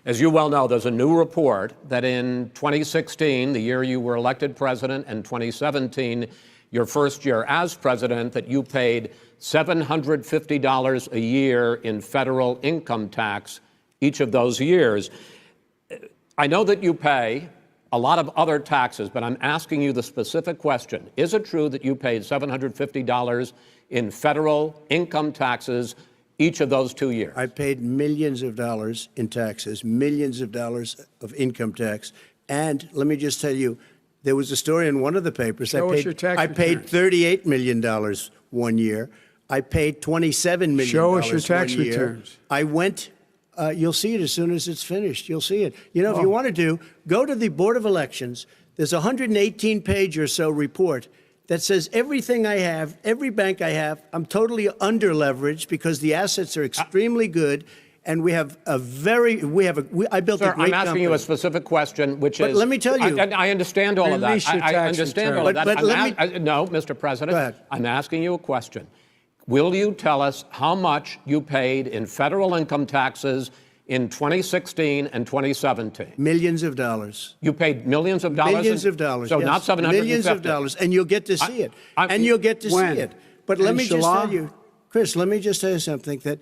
As you well know, there's a new report that in 2016, the year you were elected president, and 2017, your first year as president, that you paid $750 a year in federal income tax each of those years. I know that you pay a lot of other taxes, but I'm asking you the specific question. Is it true that you paid $750 in federal income taxes each of those 2 years? I paid millions of dollars in taxes, millions of dollars of income tax. And let me just tell you, there was a story in one of the papers. Show us your tax I paid $38 million 1 year. I paid $27 million. Show us your tax 1 year. returns. I went. You'll see it as soon as it's finished. You'll see it. You know, if you want to go to the Board of Elections. There's a 118-page or so report that says everything I have, every bank I have, I'm totally under-leveraged because the assets are extremely good, and we have a very, I built Sir, a great I'm asking company. you a specific question, which But is... let me tell you... I understand all of that. I understand all of that. No, Mr. President, Go ahead. I'm asking you a question. Will you tell us how much you paid in federal income taxes in 2016 and 2017? Millions of dollars. You paid millions of dollars? Millions of dollars, So yes. not 750? Millions of dollars, and you'll get to see it. And you'll get to see it. But let me just tell you, Chris, let me just tell you something, that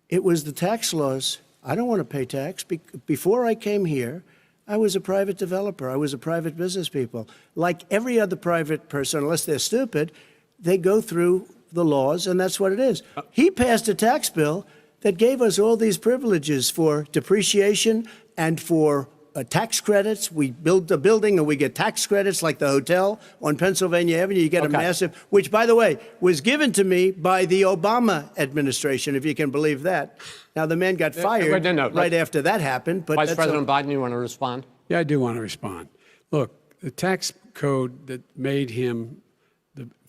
it was the tax laws. I don't want to pay tax. Before I came here, I was a private developer. I was a private business people. Like every other private person, unless they're stupid, they go through the laws, and that's what it is. He passed a tax bill that gave us all these privileges for depreciation and for tax credits. We build a building and we get tax credits, like the hotel on Pennsylvania Avenue. You get a massive, which, by the way, was given to me by the Obama administration, if you can believe that. Now, the man got fired right after that happened. But Vice President Biden, you want to respond? Yeah, I do want to respond. Look, the tax code that made him,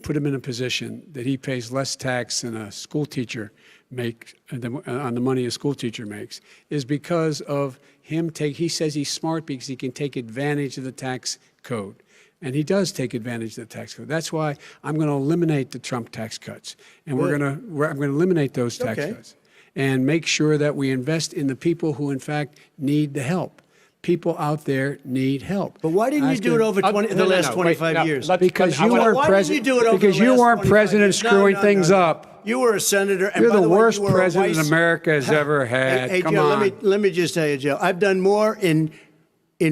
put him in a position that he pays less tax than a school teacher makes on the money a school teacher makes is because of him he says he's smart because he can take advantage of the tax code. And he does take advantage of the tax code. That's why I'm going to eliminate the Trump tax cuts. And I'm going to eliminate those tax cuts and make sure that we invest in the people who, in fact, need the help. People out there need help. But why didn't you do it over the last 25 years? Because you weren't president. Because you weren't president screwing things up. You were a senator. And You're by the way, worst you were president America has ever had. Hey, Come Joe, on. let me just tell you, Joe. I've done more in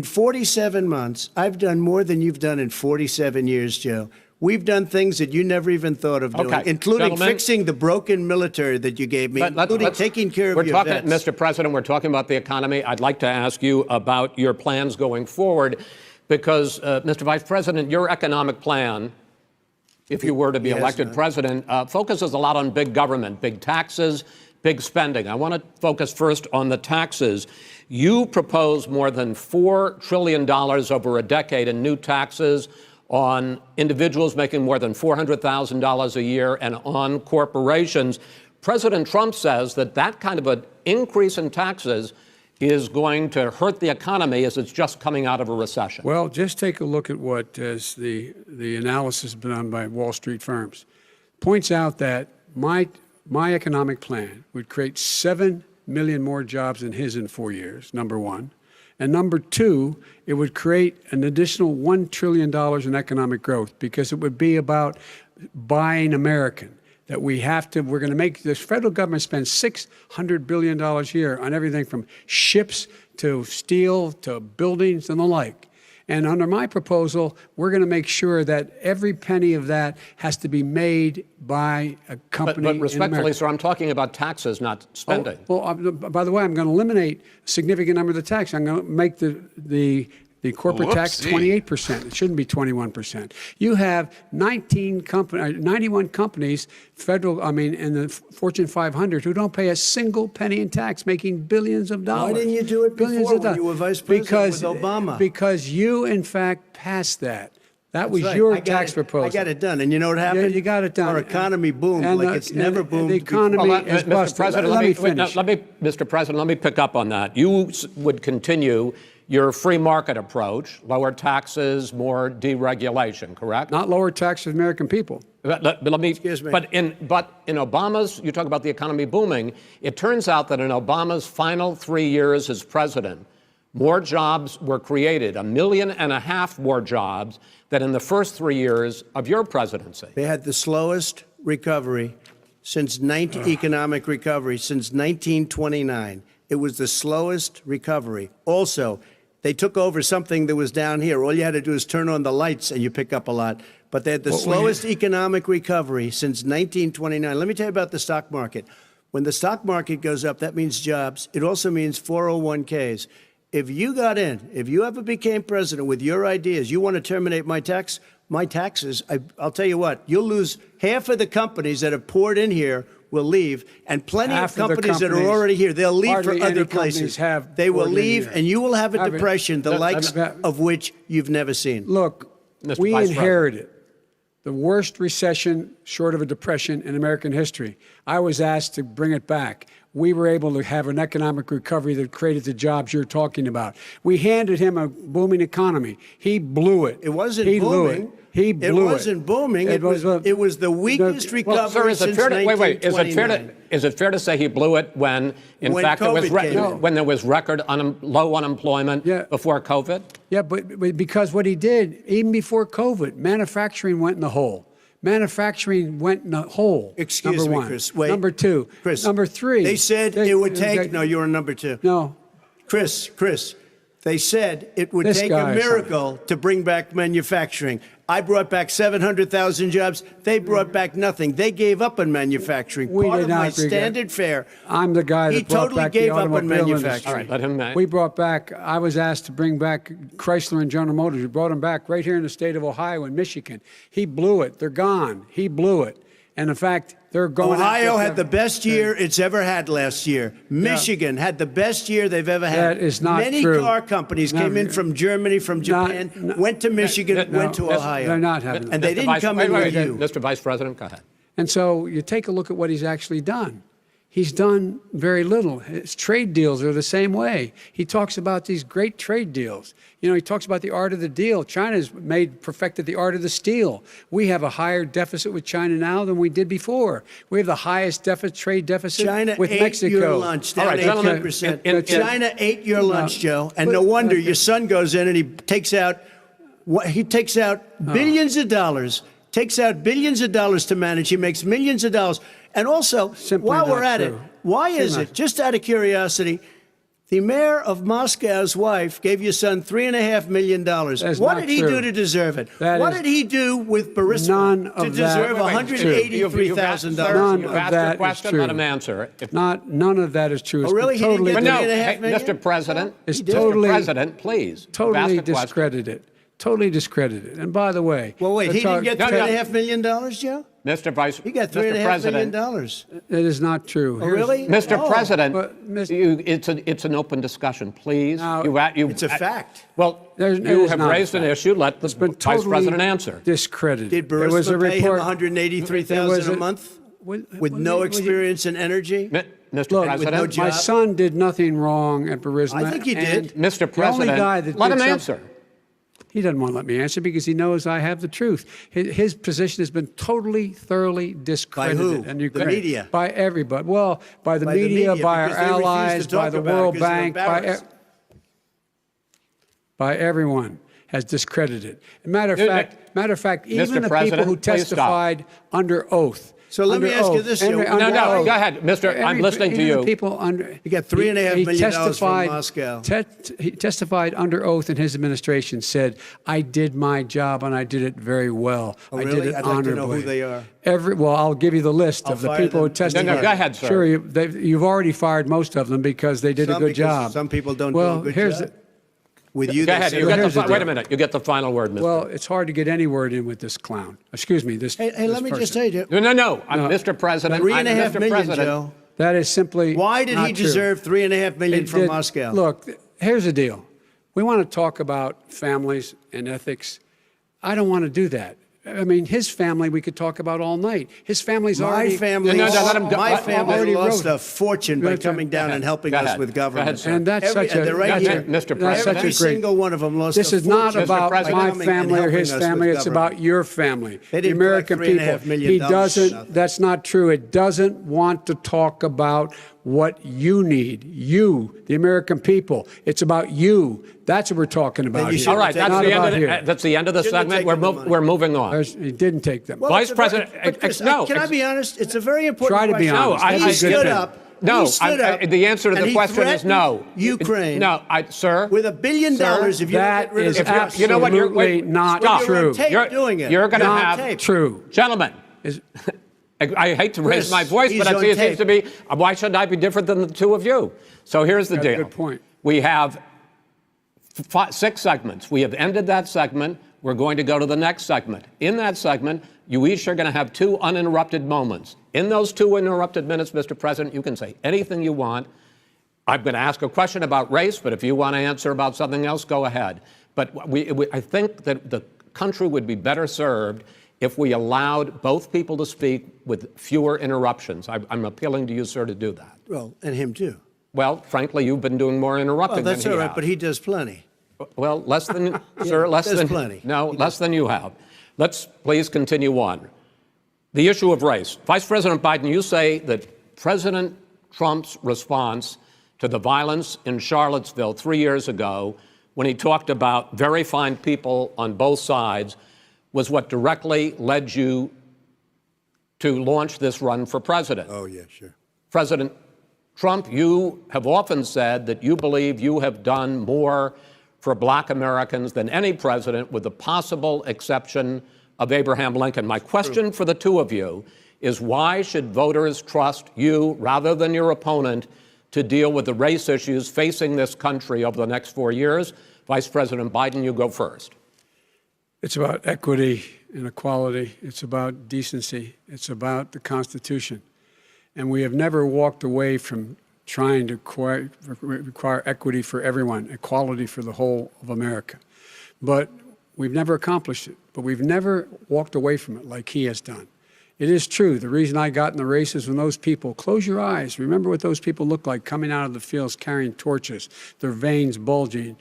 47 months. I've done more than you've done in 47 years, Joe. We've done things that you never even thought of doing, including fixing the broken military that you gave me, including taking care of your vets. Mr. President, we're talking about the economy. I'd like to ask you about your plans going forward, because, Mr. Vice President, your economic plan, if you were to be elected president, focuses a lot on big government, big taxes, big spending. I want to focus first on the taxes. You propose more than $4 trillion over a decade in new taxes on individuals making more than $400,000 a year and on corporations. President Trump says that that kind of an increase in taxes is going to hurt the economy as it's just coming out of a recession. Well, just take a look at what as the analysis done by Wall Street firms points out that my economic plan would create 7 million more jobs than his in 4 years, number one. And number two, it would create an additional $1 trillion in economic growth, because it would be about buying American. That we're going to make this federal government spend $600 billion a year on everything from ships to steel to buildings and the like. And under my proposal, we're going to make sure that every penny of that has to be made by a company. But respectfully, sir, I'm talking about taxes, not spending. By the way, I'm going to eliminate a significant number of the tax. I'm going to make the corporate tax 28%. It shouldn't be 21%. You have 91 companies, in the Fortune 500, who don't pay a single penny in tax, making billions of dollars. Why didn't you do it before when you were vice president with Obama? Because you, in fact, passed that. That was your tax proposal. I got it done. And you know what happened? Yeah, you got it done. Our economy boomed like it's never boomed. The economy is busted. President, let me finish. Mr. President, let me pick up on that. You would continue your free market approach, lower taxes, more deregulation, correct? Not lower taxes for the American people. But let me, Excuse me. But in Obama's, you talk about the economy booming, it turns out that in Obama's final 3 years as president, more jobs were created, 1.5 million more jobs than in the first 3 years of your presidency. They had the slowest recovery since economic recovery since 1929. It was the slowest recovery. Also, they took over something that was down here. All you had to do is turn on the lights and you pick up a lot. But they had the slowest economic recovery since 1929. Let me tell you about the stock market. When the stock market goes up, that means jobs. It also means 401ks. If you got in, if you ever became president with your ideas, you want to terminate my taxes, I'll tell you what, you'll lose half of the companies that have poured in here will leave, and plenty of companies that are already here, they'll leave for other places. They will leave, and you will have a depression, the likes of which you've never seen. Look, we inherited the worst recession short of a depression in American history. I was asked to bring it back. We were able to have an economic recovery that created the jobs you're talking about. We handed him a booming economy. He blew it. It wasn't booming. Blew it. He blew it. It wasn't booming. It was the weakest recovery since 1929. Is it fair to say he blew it when fact, when there was record low unemployment before COVID? Yeah, but because what he did, even before COVID, manufacturing went in the hole. Manufacturing went in the hole. Excuse me, Chris. Wait. Number two. Chris. Number three. They said it would take. No, you're on number two. No. Chris. They said it would take a miracle to bring back manufacturing. I brought back 700,000 jobs. They brought back nothing. They gave up on manufacturing. Part of my standard fare. I'm the guy that brought back the automobile industry. All right, let him know. We brought back, I was asked to bring back Chrysler and General Motors. We brought them back right here in the state of Ohio and Michigan. He blew it. They're gone. He blew it. And in fact, they're going. Ohio had the best year it's ever had last year. Michigan had the best year they've ever had. That is not true. Many car companies came in from Germany, from Japan, went to Michigan, went to Ohio. They're not having and they didn't come in with you. Mr. Vice President, go ahead. And so you take a look at what he's actually done. He's done very little. His trade deals are the same way. He talks about these great trade deals. You know, he talks about the art of the deal. China's perfected the art of the steal. We have a higher deficit with China now than we did before. We have the highest trade deficit China with Mexico. ate your lunch, down 18%. China ate your lunch, Joe, and no wonder your son goes in and he takes out billions of dollars. Takes out billions of dollars to manage. He makes millions of dollars. And also, while we're at it, why is it, just out of curiosity, the mayor of Moscow's wife gave your son $3.5 million. What did he do to deserve it? What did he do with Burisma to deserve $183,000? None of that is true. Let him answer. None of that is true. Oh, really? He didn't get $3.5 million? Mr. President, Mr. President, please. Totally discredited. Totally discredited. And by the way, well, wait, he didn't get $3.5 million, Joe? Mr. Vice, he got $3.5 million. It is not true. Oh, really? Mr. President, it's an open discussion, please. It's a fact. Well, you have raised an issue. Let the Vice President answer. Discredited. Did Burisma pay him $183,000 a month with no experience in energy? Mr. President, my son did nothing wrong at Burisma. I think he did. Mr. President, let him answer. He doesn't want to let me answer because he knows I have the truth. His position has been totally, thoroughly discredited. By who? The media? By everybody. Well, by the media, by our allies, by the World Bank, by everyone has discredited. Matter of fact, even the people who testified under oath. So let me ask you this, Joe. No, go ahead, Mr. I'm listening to you. You got $3.5 million from Moscow. He testified under oath in his administration, said, I did my job and I did it very well. Oh, I really? did it I'd honorably. like to know who they are. Well, I'll give you the list of the people who testified. No, go ahead, sir. Sure, you've already fired most of them because they did a good job. Some people don't do a good job. With you, go ahead. Wait a minute. You get the final word, Mr. Well, it's hard to get any word in with this clown. Excuse me. Hey, let me just tell you. No. Mr. President. $3.5 million, Joe. That is simply. Why did he deserve $3.5 million from Moscow? Look, here's the deal. We want to talk about families and ethics. I don't want to do that. I mean, his family we could talk about all night. His family's My already... family lost a fortune by coming down and helping us with government. And that's such a... Mr. President. Every single one of them lost This a is not fortune about by my coming and family or helping his us family. with It's government. about your family, They the didn't American collect people. $3.5 million He for doesn't... nothing. That's not true. It doesn't want to talk about what you need. You, the American people. It's about you. That's what we're talking about here. All right, Not that's the end of the segment. We're moving on. He didn't take them. Well, Vice it's a very- President, but Chris, no. Can I be honest? It's a very important Try to be question. honest. He stood up. No, He stood up the answer to and the he question is no. threatened Ukraine. No, sir. With $1 billion, if you that don't get rid is of the you know what, you're absolutely not stop. true. tape doing it. You're going to Not have true. Gentlemen. I hate to raise Chris, my voice, he's but I on see it seems tape. to be, why should I be different than the two of you? So here's the That's a deal. good point. We have 6 segments. We have ended that segment. We're going to go to the next segment. In that segment, you each are going to have 2 uninterrupted moments. In those 2 uninterrupted minutes, Mr. President, you can say anything you want. I'm going to ask a question about race, but if you want to answer about something else, go ahead. But I think that the country would be better served if we allowed both people to speak with fewer interruptions. I'm appealing to you, sir, to do that. Well, and him too. Well, frankly, you've been doing more interrupting Well, that's than all he right, has. but he does plenty. Well, less than, sir, less there's than... plenty. No, less than you have. Let's please continue on. The issue of race. Vice President Biden, you say that President Trump's response to the violence in Charlottesville 3 years ago, when he talked about very fine people on both sides, was what directly led you to launch this run for president. Oh, yeah, sure. President Trump, you have often said that you believe you have done more for black Americans than any president, with the possible exception of Abraham Lincoln. My question for the two of you is, why should voters trust you rather than your opponent to deal with the race issues facing this country over the next 4 years? Vice President Biden, you go first. It's about equity and equality. It's about decency. It's about the Constitution. And we have never walked away from trying to require equity for everyone, equality for the whole of America. But we've never accomplished it. But we've never walked away from it like he has done. It is true. The reason I got in the race is when those people, close your eyes, remember what those people looked like coming out of the fields carrying torches, their veins bulging,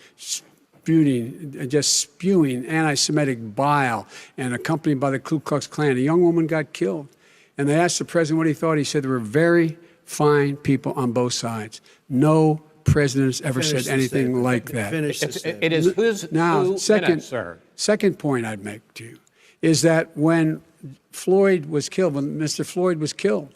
just spewing anti-Semitic bile, and accompanied by the Ku Klux Klan. A young woman got killed. And they asked the president what he thought. He said there were very fine people on both sides. No president has ever said anything like that. It is whose now, 2 minutes, sir. Second point I'd make to you is that when Floyd was killed, when Mr. Floyd was killed,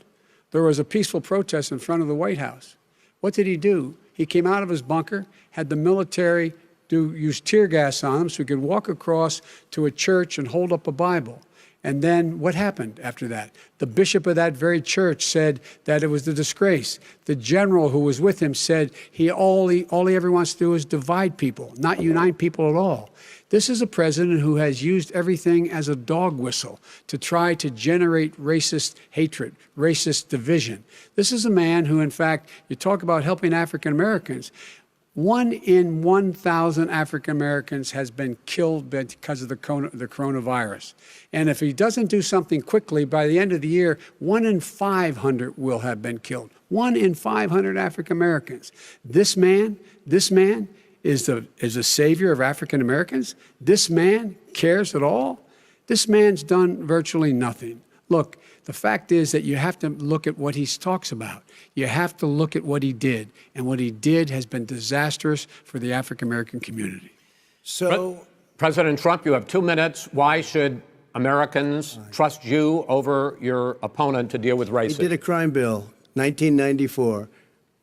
there was a peaceful protest in front of the White House. What did he do? He came out of his bunker, had the military use tear gas on him so he could walk across to a church and hold up a Bible. And then what happened after that? The bishop of that very church said that it was a disgrace. The general who was with him said all he ever wants to do is divide people, not unite people at all. This is a president who has used everything as a dog whistle to try to generate racist hatred, racist division. This is a man who, in fact, you talk about helping African Americans. 1 in 1,000 African Americans has been killed because of the coronavirus. And if he doesn't do something quickly, by the end of the year, 1 in 500 will have been killed. 1 in 500 African Americans. This man is a savior of African Americans. This man cares at all. This man's done virtually nothing. Look, the fact is that you have to look at what he talks about. You have to look at what he did. And what he did has been disastrous for the African American community. So, President Trump, you have 2 minutes. Why should Americans trust you over your opponent to deal with racism? he did a crime bill, 1994,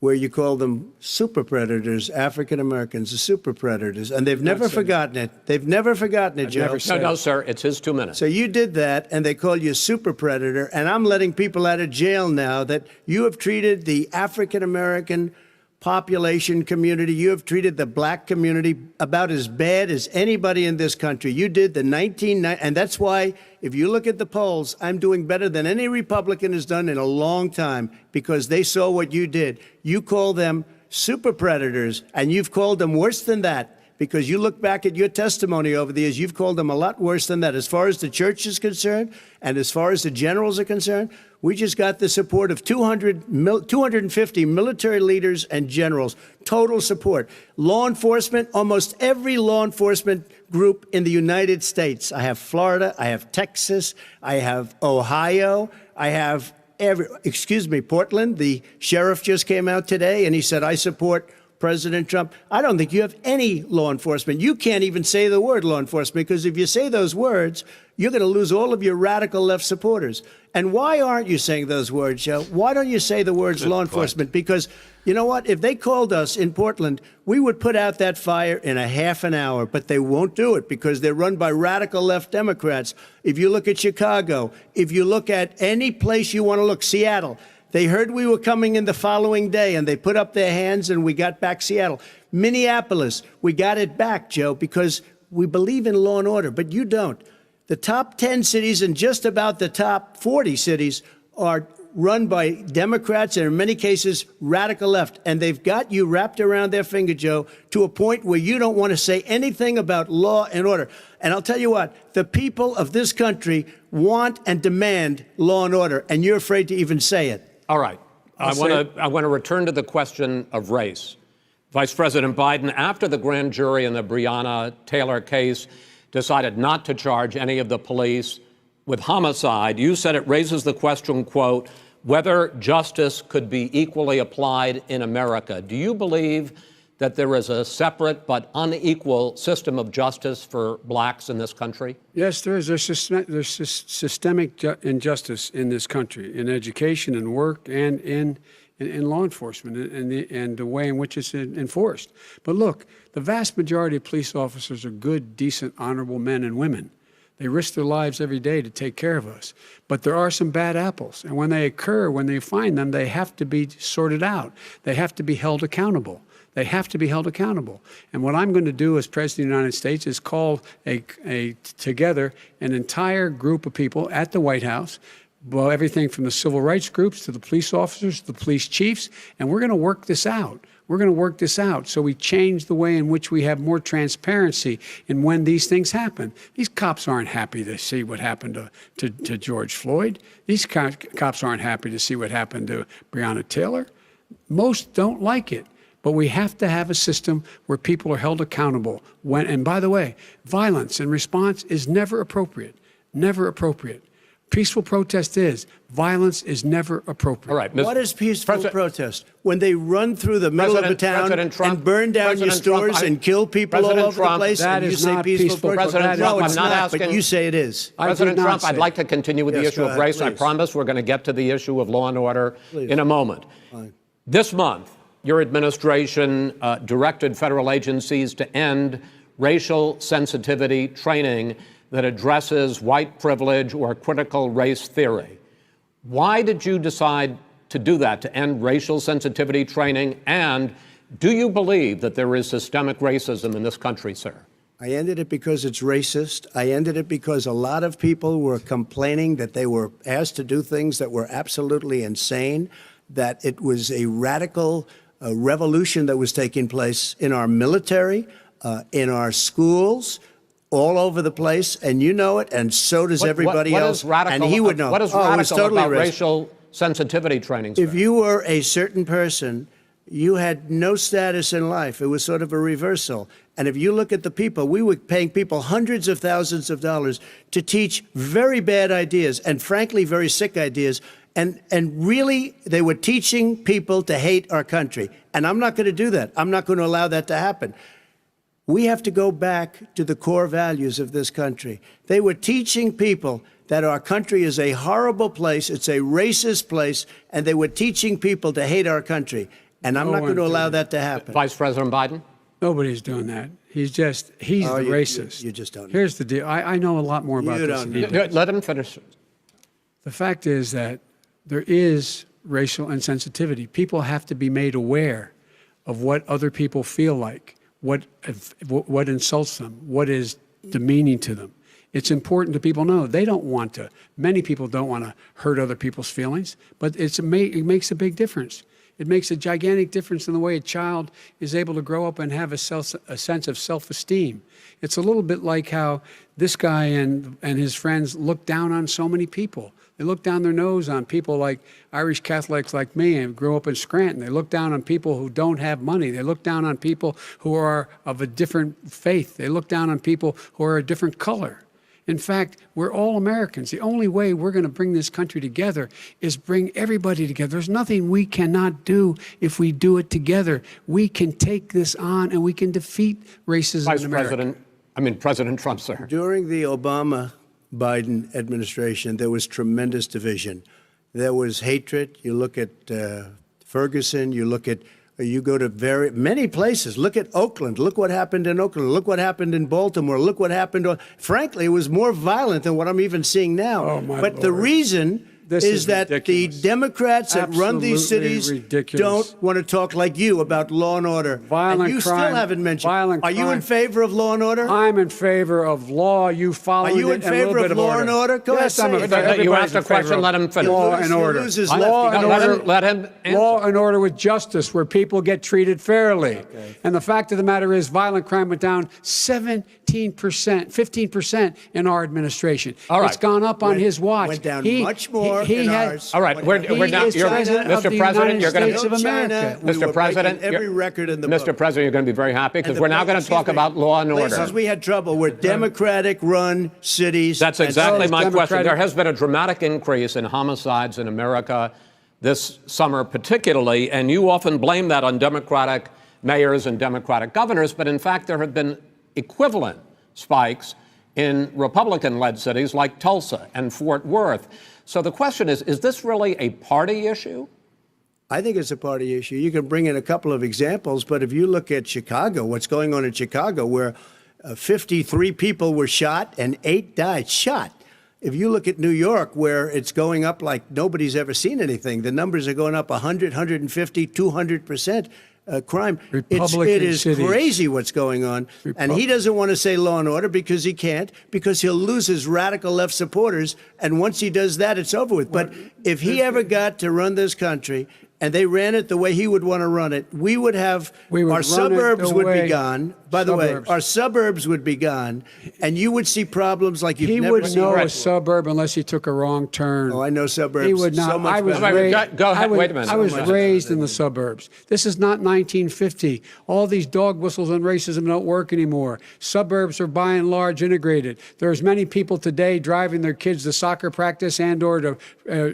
where you call them super predators, African Americans, the super predators, and they've never forgotten it. They've never forgotten it, Joe. No, sir, it's his 2 minutes. So you did that, and they call you a super predator, and I'm letting people out of jail now that you have treated the African American population community, you have treated the black community about as bad as anybody in this country. You did the 1990, and that's why, if you look at the polls, I'm doing better than any Republican has done in a long time, because they saw what you did. You call them super predators, and you've called them worse than that. because you look back at your testimony over the years, you've called them a lot worse than that. As far as the church is concerned, and as far as the generals are concerned, we just got the support of 250 military leaders and generals, total support. Law enforcement, almost every law enforcement group in the United States. I have Florida, I have Texas, I have Ohio, I have Portland. The sheriff just came out today and he said, I support President Trump. I don't think you have any law enforcement. You can't even say the word law enforcement, because if you say those words, you're going to lose all of your radical left supporters. And why aren't you saying those words, Joe? Why don't you say the words law enforcement? Because you know what? If they called us in Portland, we would put out that fire in a half an hour, but they won't do it because they're run by radical left Democrats. If you look at Chicago, if you look at any place you want to look, Seattle, they heard we were coming in the following day, and they put up their hands, and we got back Seattle. Minneapolis, we got it back, Joe, because we believe in law and order, but you don't. The top 10 cities and just about the top 40 cities are run by Democrats and in many cases radical left. And they've got you wrapped around their finger, Joe, to a point where you don't want to say anything about law and order. And I'll tell you what, the people of this country want and demand law and order, and you're afraid to even say it. All right. I want to return to the question of race. Vice President Biden, after the grand jury in the Breonna Taylor case decided not to charge any of the police with homicide, you said it raises the question, quote, whether justice could be equally applied in America. Do you believe that there is a separate but unequal system of justice for blacks in this country? Yes, there is. There's systemic injustice in this country, in education and work and in law enforcement and the way in which it's enforced. But look, the vast majority of police officers are good, decent, honorable men and women. They risk their lives every day to take care of us. But there are some bad apples. And when they occur, when they find them, they have to be sorted out. They have to be held accountable. They have to be held accountable. And what I'm going to do as President of the United States is call together an entire group of people at the White House, well, everything from the civil rights groups to the police officers, to the police chiefs, and we're going to work this out. We're going to work this out so we change the way in which we have more transparency in when these things happen. These cops aren't happy to see what happened to George Floyd. These cops aren't happy to see what happened to Breonna Taylor. Most don't like it. But we have to have a system where people are held accountable. And by the way, violence in response is never appropriate. Never appropriate. Peaceful protest is. Violence is never appropriate. All right. What is peaceful protest? When they run through the middle of a town and burn down your stores and kill people all over the place, and you say peaceful protest? President Trump, No, it's I'm not not, asking. but you say it is. President Trump, I'd like to continue with the Yes, issue go of ahead, race. I please. promise we're going to get to the issue of law and order Please. in a moment. Fine. This month, your administration directed federal agencies to end racial sensitivity training that addresses white privilege or critical race theory. Why did you decide to do that, to end racial sensitivity training? And do you believe that there is systemic racism in this country, sir? I ended it because it's racist. I ended it because a lot of people were complaining that they were asked to do things that were absolutely insane, that it was a radical revolution that was taking place in our military, in our schools, all over the place, and you know it, and so does everybody else. And he would know. What is radical about racial sensitivity training, sir? If you were a certain person, you had no status in life. It was sort of a reversal. And if you look at the people, we were paying people hundreds of thousands of dollars to teach very bad ideas and, frankly, very sick ideas. And really, they were teaching people to hate our country. And I'm not going to do that. I'm not going to allow that to happen. We have to go back to the core values of this country. They were teaching people that our country is a horrible place, it's a racist place, and they were teaching people to hate our country. And I'm not going to allow that to happen. Vice President Biden? Nobody's doing that. He's the racist. You just don't know. Here's the deal. I know a lot more about this than he does. Let him finish. The fact is that there is racial insensitivity. People have to be made aware of what other people feel like, what insults them, what is demeaning to them. It's important that people know they don't want to. Many people don't want to hurt other people's feelings, but it makes a big difference. It makes a gigantic difference in the way a child is able to grow up and have a sense of self-esteem. It's a little bit like how this guy and his friends look down on so many people. They look down their nose on people like Irish Catholics like me and grew up in Scranton. They look down on people who don't have money. They look down on people who are of a different faith. They look down on people who are a different color. In fact, we're all Americans. The only way we're going to bring this country together is bring everybody together. There's nothing we cannot do if we do it together. We can take this on and we can defeat racism in America. President Trump, sir. During the Obama-Biden administration, there was tremendous division. There was hatred. You look at Ferguson, you go to many places. Look at Oakland. Look what happened in Oakland. Look what happened in Baltimore. Look what happened. Frankly, it was more violent than what I'm even seeing now. Oh, my but Lord. The reason is that ridiculous. the Democrats that run these Absolutely cities ridiculous. don't want to talk like you about law and order. Violent and you crime, still haven't mentioned. violent Are you in crime. favor of law and order? I'm in favor of law. You follow Are you in it and a little favor bit of law and order? Go yes, ahead, I'm say in it. favor. You Everybody's asked a in favor question, of let him finish. Law and order. Law and order. Let him answer. Law and order with justice, where people get treated fairly. Okay. And the fact of the matter is, violent crime went down 15% in our administration. All right. It's gone up on his watch. Went down much more in ours. All right, we're now. Mr. President, you're going to. Mr. President, every record in the Mr. book. President, you're going to be very happy because we're now going to talk about law and order. Places we had trouble were Democratic-run cities. That's exactly my question. Democratic. There has been a dramatic increase in homicides in America this summer, particularly, and you often blame that on Democratic mayors and Democratic governors, but in fact, there have been equivalent spikes in Republican-led cities like Tulsa and Fort Worth. So the question is this really a party issue? I think it's a party issue. You can bring in a couple of examples, but if you look at Chicago, what's going on in Chicago, where 53 people were shot and 8 died, shot. If you look at New York, where it's going up like nobody's ever seen anything, the numbers are going up 100, 150, 200%. Crime. It is crazy what's going on. And he doesn't want to say law and order because he can't, because he'll lose his radical left supporters. And once he does that, it's over with. But if he ever got to run this country and they ran it the way he would want to run it, our suburbs would be gone. By the way, our suburbs would be gone, and you would see problems like you've never seen. He would know a suburb unless he took a wrong turn. Oh, I know suburbs. He would not. So much I was better. raised, Go ahead. Wait a minute. I was raised in the suburbs. This is not 1950. All these dog whistles and racism don't work anymore. Suburbs are by and large integrated. There's many people today driving their kids to soccer practice and or to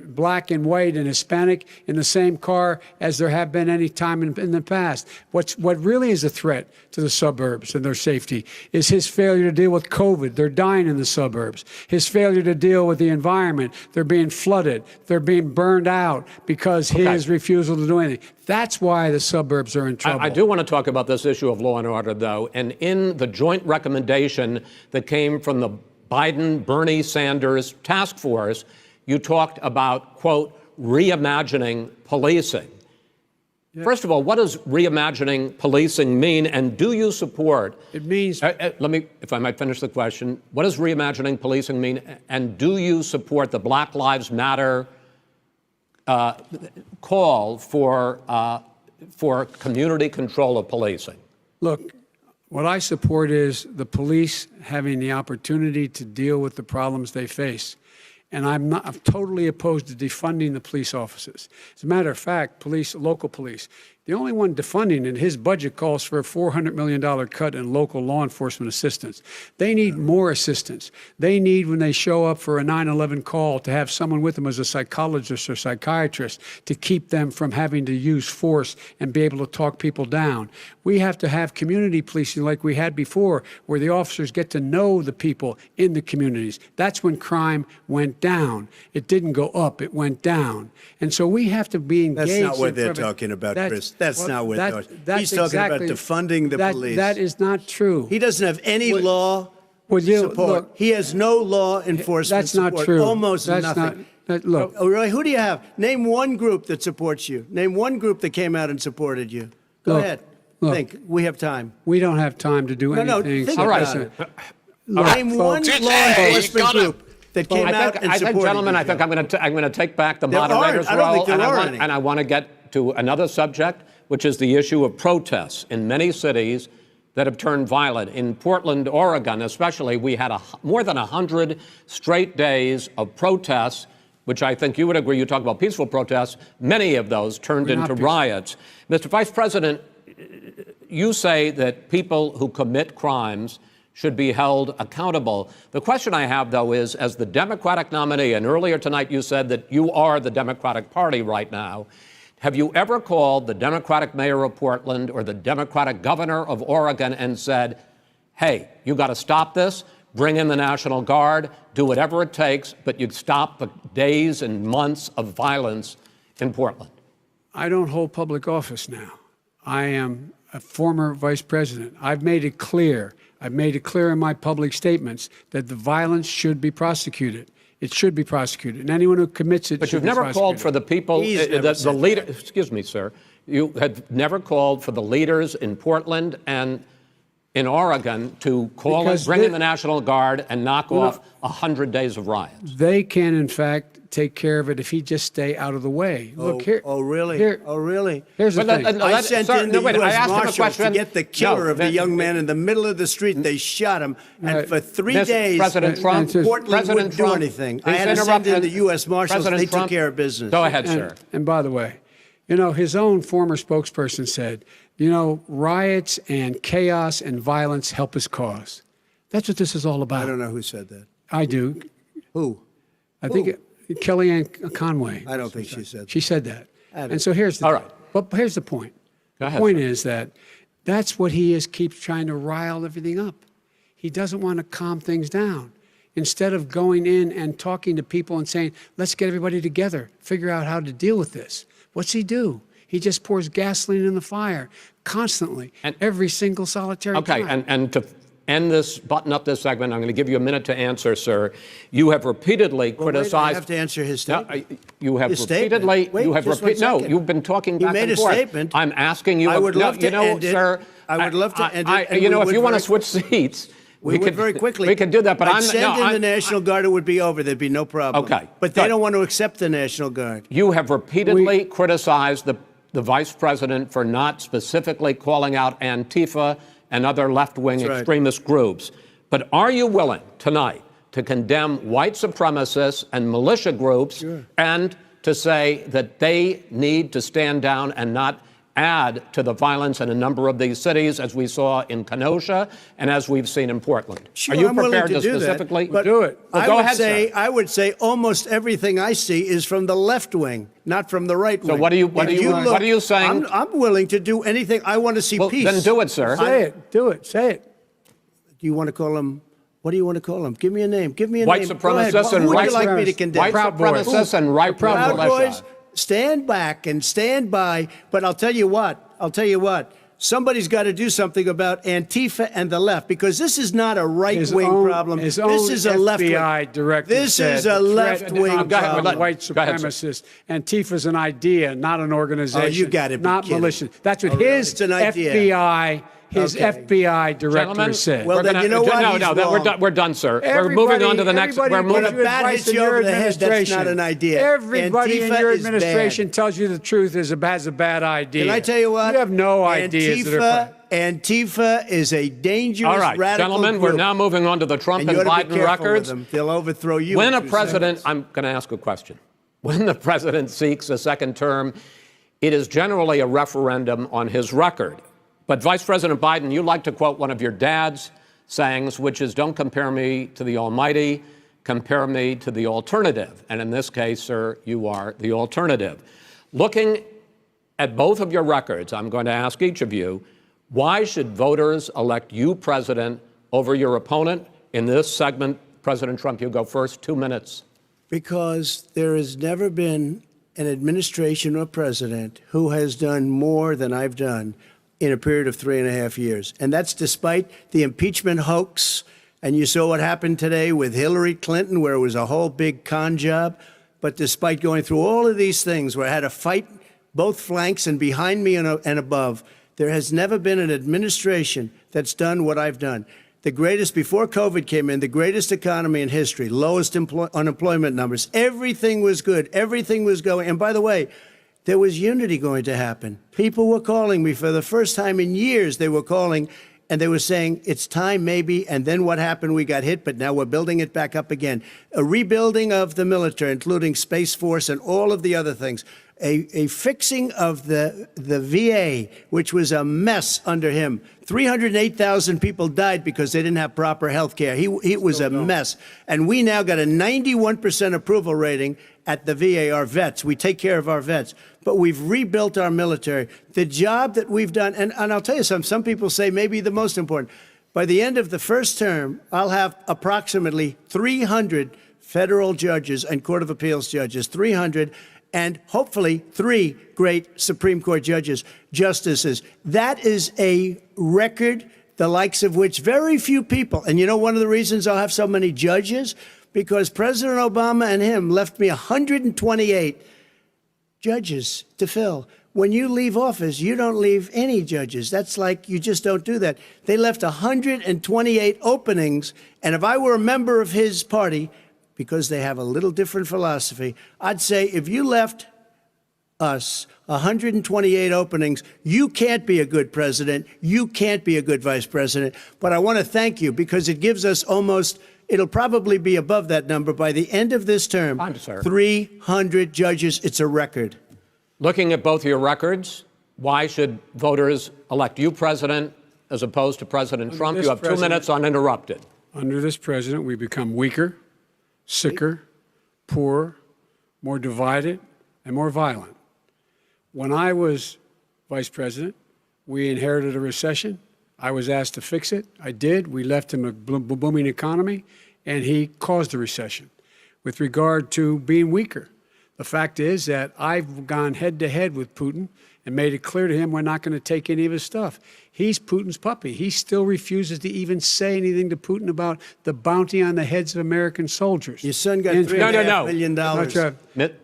black and white and Hispanic in the same car as there have been any time in the past. What really is a threat to the suburbs and their safety is his failure to deal with COVID. They're dying in the suburbs. His failure to deal with the environment. They're being flooded. They're being burned out because his refusal to do anything. That's why the suburbs are in trouble. I do want to talk about this issue of law and order, though. And in the joint recommendation that came from the Biden-Bernie Sanders task force, you talked about, quote, reimagining policing. Yeah. First of all, what does reimagining policing mean, and do you support? It means. Let me, if I might finish the question. What does reimagining policing mean, and do you support the Black Lives Matter call for community control of policing? Look, what I support is the police having the opportunity to deal with the problems they face. And I'm totally opposed to defunding the police officers. As a matter of fact, local police, the only one defunding it, his budget calls for a $400 million cut in local law enforcement assistance. They need more assistance. They need, when they show up for a 9/11 call, to have someone with them as a psychologist or psychiatrist to keep them from having to use force and be able to talk people down. We have to have community policing like we had before, where the officers get to know the people in the communities. That's when crime went down. It didn't go up, it went down. And so we have to be engaged. That's not what they're talking about, Chris. That's not what they're talking about. He's talking about defunding the police. That is not true. He doesn't have any law support. Look, he has no law enforcement support. That's not true. Almost nothing. Look. Oh, really? Who do you have? Name one group that supports you. Name one group that came out and supported you. Go ahead. Look, think. We have time. We don't have time to do anything. No, think about it. Name one law enforcement group that came out and supported gentlemen, you. I think I'm going to take back the moderator's role, and I want to get to another subject, which is the issue of protests in many cities that have turned violent. In Portland, Oregon, especially, we had more than 100 straight days of protests, which I think you would agree, you talk about peaceful protests, many of those turned into riots. Mr. Vice President, you say that people who commit crimes should be held accountable. The question I have, though, is as the Democratic nominee, and earlier tonight you said that you are the Democratic Party right now, have you ever called the Democratic mayor of Portland or the Democratic governor of Oregon and said, hey, you got to stop this, bring in the National Guard, do whatever it takes, but you'd stop the days and months of violence in Portland? I don't hold public office now. I am a former vice president. I've made it clear in my public statements that the violence should be prosecuted. It should be prosecuted, and anyone who commits it. But you've never called for the people, the leader. Excuse me, sir. You have never called for the leaders in Portland and in Oregon to bring in the National Guard and knock off 100 days of riots. They can, in fact, take care of it if he just stay out of the way. Look here. Oh, really? Really? Here's the thing. I sent in the U.S. Marshals to get the killer of the young man in the middle of the street. They shot him, and for 3 days, President Trump, Portland wouldn't do anything. I had to send in the U.S. Marshals. They took care of business. Go ahead, sir. And by the way, his own former spokesperson said, riots and chaos and violence help his cause. That's what this is all about. I don't know who said that. I do. Who? I think Kellyanne Conway. I don't think she said that. She said that. And so here's the here's the point. The point is that that's what he keeps trying to rile everything up. He doesn't want to calm things down. Instead of going in and talking to people and saying, let's get everybody together, figure out how to deal with this. What's he do? He just pours gasoline in the fire constantly, every single solitary time. And to end this, button up this segment, I'm going to give you a minute to answer, sir. You have repeatedly criticized. I have to answer his statement. No, you have repeatedly. You've been talking back and forth. He made a statement. I'm asking you. I would love to end it. Sir, I would love to end it. If you want to switch seats. We could very quickly. We could do that, but I'd send in the National Guard, it would be over. There'd be no problem. Okay. But they don't want to accept the National Guard. You have repeatedly criticized the vice president for not specifically calling out Antifa and other left-wing extremist groups. But are you willing tonight to condemn white supremacists and militia groups and to say that they need to stand down and not add to the violence in a number of these cities, as we saw in Kenosha and as we've seen in Portland? Sure, are you I'm prepared willing to do specifically that, but do it? Well, go ahead, sir. I would say almost everything I see is from the left wing, not from the right wing. So what are you saying? I'm willing to do anything. I want to see peace. Then do it, sir. Say it. Do it. Say it. Do you want to call him? What do you want to call him? Give me a name. Give me a white name. Supremacists and who would you like me to condemn? White supremacists and right Proud Boys. Stand back and stand by. But I'll tell you what. Somebody's got to do something about Antifa and the left, because this is not a right-wing problem. This is a left-wing. FBI director This is a left-wing problem. White supremacists. Antifa's an idea, not an organization. Oh, you got to be not kidding. militia. That's what his FBI. FBI director said. Well, then you know what? We're done, sir. We're moving on to the next. We're moving. When a bat hits you over the head, that's not an idea. Everybody in your Antifa administration tells you the truth has a bad idea. Can I tell you what? You have no ideas. Antifa is a dangerous, all right, radical gentlemen, group. We're now moving on to the Trump and Biden records. They'll overthrow you. When a president, I'm going to ask a question. When the president seeks a second term, it is generally a referendum on his record. But Vice President Biden, you like to quote one of your dad's sayings, which is, don't compare me to the almighty, compare me to the alternative. And in this case, sir, you are the alternative. Looking at both of your records, I'm going to ask each of you, why should voters elect you president over your opponent? In this segment, President Trump, you go first, 2 minutes. Because there has never been an administration or president who has done more than I've done in a period of 3.5 years. And that's despite the impeachment hoax. And you saw what happened today with Hillary Clinton, where it was a whole big con job. But despite going through all of these things, where I had to fight both flanks and behind me and above, there has never been an administration that's done what I've done. The greatest, before COVID came in, the greatest economy in history, lowest unemployment numbers. Everything was good. Everything was going. And by the way, there was unity going to happen. People were calling me for the first time in years. They were calling and they were saying, it's time maybe. And then what happened? We got hit, but now we're building it back up again. A rebuilding of the military, including Space Force and all of the other things. A fixing of the VA, which was a mess under him. 308,000 people died because they didn't have proper health care. It was a mess. And we now got a 91% approval rating at the VA, our vets. We take care of our vets. But we've rebuilt our military. The job that we've done, and I'll tell you something, some people say maybe the most important. By the end of the first term, I'll have approximately 300 federal judges and Court of Appeals judges, 300, and hopefully 3 great Supreme Court justices. That is a record, the likes of which very few people, and you know one of the reasons I'll have so many judges? Because President Obama and him left me 128 judges to fill. When you leave office, you don't leave any judges. That's like, you just don't do that. They left 128 openings, and if I were a member of his party, because they have a little different philosophy, I'd say if you left us 128 openings, you can't be a good president, you can't be a good vice president. But I want to thank you because it gives us almost, it'll probably be above that number by the end of this term. 300 judges, it's a record. Looking at both your records, why should voters elect you president as opposed to President Trump? You have 2 minutes uninterrupted. Under this president, we become weaker, sicker, poorer, more divided, and more violent. When I was vice president, we inherited a recession. I was asked to fix it. I did. We left him a booming economy, and he caused the recession. With regard to being weaker, the fact is that I've gone head-to-head with Putin and made it clear to him we're not going to take any of his stuff. He's Putin's puppy. He still refuses to even say anything to Putin about the bounty on the heads of American soldiers. Your son got $3.5 million.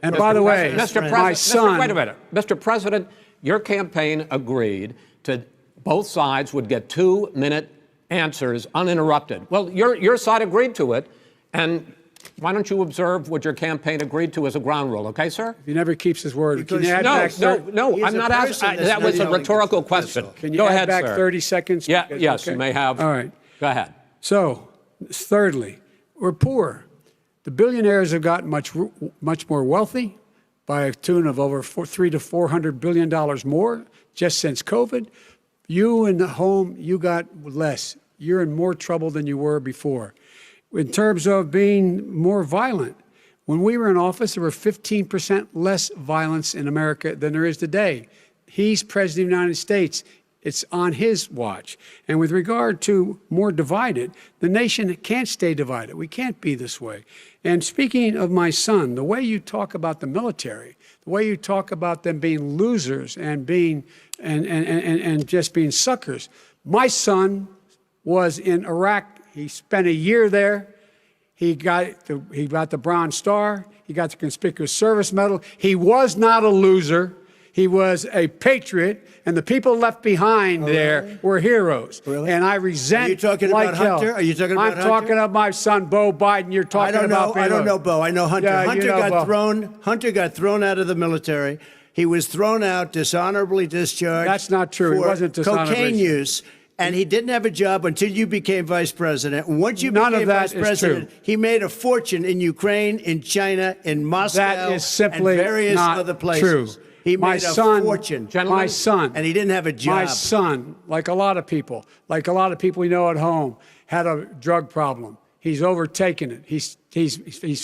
And by the way, my son... Wait a minute. Mr. President, your campaign agreed to both sides would get 2-minute answers uninterrupted. Well, your side agreed to it, and why don't you observe what your campaign agreed to as a ground rule, okay, sir? He never keeps his word. Can you add No, I'm not asking. That was a rhetorical question. Can you Go add ahead, back sir. 30 seconds? Yeah, yes, Okay. you may have. All right. Go ahead. So, thirdly, we're poor. The billionaires have gotten much more wealthy by a tune of over $300 to $400 billion more just since COVID. You in the home, you got less. You're in more trouble than you were before. In terms of being more violent, when we were in office, there were 15% less violence in America than there is today. He's president of the United States. It's on his watch. And with regard to more divided, the nation can't stay divided. We can't be this way. And speaking of my son, the way you talk about the military, the way you talk about them being losers and being and just being suckers. My son was in Iraq. He spent a year there. He got the Bronze Star. He got the Conspicuous Service Medal. He was not a loser. He was a patriot, and the people left behind there were heroes. Really? And I resent. Are you talking like about hell. Hunter? Are you talking about Hunter? I'm talking about my son, Beau Biden. You're talking about. I don't know Beau. I know Hunter. Yeah, Hunter you know got Beau. thrown. Hunter got thrown out of the military. He was thrown out, dishonorably discharged. That's not true. He for wasn't dishonorably cocaine use. And he didn't have a job until you became vice president. And once you None became of that vice is president, true. he made a fortune in Ukraine, in China, in Moscow, That is simply and various not other places. true. He My made a son, fortune. My son, and he didn't have a job. My son, like a lot of people we know at home, had a drug problem. He's overtaken it. He's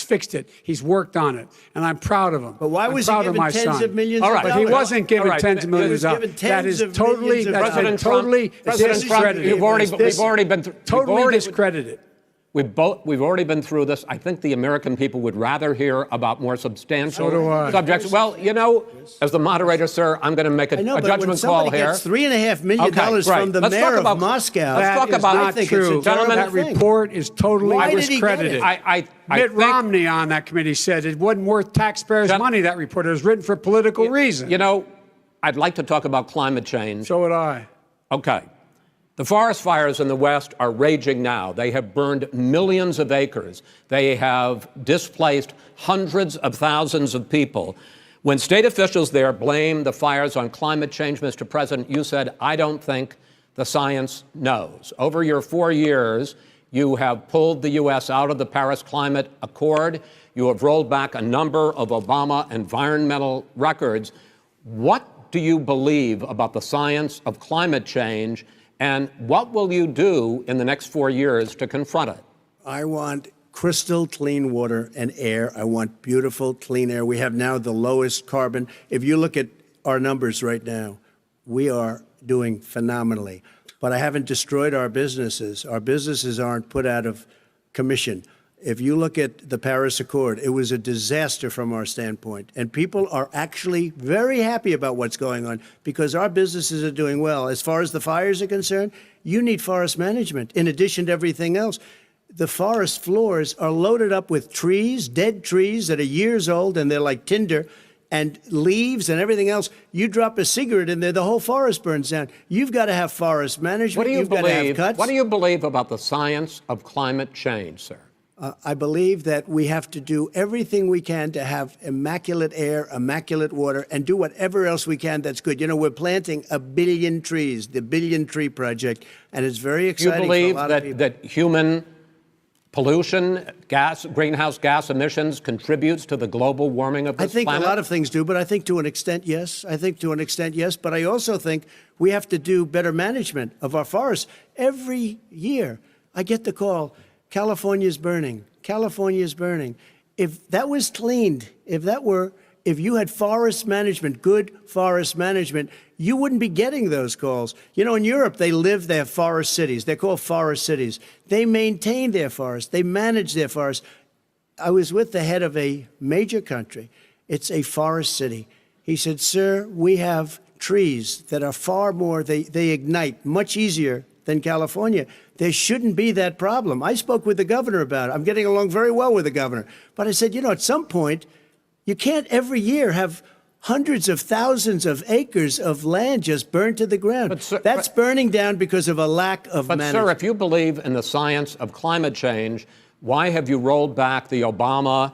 fixed it. He's worked on it, and I'm proud of him. But why was he proud of given my tens son. of millions All of right, but dollars? he wasn't given All right, tens of millions of he was dollars. given That tens is of totally, millions of that's dollars. totally discredited. You've already been through. Totally discredited. We've already been through this. I think the American people would rather hear about more substantial So do I. subjects. Well, you know, as the moderator, sir, I'm going to make a I know, but when judgment somebody call here. gets $3.5 million right. from the Let's mayor talk about, of Moscow. Let's talk That is about. not I think true. it's a terrible That thing. report is totally Why did he get discredited. it? I Mitt think, Romney on that committee said it wasn't worth taxpayers' money, that report. It was written for political reasons. You know, I'd like to talk about climate change. So would I. Okay. The forest fires in the West are raging now. They have burned millions of acres. They have displaced hundreds of thousands of people. When state officials there blame the fires on climate change, Mr. President, you said, I don't think the science knows. Over your 4 years, you have pulled the U.S. out of the Paris Climate Accord. You have rolled back a number of Obama environmental records. What do you believe about the science of climate change, and what will you do in the next 4 years to confront it? I want crystal clean water and air. I want beautiful, clean air. We have now the lowest carbon. If you look at our numbers right now, we are doing phenomenally. But I haven't destroyed our businesses. Our businesses aren't put out of commission. If you look at the Paris Accord, it was a disaster from our standpoint. And people are actually very happy about what's going on because our businesses are doing well. As far as the fires are concerned, you need forest management in addition to everything else. The forest floors are loaded up with trees, dead trees that are years old, and they're like tinder, and leaves and everything else. You drop a cigarette in there, the whole forest burns down. You've got to have forest management. What do you You've got to have believe? cuts. What do you believe about the science of climate change, sir? I believe that we have to do everything we can to have immaculate air, immaculate water, and do whatever else we can that's good. You know, we're planting 1 billion trees, the Billion Tree Project, and it's very exciting for a lot of people. That human pollution, greenhouse gas emissions contributes to the global warming of this planet? I think a lot of things do, but I think to an extent, yes. But I also think we have to do better management of our forests. Every year, I get the call, California's burning. California's burning. If that was cleaned, if you had forest management, good forest management, you wouldn't be getting those calls. You know, in Europe, they have forest cities. They're called forest cities. They maintain their forests. They manage their forests. I was with the head of a major country. It's a forest city. He said, sir, we have trees that are far more, they ignite much easier than California. There shouldn't be that problem. I spoke with the governor about it. I'm getting along very well with the governor. But I said, you know, at some point, you can't every year have hundreds of thousands of acres of land just burned to the ground. That's burning down because of a lack of management. But, sir, if you believe in the science of climate change, why have you rolled back the Obama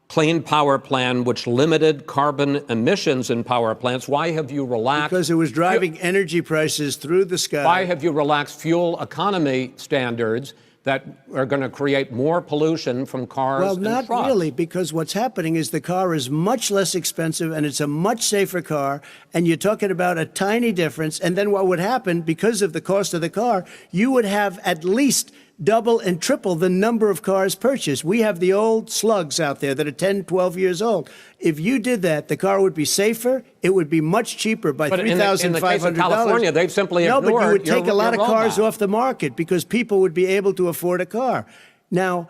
Clean Power Plan, which limited carbon emissions in power plants? Why have you relaxed? Because it was driving energy prices through the sky. Why have you relaxed fuel economy standards that are going to create more pollution from cars and trucks? Well, not really, because what's happening is the car is much less expensive and it's a much safer car, and you're talking about a tiny difference. And then what would happen, because of the cost of the car, you would have at least double and triple the number of cars purchased. We have the old slugs out there that are 10, 12 years old. If you did that, the car would be safer. It would be much cheaper by $3,500. In the case of California, they've simply ignored No, but you would take a lot of cars roadmap off the market because people would be able to afford a car. Now,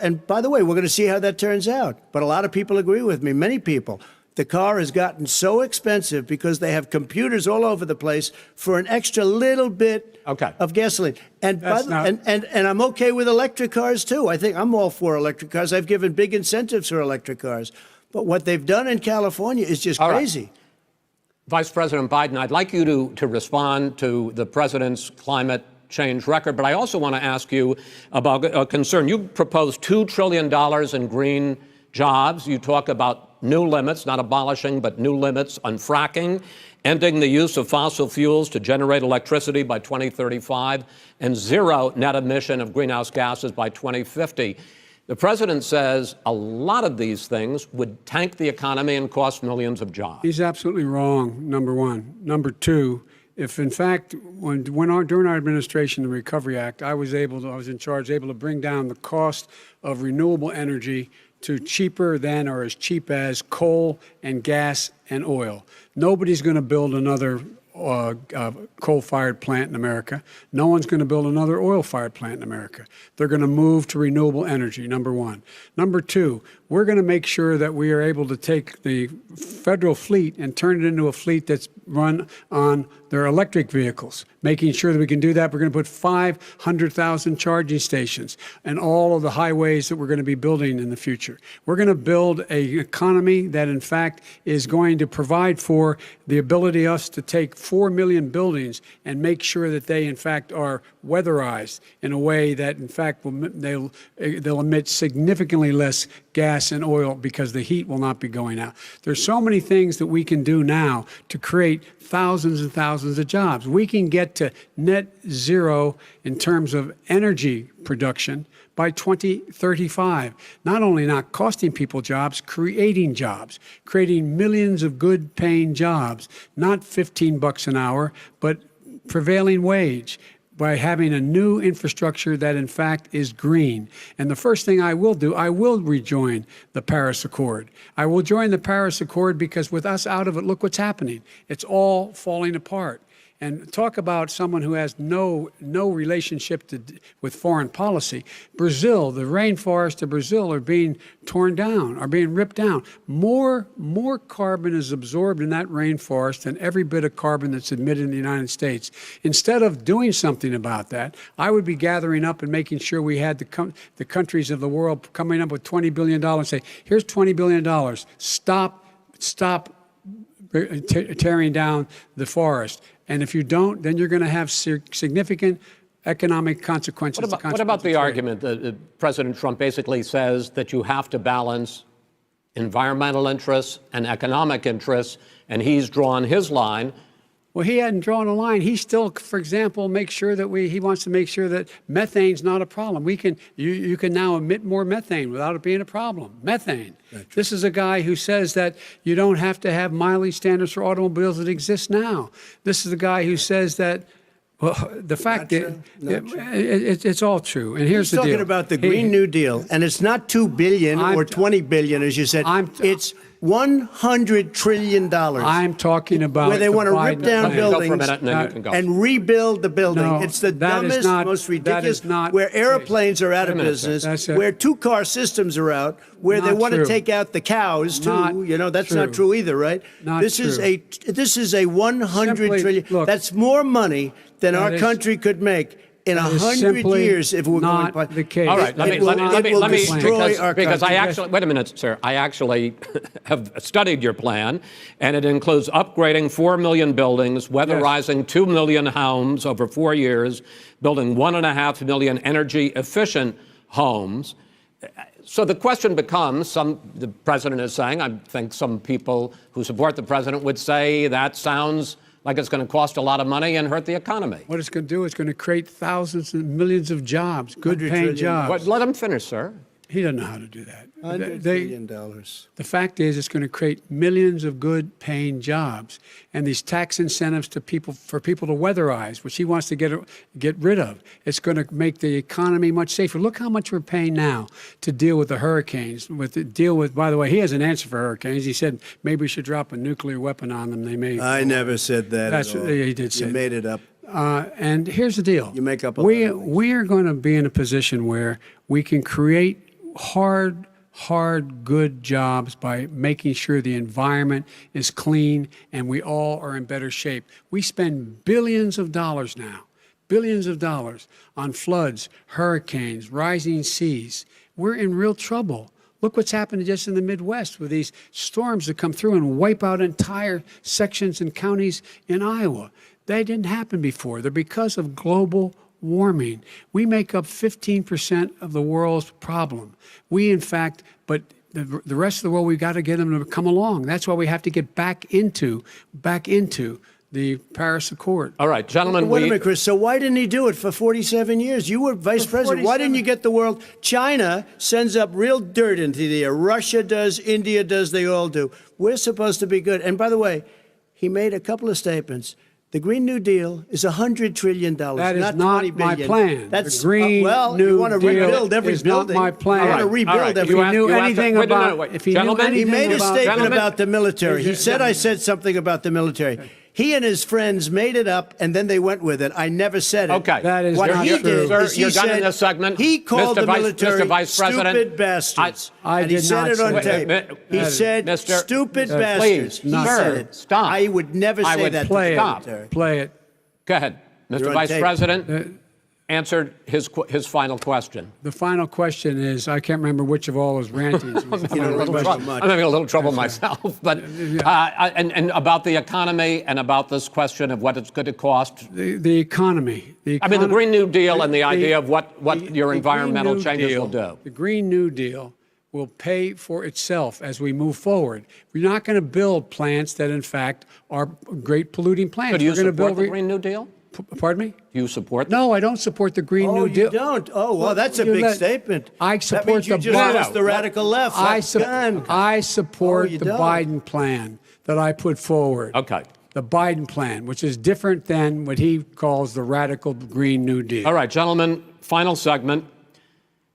and by the way, we're going to see how that turns out. But a lot of people agree with me, many people. The car has gotten so expensive because they have computers all over the place for an extra little bit of gasoline. And I'm okay with electric cars, too. I think I'm all for electric cars. I've given big incentives for electric cars. But what they've done in California is just crazy. Right. Vice President Biden, I'd like you to respond to the president's climate change record, but I also want to ask you about a concern. You proposed $2 trillion in green jobs. You talk about new limits, not abolishing, but new limits on fracking, ending the use of fossil fuels to generate electricity by 2035, and zero net emission of greenhouse gases by 2050. The president says a lot of these things would tank the economy and cost millions of jobs. He's absolutely wrong, number one. Number two, if in fact, during our administration, the Recovery Act, I was in charge, able to bring down the cost of renewable energy to cheaper than or as cheap as coal and gas and oil. Nobody's going to build another coal-fired plant in America. No one's going to build another oil-fired plant in America. They're going to move to renewable energy, number one. Number two, we're going to make sure that we are able to take the federal fleet and turn it into a fleet that's run on their electric vehicles. Making sure that we can do that, we're going to put 500,000 charging stations and all of the highways that we're going to be building in the future. We're going to build an economy that, in fact, is going to provide for the ability us to take 4 million buildings and make sure that they, in fact, are weatherized in a way that, in fact, they'll emit significantly less gas and oil because the heat will not be going out. There's so many things that we can do now to create thousands and thousands of jobs. We can get to net zero in terms of energy production by 2035. Not only not costing people jobs, creating millions of good paying jobs, not $15 an hour, but prevailing wage, by having a new infrastructure that in fact is green. And the first thing I will do, I will rejoin the Paris Accord. I will join the Paris Accord because with us out of it, look what's happening. It's all falling apart. And talk about someone who has no relationship with foreign policy. Brazil, the rainforests of Brazil are being torn down, are being ripped down. More carbon is absorbed in that rainforest than every bit of carbon that's emitted in the United States. Instead of doing something about that, I would be gathering up and making sure we had the countries of the world coming up with $20 billion and say, here's $20 billion. Stop tearing down the forest. And if you don't, then you're going to have significant economic consequences. What about the argument that President Trump basically says that you have to balance environmental interests and economic interests, and he's drawn his line? Well, he hadn't drawn a line. He still, for example, makes sure that he wants to make sure that methane's not a problem. You can now emit more methane without it being a problem. Methane. This is a guy who says that you don't have to have mileage standards for automobiles that exist now. This is a guy who says that, well, the fact is, it's all true. And here's the deal. He's talking about the Green New Deal, and it's not $2 billion or $20 billion, as you said. It's $100 trillion. I'm talking about where they want to rip down buildings and rebuild the building. No, it's the dumbest, most ridiculous. Where airplanes are out of business, where two-car systems are out, where they want to take out the cows too. That's not true either, right? This is a $100 trillion. Look, that's more money than our country could make in 100 years if we're going to the case. All right, let me destroy our because country. I actually wait a minute, sir. I actually have studied your plan, and it includes upgrading 4 million buildings, weatherizing 2 million homes over 4 years, building 1.5 million energy-efficient homes. So the question becomes, the president is saying, I think some people who support the president would say that sounds like it's going to cost a lot of money and hurt the economy. What it's going to do is going to create thousands and millions of jobs, good-paying jobs. Let him finish, sir. He doesn't know how to do that. $100 billion. The fact is, it's going to create millions of good-paying jobs, and these tax incentives for people to weatherize, which he wants to get rid of. It's going to make the economy much safer. Look how much we're paying now to deal with the hurricanes. By the way, he has an answer for hurricanes. He said maybe we should drop a nuclear weapon on them. They may. I never said that. That's at all. He did say. You made it up. And here's the deal. You make up. We are going to be in a position where we can create hard, good jobs by making sure the environment is clean and we all are in better shape. We spend billions of dollars now, on floods, hurricanes, rising seas. We're in real trouble. Look what's happened just in the Midwest with these storms that come through and wipe out entire sections and counties in Iowa. They didn't happen before. They're because of global warming. We make up 15% of the world's problem. But the rest of the world, we've got to get them to come along. That's why we have to get back into the Paris Accord. All right, gentlemen. Wait a minute, Chris. So why didn't he do it for 47 years? You were vice president. Why didn't you get the world? China sends up real dirt into the air. Russia does. India does. They all do. We're supposed to be good. And by the way, he made a couple of statements. The Green New Deal is $100 trillion. That is not not my plan. That's the Green New you want to Deal rebuild every is building. Not my plan. You want to rebuild every. If he knew anything about, He made a statement about the military. He said I said something about the military. He and his friends made it up, and then they went with it. I never said it. Okay. That is what not he true. did is he You're done said in this segment. he called the military Mr. Vice President, stupid bastards. I and he did said not it on say that. tape. He said Mr. stupid Please, bastards. He said it. Stop. I would never say that to the military. Play it. Go ahead, Mr. You're on Vice tape. President. answered his final question. The final question is, I can't remember which of all his rantings. I'm having a little trouble myself, but and about the economy and about this question of what it's going to cost. The economy. I mean, the Green New Deal and the idea of what your environmental changes will do. The Green New Deal will pay for itself as we move forward. We're not going to build plants that, in fact, are great polluting plants. So do you We're going to support build the Green New Deal? Pardon me? Do you support that? No, I don't support the Green New Deal. You don't? Oh, well, that's a big statement. I support that means you just lost the radical left. I support the Biden plan that I put forward. Okay. The Biden plan, which is different than what he calls the radical Green New Deal. All right, gentlemen, final segment,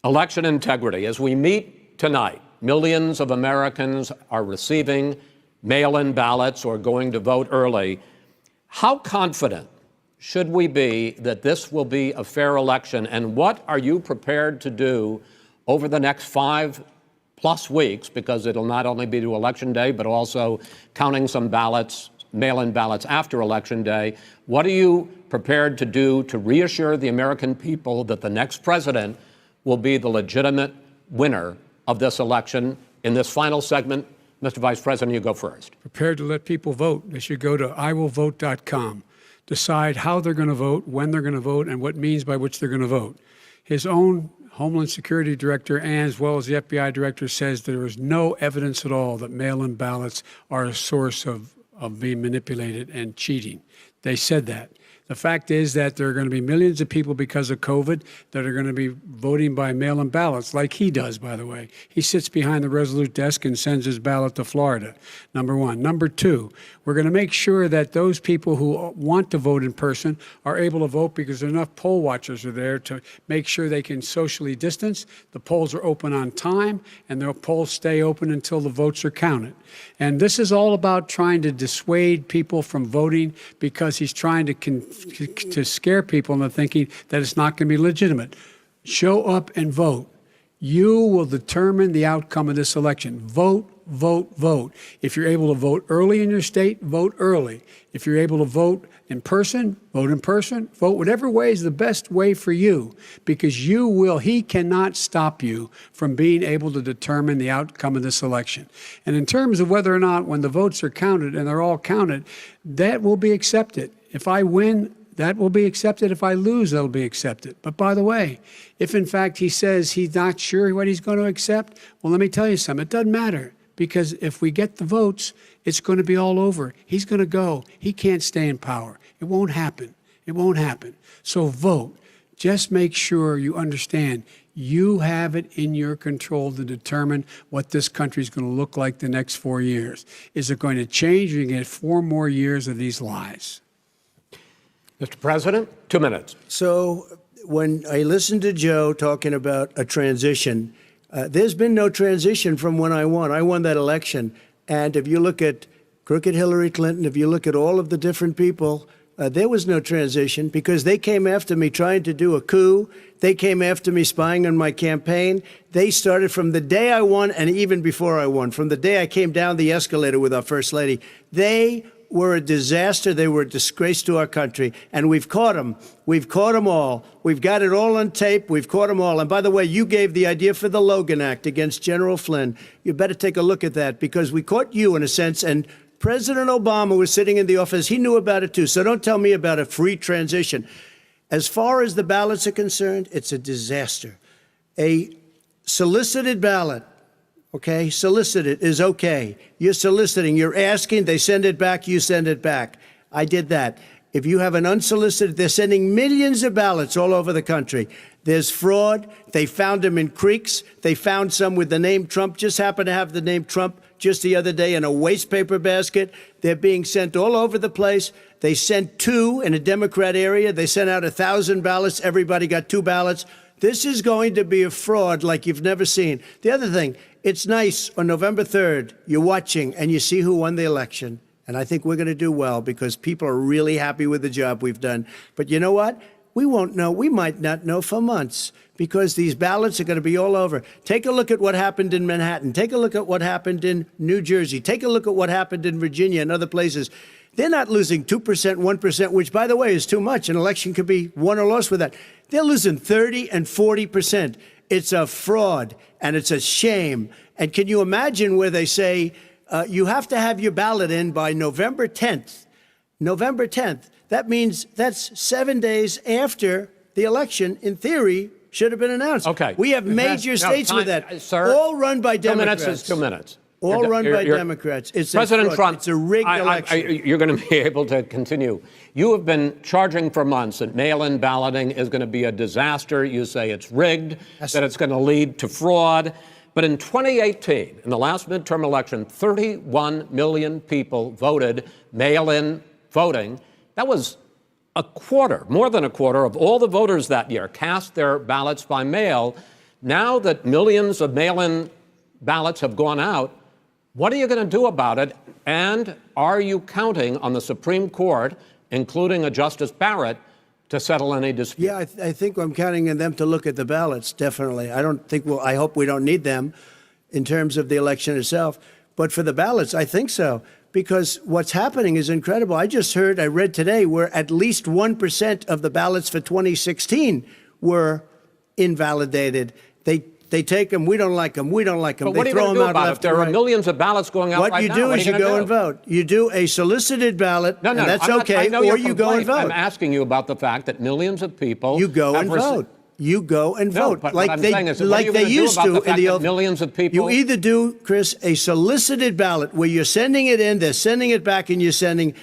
election integrity. As we meet tonight, millions of Americans are receiving mail-in ballots or going to vote early. How confident should we be that this will be a fair election? And what are you prepared to do over the next 5+ weeks, because it'll not only be to Election Day, but also counting some ballots, mail-in ballots after Election Day? What are you prepared to do to reassure the American people that the next president will be the legitimate winner of this election? In this final segment, Mr. Vice President, you go first. Prepared to let people vote. They should go to iwillvote.com. Decide how they're going to vote, when they're going to vote, and what means by which they're going to vote. His own Homeland Security Director, and as well as the FBI Director, says there is no evidence at all that mail-in ballots are a source of being manipulated and cheating. They said that. The fact is that there are going to be millions of people because of COVID that are going to be voting by mail-in ballots, like he does, by the way. He sits behind the Resolute desk and sends his ballot to Florida, number one. Number two, we're going to make sure that those people who want to vote in person are able to vote because enough poll watchers are there to make sure they can socially distance. The polls are open on time, and the polls stay open until the votes are counted. And this is all about trying to dissuade people from voting because he's trying to scare people into thinking that it's not going to be legitimate. Show up and vote. You will determine the outcome of this election. Vote, vote, vote. If you're able to vote early in your state, vote early. If you're able to vote in person, vote in person. Vote whatever way is the best way for you, because he cannot stop you from being able to determine the outcome of this election. And in terms of whether or not when the votes are counted, and they're all counted, that will be accepted. If I win, that will be accepted. If I lose, that'll be accepted. But by the way, if in fact he says he's not sure what he's going to accept, well, let me tell you something. It doesn't matter, because if we get the votes, it's going to be all over. He's going to go. He can't stay in power. It won't happen. It won't happen. So vote. Just make sure you understand you have it in your control to determine what this country is going to look like the next 4 years. Is it going to change, or you get 4 more years of these lies? Mr. President, 2 minutes. So when I listened to Joe talking about a transition, there's been no transition from when I won. I won that election. And if you look at crooked Hillary Clinton, if you look at all of the different people, there was no transition, because they came after me trying to do a coup. They came after me spying on my campaign. They started from the day I won, and even before I won, from the day I came down the escalator with our First Lady. They were a disaster. They were a disgrace to our country. And we've caught them. We've caught them all. We've got it all on tape. We've caught them all. And by the way, you gave the idea for the Logan Act against General Flynn. You better take a look at that, because we caught you in a sense. And President Obama was sitting in the office. He knew about it too. So don't tell me about a free transition. As far as the ballots are concerned, it's a disaster. A solicited ballot, okay, solicited is okay. You're soliciting, you're asking, they send it back, you send it back. I did that. If you have an unsolicited, they're sending millions of ballots all over the country. There's fraud. They found them in creeks. They found some with the name Trump, just happened to have the name Trump just the other day in a waste paper basket. They're being sent all over the place. They sent 2 in a Democrat area. They sent out 1,000 ballots. Everybody got 2 ballots. This is going to be a fraud like you've never seen. The other thing, it's nice on November 3rd, you're watching and you see who won the election. And I think we're going to do well, because people are really happy with the job we've done. But you know what? We won't know. We might not know for months, because these ballots are going to be all over. Take a look at what happened in Manhattan. Take a look at what happened in New Jersey. Take a look at what happened in Virginia and other places. They're not losing 2%, 1%, which, by the way, is too much. An election could be won or lost with that. They're losing 30 and 40%. It's a fraud, and it's a shame. And can you imagine where they say you have to have your ballot in by November 10th? November 10th. That means that's 7 days after the election, in theory, should have been announced. Okay. We have major states with that, sir, all run by 2 minutes Democrats. is 2 minutes. All run by Democrats. It's President Trump, it's a rigged election. you're going to be able to continue. You have been charging for months that mail-in balloting is going to be a disaster. You say it's rigged, that it's going to lead to fraud. But in 2018, in the last midterm election, 31 million people voted mail-in voting. That was a quarter, more than a quarter of all the voters that year cast their ballots by mail. Now that millions of mail-in ballots have gone out, what are you going to do about it? And are you counting on the Supreme Court, including a Justice Barrett, to settle any dispute? Yeah, I think I'm counting on them to look at the ballots, definitely. I hope we don't need them in terms of the election itself. But for the ballots, I think so. Because what's happening is incredible. I read today, where at least 1% of the ballots for 2016 were invalidated. They take them, we don't like them, we don't like them. But what are you going to do about it? If there are millions of ballots going out right now, what you do is you go and vote. You do a solicited ballot, and that's okay, or you go and vote. I'm asking you about the fact that millions of people... You go and vote. You go and vote. But what I'm saying is, what are you going to do about the fact that millions of people... You either do, Chris, a solicited ballot where you're sending it in, they're sending it back, and you're sending...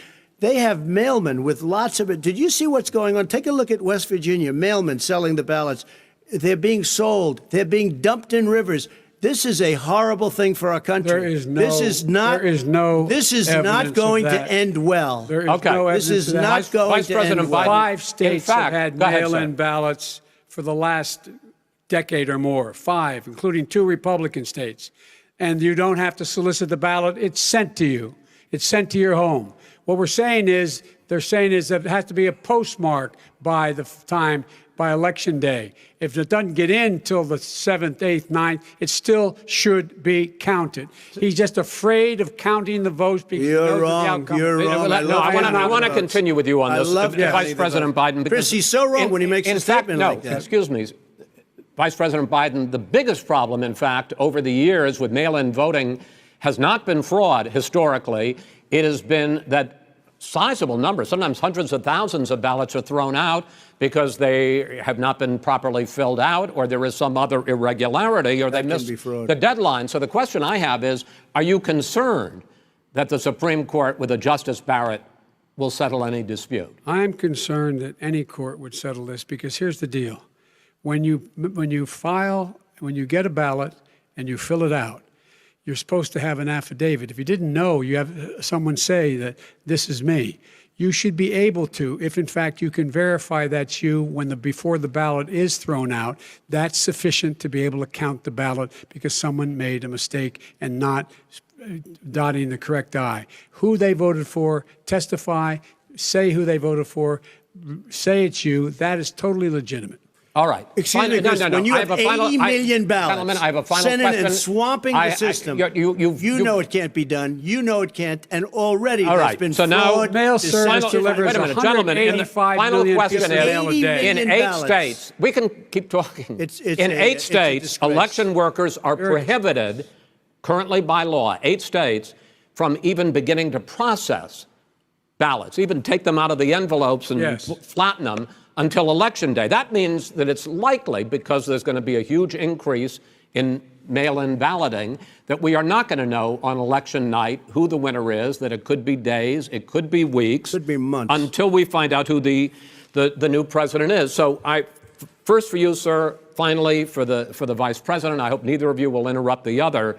They have mailmen with lots of it. Did you see what's going on? Take a look at West Virginia, mailmen selling the ballots. They're being sold. They're being dumped in rivers. This is a horrible thing for our country. This is not going to end well. There is no evidence This is of that. not going to end well. 5 states have had mail-in ballots for the last decade or more. 5, including 2 Republican states. And you don't have to solicit the ballot. It's sent to you. It's sent to your home. What they're saying is that it has to be a postmark by the time, by election day. If it doesn't get in till the 7th, 8th, 9th, it still should be counted. He's just afraid of counting the votes because he knows the outcome. You're wrong. I want to continue with you on this, Vice President Biden. Chris, he's so wrong when he makes a statement like that. Excuse me. Vice President Biden, the biggest problem, in fact, over the years with mail-in voting has not been fraud historically. It has been that sizable numbers, sometimes hundreds of thousands of ballots are thrown out because they have not been properly filled out, or there is some other irregularity, or they missed the deadline. So the question I have is, are you concerned that the Supreme Court with a Justice Barrett will settle any dispute? I'm concerned that any court would settle this because here's the deal. When you get a ballot and you fill it out, you're supposed to have an affidavit. If you didn't know, you have someone say that this is me. You should be able to, if in fact you can verify that's you before the ballot is thrown out, that's sufficient to be able to count the ballot because someone made a mistake and not dotting the correct I. Who they voted for, testify, say who they voted for, say it's you, that is totally legitimate. All right. Excuse me, Chris, when you have 80 million ballots I have a final sending question. and swamping the system, you know it can't be done. You know it can't. And already there's been so fraud. Now, mail service delivers wait a minute, gentlemen. The final question is, in 8 states, we can keep talking. In 8 states, election workers are prohibited currently by law, 8 states, from even beginning to process ballots, even take them out of the envelopes and flatten them until Election Day. That means that it's likely, because there's going to be a huge increase in mail-in balloting, that we are not going to know on election night who the winner is, that it could be days, it could be weeks. Could be months. Until we find out who the new president is. So first for you, sir, finally for the vice president, I hope neither of you will interrupt the other.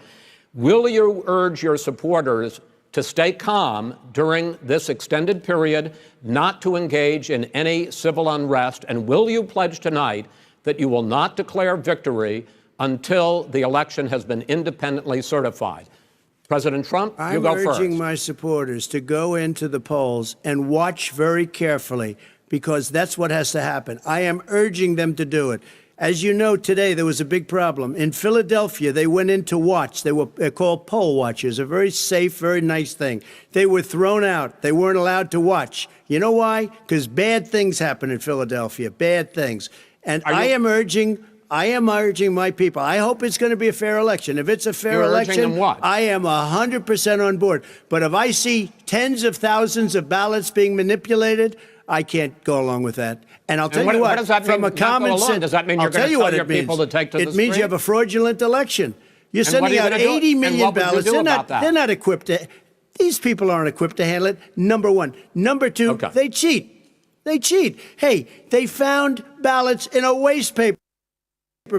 Will you urge your supporters to stay calm during this extended period, not to engage in any civil unrest? And will you pledge tonight that you will not declare victory until the election has been independently certified? President Trump, you go first. I'm urging my supporters to go into the polls and watch very carefully, because that's what has to happen. I am urging them to do it. As you know, today there was a big problem. In Philadelphia, they went in to watch. They're called poll watchers, a very safe, very nice thing. They were thrown out. They weren't allowed to watch. You know why? Because bad things happen in Philadelphia, bad things. And I am urging my people. I hope it's going to be a fair election. If it's a fair election, I am 100% on board. But if I see tens of thousands of ballots being manipulated, I can't go along with that. And I'll tell you what, does that from mean, a common sense, does that mean you're going to tell your people to take to the street? It means you have a fraudulent election. You're sending out 80 million ballots. They're not equipped to. These people aren't equipped to handle it. Number one. Number two, they cheat. They cheat. Hey, they found ballots in a waste paper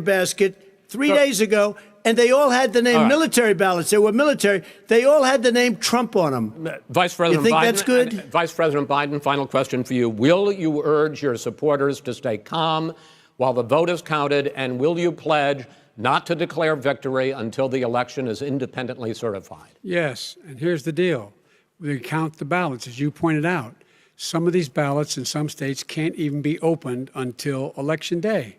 basket 3 days ago, and they all had the name military ballots. They were military. They all had the name Trump on them. Vice President you think Biden, that's good? Vice President Biden, final question for you. Will you urge your supporters to stay calm while the vote is counted, and will you pledge not to declare victory until the election is independently certified? Yes, and here's the deal. We count the ballots, as you pointed out. Some of these ballots in some states can't even be opened until Election Day.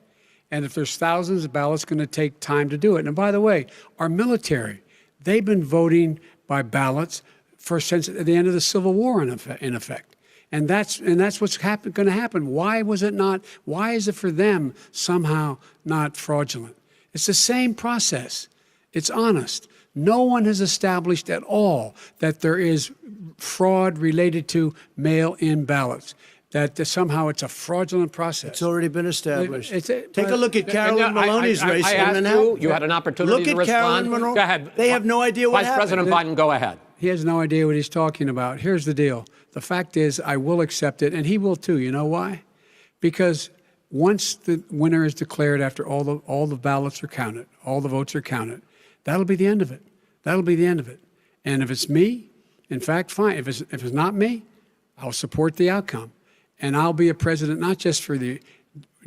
And if there's thousands of ballots, it's going to take time to do it. And by the way, our military, they've been voting by ballots since the end of the Civil War, in effect. And that's what's going to happen. Why was it not? Why is it for them somehow not fraudulent? It's the same process. It's honest. No one has established at all that there is fraud related to mail-in ballots, that somehow it's a fraudulent process. It's already been established. Take a look at Carolyn Maloney's race. I asked you had an opportunity to respond. Look at Carolyn Maloney. Go ahead. They have no idea what happened. Vice President Biden, go ahead. He has no idea what he's talking about. Here's the deal. The fact is, I will accept it, and he will too. You know why? Because once the winner is declared, after all the ballots are counted, all the votes are counted, that'll be the end of it. That'll be the end of it. And if it's me, in fact, fine. If it's not me, I'll support the outcome. And I'll be a president not just for the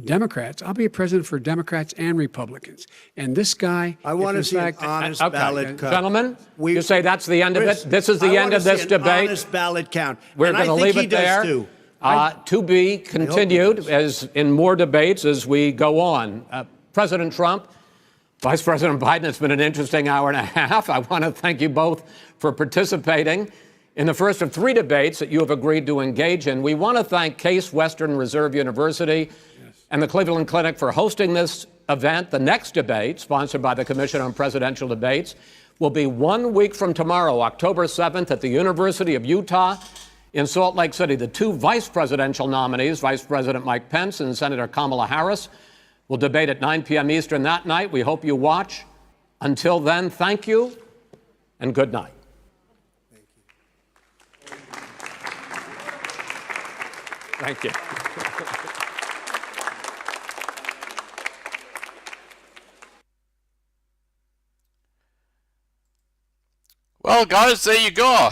Democrats. I'll be a president for Democrats and Republicans. And this guy, I want to see an honest ballot count. Gentlemen, you say that's the end of it? This is the end of this debate? Honest ballot count. We're going to leave it there. To be continued as in more debates as we go on. President Trump, Vice President Biden, it's been an interesting hour and a half. I want to thank you both for participating in the first of 3 debates that you have agreed to engage in. We want to thank Case Western Reserve University and the Cleveland Clinic for hosting this event. The next debate, sponsored by the Commission on Presidential Debates, will be 1 week from tomorrow, October 7th, at the University of Utah in Salt Lake City. The 2 vice presidential nominees, Vice President Mike Pence and Senator Kamala Harris, will debate at 9 p.m. Eastern that night. We hope you watch. Until then, thank you and good night. Thank you. Well, guys, there you go.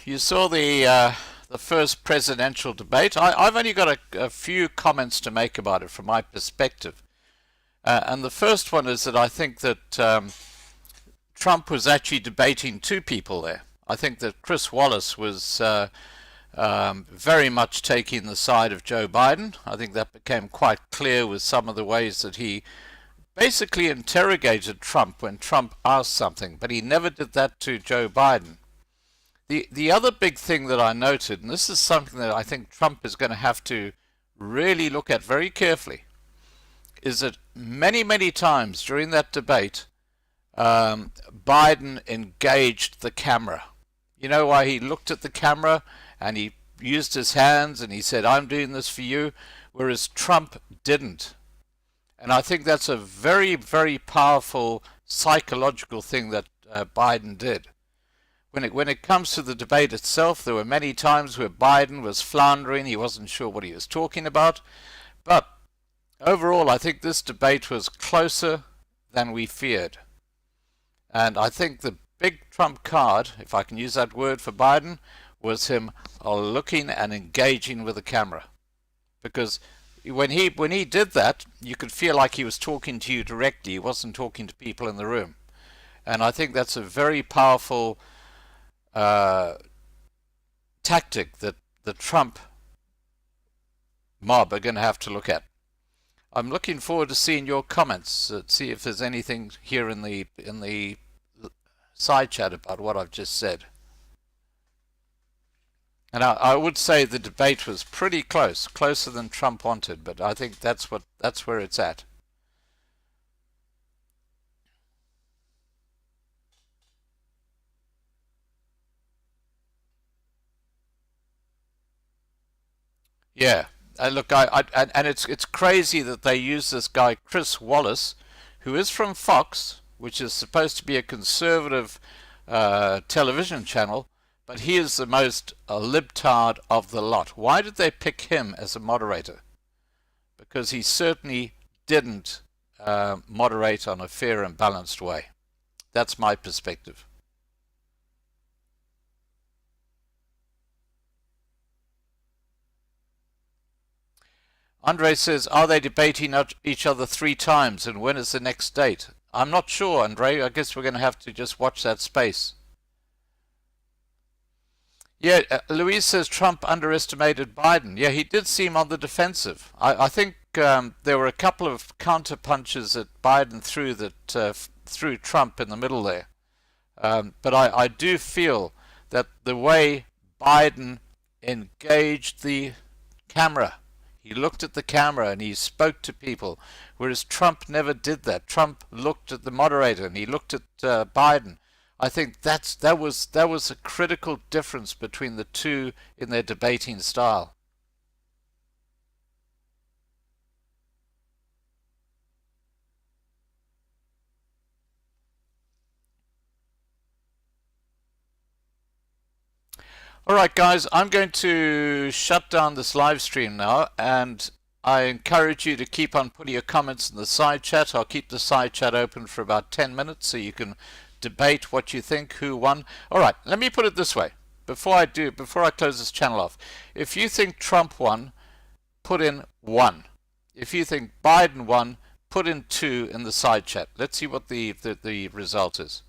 You saw the first presidential debate. I've only got a few comments to make about it from my perspective. And the first one is that I think that Trump was actually debating 2 people there. I think that Chris Wallace was very much taking the side of Joe Biden. I think that became quite clear with some of the ways that he basically interrogated Trump when Trump asked something, but he never did that to Joe Biden. The other big thing that I noted, and this is something that I think Trump is going to have to really look at very carefully, is that many, many times during that debate, Biden engaged the camera. You know why he looked at the camera and he used his hands and he said, "I'm doing this for you," whereas Trump didn't. And I think that's a very, very powerful psychological thing that Biden did. When it comes to the debate itself, there were many times where Biden was floundering. He wasn't sure what he was talking about. But overall, I think this debate was closer than we feared. And I think the big trump card, if I can use that word for Biden, was him looking and engaging with the camera. Because when he did that, you could feel like he was talking to you directly. He wasn't talking to people in the room. And I think that's a very powerful tactic that the Trump mob are going to have to look at. I'm looking forward to seeing your comments, see if there's anything here in the side chat about what I've just said. And I would say the debate was pretty close, closer than Trump wanted, but I think that's where it's at. Yeah, look, and it's crazy that they use this guy Chris Wallace, who is from Fox, which is supposed to be a conservative television channel, but he is the most libtard of the lot. Why did they pick him as a moderator? Because he certainly didn't moderate on a fair and balanced way. That's my perspective. Andre says, are they debating each other 3 times, and when is the next date? I'm not sure, Andre. I guess we're going to have to just watch that space. Yeah, Louise says Trump underestimated Biden. Yeah, he did seem on the defensive. I think there were a couple of counter punches that Biden threw that threw Trump in the middle there. But I do feel that the way Biden engaged the camera, he looked at the camera and he spoke to people, whereas Trump never did that. Trump looked at the moderator and he looked at Biden. I think that was a critical difference between the two in their debating style. All right, guys, I'm going to shut down this live stream now, and I encourage you to keep on putting your comments in the side chat. I'll keep the side chat open for about 10 minutes so you can debate what you think, who won. All right, let me put it this way. Before I close this channel off, if you think Trump won, put in 1. If you think Biden won, put in 2 in the side chat. Let's see what the result is.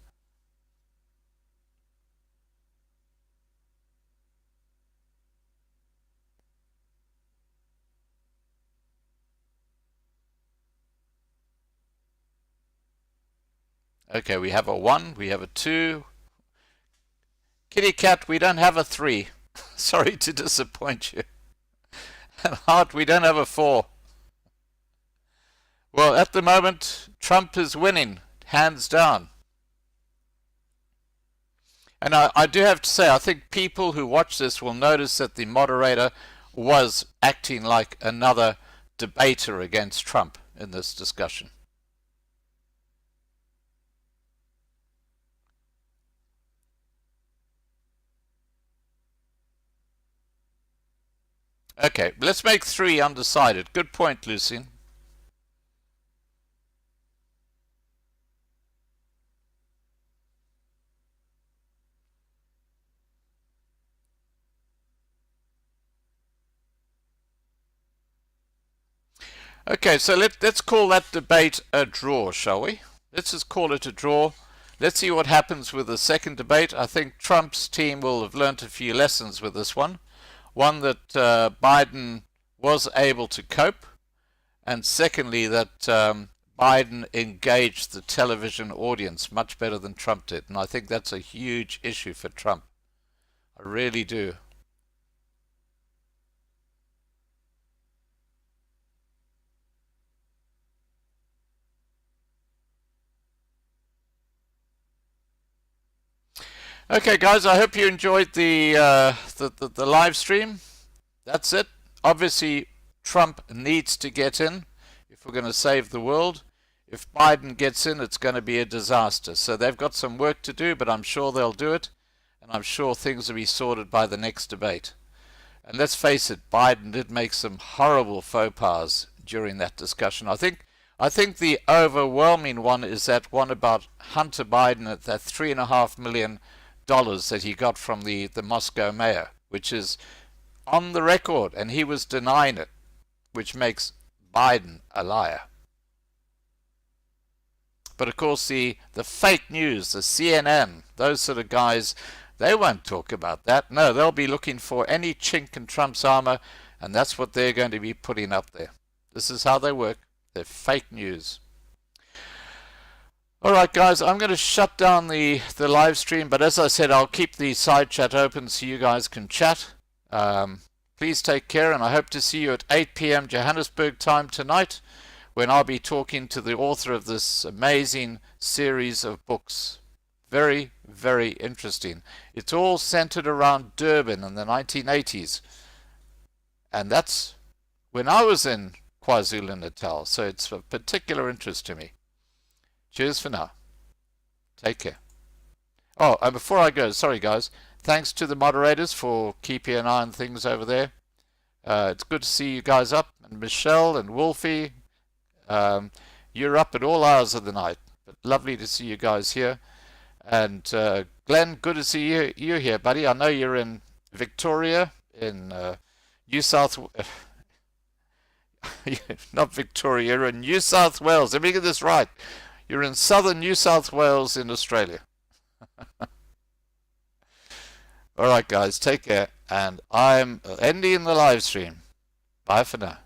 Okay, we have a 1, we have a 2. Kitty Cat, we don't have a 3. Sorry to disappoint you. And Heart, we don't have a 4. Well, at the moment, Trump is winning, hands down. And I do have to say, I think people who watch this will notice that the moderator was acting like another debater against Trump in this discussion. Okay, let's make 3 undecided. Good point, Lucien. Okay, so let's call that debate a draw, shall we? Let's just call it a draw. Let's see what happens with the second debate. I think Trump's team will have learnt a few lessons with this one. One, that Biden was able to cope, and secondly, that Biden engaged the television audience much better than Trump did. And I think that's a huge issue for Trump. I really do. Okay, guys, I hope you enjoyed the live stream. That's it. Obviously, Trump needs to get in if we're going to save the world. If Biden gets in, it's going to be a disaster. So they've got some work to do, but I'm sure they'll do it. And I'm sure things will be sorted by the next debate. And let's face it, Biden did make some horrible faux pas during that discussion. I think the overwhelming one is that one about Hunter Biden at that $3.5 million that he got from the Moscow mayor, which is on the record, and he was denying it, which makes Biden a liar. But of course the fake news, the CNN, those sort of guys, they won't talk about that. No, they'll be looking for any chink in Trump's armor, and that's what they're going to be putting up there. This is how they work. They're fake news. Alright guys, I'm going to shut down the live stream, but as I said, I'll keep the side chat open so you guys can chat. Please take care, and I hope to see you at 8 p.m. Johannesburg time tonight, when I'll be talking to the author of this amazing series of books. Very, very interesting. It's all centered around Durban in the 1980s. And that's when I was in KwaZulu-Natal, so it's of particular interest to me. Cheers for now. Take care. Oh, and before I go, sorry guys, thanks to the moderators for keeping an eye on things over there. It's good to see you guys up, and Michelle and Wolfie. You're up at all hours of the night, but lovely to see you guys here. And Glenn, good to see you here, buddy. I know you're in Victoria, in New South... not Victoria, you're in New South Wales. Let me get this right. You're in southern New South Wales in Australia. All right, guys, take care. And I'm ending the live stream. Bye for now.